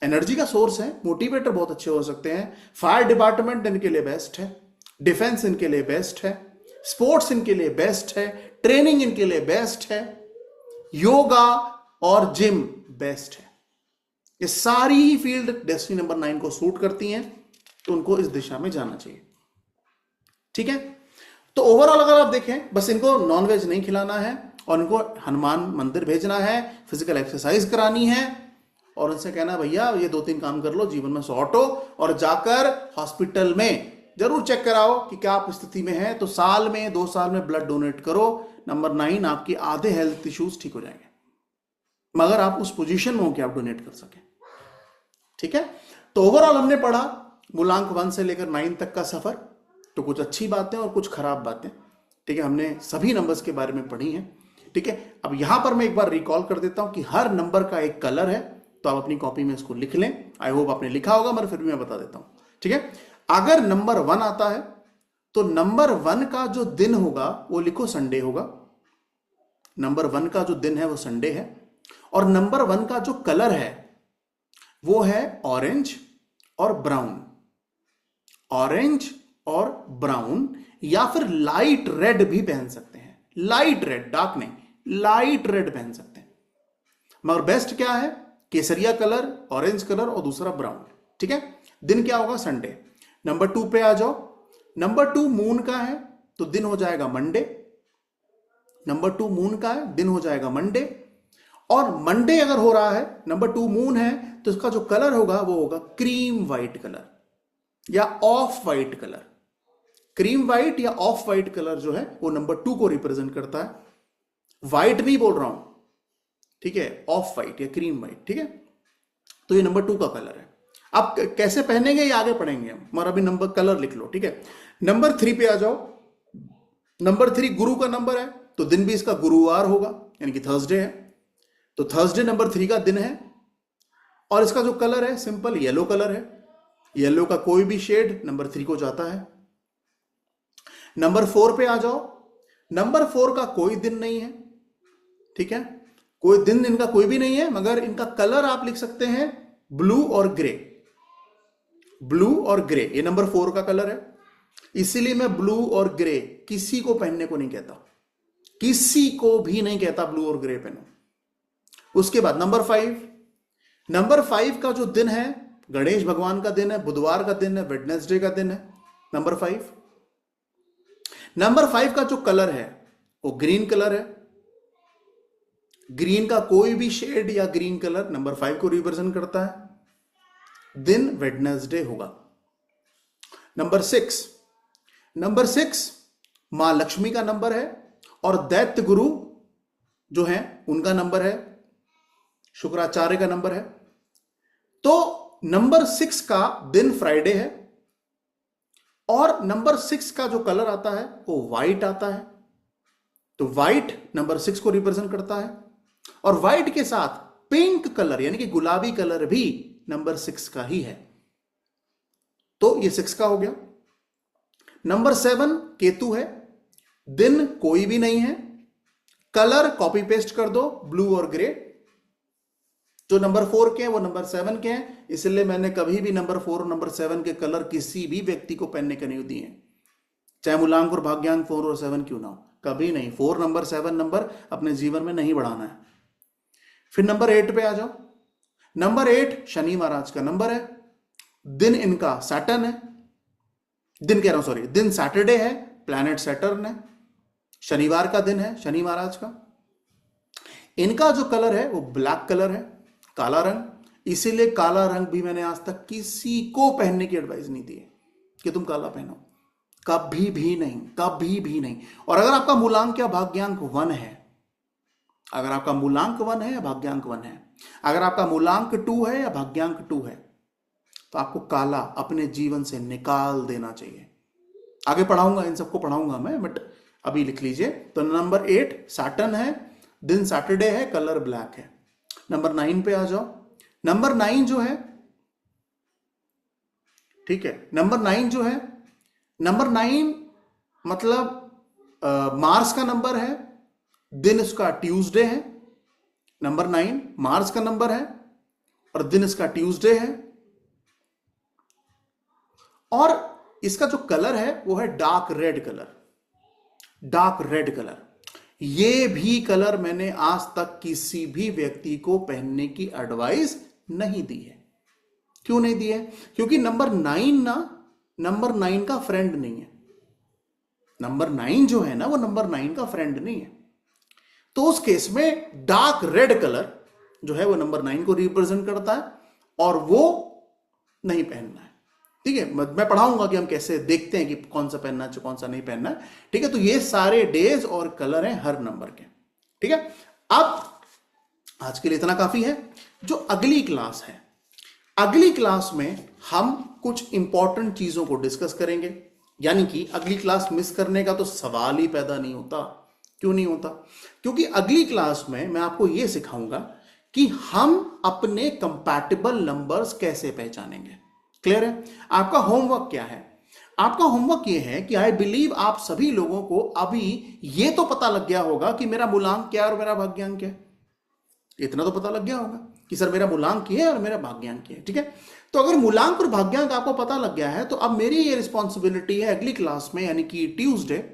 एनर्जी का सोर्स है, मोटिवेटर बहुत अच्छे हो सकते हैं। फायर डिपार्टमेंट इनके लिए बेस्ट है, डिफेंस इनके लिए बेस्ट है, स्पोर्ट्स इनके लिए बेस्ट है, ट्रेनिंग इनके लिए बेस्ट है, योगा और जिम बेस्ट है। ये सारी ही फील्ड डेस्टिनी नंबर 9 को सूट करती हैं, तो उनको इस दिशा में जाना चाहिए। ठीक है। तो ओवरऑल अगर आप देखें, बस इनको नॉनवेज नहीं खिलाना है और इनको हनुमान मंदिर भेजना है, फिजिकल एक्सरसाइज करानी है और उनसे कहना भैया ये 2-3 काम कर लो, जीवन में सॉर्ट हो, और जाकर हॉस्पिटल में जरूर चेक कराओ कि क्या आप स्थिति में है। तो साल में 2 साल में ब्लड डोनेट करो। नंबर 9, आपके आधे हेल्थ इश्यूज ठीक हो जाएंगे, मगर आप उस पोजीशन में हो कि आप डोनेट कर सके। ठीक है। तो ओवरऑल हमने पढ़ा मूलांक 1 से लेकर 9 तक का सफर। तो कुछ अच्छी बातें और कुछ खराब बातें, ठीक है, हमने सभी नंबर्स के बारे में पढ़ी हैं। ठीक है। अब यहां पर मैं एक बार रिकॉल कर देता हूं कि हर नंबर का एक कलर है, तो आप अपनी कॉपी में इसको लिख लें। आई होप आपने लिखा होगा, मगर फिर भी मैं बता देता हूं। ठीक है। अगर नंबर 1 आता है तो नंबर 1 का जो दिन होगा वो लिखो संडे होगा। नंबर 1 का जो दिन है वो संडे है। और नंबर 1 का जो कलर है वो है ऑरेंज और ब्राउन। ऑरेंज और ब्राउन, या फिर लाइट रेड भी पहन सकते हैं। लाइट रेड, डार्क नहीं, लाइट रेड पहन सकते हैं। मगर बेस्ट क्या है? केसरिया कलर, ऑरेंज कलर और दूसरा ब्राउन। ठीक है। दिन क्या होगा? संडे। नंबर 2 पे आ जाओ। नंबर 2 मून का है तो दिन हो जाएगा मंडे। नंबर 2 मून का है, दिन हो जाएगा मंडे। और मंडे अगर हो रहा है, नंबर 2 मून है, तो इसका जो कलर होगा वो होगा क्रीम वाइट कलर या of white colour. Cream white या ऑफ वाइट कलर जो है वो नंबर 2 को रिप्रेजेंट करता है। वाइट नहीं बोल रहा हूं, ठीक है, ऑफ वाइट या क्रीम वाइट। ठीक है। तो ये नंबर 2 का कलर है। आप कैसे पहनेंगे ये आगे पढ़ेंगे हम, मगर अभी नंबर कलर लिख लो। ठीक है। नंबर 3 पे आ जाओ। नंबर 3 गुरु का नंबर है, तो दिन भी इसका गुरुवार होगा, यानी कि थर्सडे है। तो थर्सडे नंबर 3 का दिन है। और इसका जो कलर है सिंपल येलो कलर है। येलो का कोई भी शेड नंबर 3 को जाता है। नंबर 4 पे आ जाओ। नंबर 4 का कोई दिन नहीं है। ठीक है। कोई दिन इनका कोई भी नहीं है, मगर इनका कलर आप लिख सकते हैं ब्लू और ग्रे। ब्लू और ग्रे, ये नंबर 4 का कलर है। इसीलिए मैं ब्लू और ग्रे किसी को पहनने को नहीं कहता, किसी को भी नहीं कहता ब्लू और ग्रे पहनो। उसके बाद नंबर 5। नंबर 5 का जो दिन है गणेश भगवान का दिन है, बुधवार का दिन है, वेडनेसडे का दिन है। नंबर 5। नंबर 5 का जो कलर है वो ग्रीन कलर है। ग्रीन का कोई भी शेड या ग्रीन कलर नंबर 5 को रिप्रेजेंट करता है। दिन वेडनेसडे होगा। नंबर 6। नंबर 6 मां लक्ष्मी का नंबर है और दैत्य गुरु जो है उनका नंबर है, शुक्राचार्य का नंबर है। तो नंबर 6 का दिन फ्राइडे है और नंबर 6 का जो कलर आता है वो व्हाइट आता है। तो व्हाइट नंबर 6 को रिप्रेजेंट करता है और व्हाइट के साथ पिंक कलर यानी कि गुलाबी कलर भी नंबर 6 का ही है। तो ये 6 का हो गया। नंबर 7 केतु है। दिन कोई भी नहीं है, कलर कॉपी पेस्ट कर दो ब्लू और ग्रे। जो नंबर 4 के हैं वो नंबर 7 के हैं, इसलिए मैंने कभी भी नंबर 4 और नंबर 7 के कलर किसी भी व्यक्ति को पहनने के नहीं दिए हैं, चाहे मूलांक और भाग्यांक 4 और 7 क्यों ना हो, कभी नहीं। 4 नंबर 7 नंबर अपने जीवन में नहीं बढ़ाना है। फिर नंबर 8 पे आ जाओ। नंबर 8 शनि महाराज का नंबर है। दिन इनका सैटर्न है, दिन कह रहा हूं सॉरी, दिन सैटरडे है, प्लैनेट सैटर्न है, शनिवार का दिन है शनि महाराज का। इनका जो कलर है वो ब्लैक कलर है, काला रंग। इसीलिए काला रंग भी मैंने आज तक किसी को पहनने की एडवाइस नहीं दी है कि तुम काला पहनो, कभी भी नहीं, कभी भी नहीं। और अगर आपका मूलांक या भाग्यांक 1 है, अगर आपका मूलांक 1 है या भाग्यांक 1 है, अगर आपका मूलांक 2 है या भाग्यांक 2 है, तो आपको काला अपने जीवन से निकाल देना चाहिए। आगे पढ़ाऊंगा, इन सबको पढ़ाऊंगा मैं, बट अभी लिख लीजिए। तो नंबर 8 सैटर्न है, दिन सैटरडे है, कलर ब्लैक है। नंबर 9 पे आ जाओ। नंबर 9 जो है, ठीक है, नंबर 9 जो है, नंबर 9 मतलब मार्स का नंबर है, दिन इसका ट्यूसडे है। नंबर 9 मार्स का नंबर है और दिन इसका ट्यूसडे है। और इसका जो कलर है वो है dark red colour, dark red colour. ये भी कलर मैंने आज तक किसी भी व्यक्ति को पहनने की एडवाइस नहीं दी है। क्यों नहीं दी है? क्योंकि नंबर 9 ना, नंबर 9 का फ्रेंड नहीं है। नंबर 9 जो है ना, वो नंबर 9 का फ्रेंड नहीं है। तो उस केस में डार्क रेड कलर जो है वो नंबर 9 को रिप्रेजेंट करता है और वो नहीं पहनना है। ठीक है, मैं पढ़ाऊंगा कि हम कैसे देखते हैं कि कौन सा पहनना है कौन सा नहीं पहनना है। ठीक है, तो ये सारे डेज और कलर हैं हर नंबर के। ठीक है, अब आज के लिए इतना काफी है। जो अगली क्लास है, अगली क्लास में हम कुछ इंपॉर्टेंट चीजों को डिस्कस करेंगे। यानी कि अगली क्लास मिस करने का तो सवाल ही पैदा नहीं होता। क्यों नहीं होता? क्योंकि अगली क्लास में मैं आपको यह सिखाऊंगा कि हम अपने कंपैटिबल नंबर्स कैसे पहचानेंगे। क्लियर है? आपका होमवर्क क्या है? आपका होमवर्क यह है कि आई बिलीव आप सभी लोगों को अभी यह तो पता लग गया होगा कि मेरा मूलांक क्या है और मेरा भाग्यांक क्या है। इतना तो पता लग गया होगा कि सर मेरा मूलांक क्या है और मेरा भाग्यांक क्या है। ठीक है, तो अगर मूलांक और भाग्यांक आपको पता लग गया है तो अब मेरी ये रिस्पॉन्सिबिलिटी है अगली क्लास में यानी कि ट्यूसडे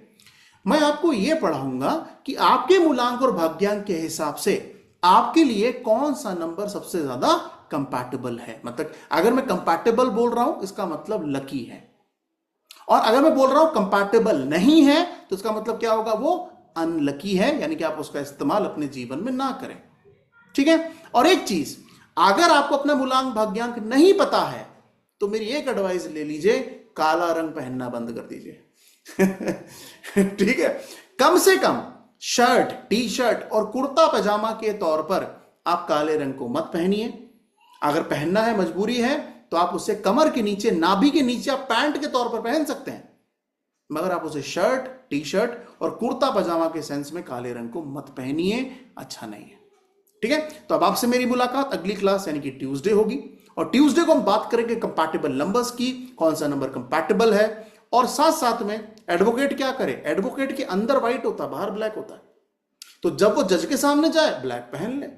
मैं आपको यह पढ़ाऊंगा कि आपके मूलांक और भाग्यांक के हिसाब से आपके लिए कौन सा नंबर सबसे ज्यादा कंपैटिबल है। मतलब अगर मैं कंपैटिबल बोल रहा हूं इसका मतलब लकी है, और अगर मैं बोल रहा हूं कंपैटिबल नहीं है तो इसका मतलब क्या होगा? वो अनलकी है, यानी कि आप उसका इस्तेमाल अपने जीवन में ना करें। ठीक है, और एक चीज, अगर आपको अपना मूलांक भाग्यांक नहीं पता है तो मेरी एक एडवाइस ले लीजिए, काला रंग पहनना बंद कर दीजिए। ठीक है, कम से कम शर्ट, टी शर्ट और कुर्ता पजामा के तौर पर आप काले रंग को मत पहनिए। अगर पहनना है, मजबूरी है, तो आप उसे कमर के नीचे, नाभि के नीचे आप पैंट के तौर पर पहन सकते हैं, मगर आप उसे शर्ट, टी शर्ट और कुर्ता पजामा के सेंस में काले रंग को मत पहनिए, अच्छा नहीं है। ठीक है, तो अब आपसे मेरी मुलाकात अगली क्लास यानी कि ट्यूसडे होगी, और ट्यूसडे को हम बात करेंगे कंपैटिबल नंबर्स की, कौन सा नंबर कंपैटिबल है, और साथ साथ में एडवोकेट क्या करे। एडवोकेट के अंदर व्हाइट होता है, बाहर ब्लैक होता है, तो जब वो जज के सामने जाए ब्लैक पहन ले,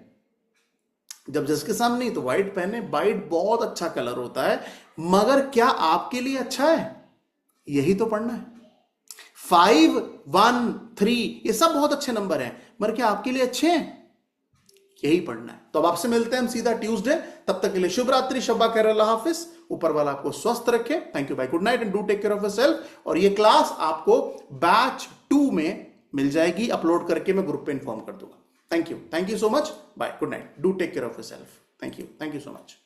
जब जज के सामने नहीं तो व्हाइट पहने। व्हाइट बहुत अच्छा कलर होता है, मगर क्या आपके लिए अच्छा है? यही तो पढ़ना है। 5, 1, 3 ये सब बहुत अच्छे नंबर हैं, मगर क्या आपके लिए अच्छे हैं? यही पढ़ना है। तो अब आपसे मिलते हैं हम सीधा ट्यूसडे। तब तक के लिए शुभ रात्रि, शब्बा खैर, अल्लाह हाफिज। ऊपर वाला आपको स्वस्थ रखे। Thank you, bye, good night and do take care of yourself. और ये क्लास आपको बैच 2 में मिल जाएगी, अपलोड करके मैं ग्रुप पे इंफॉर्म कर दूंगा। Thank you so much, bye, good night, do take care of yourself. Thank you so much.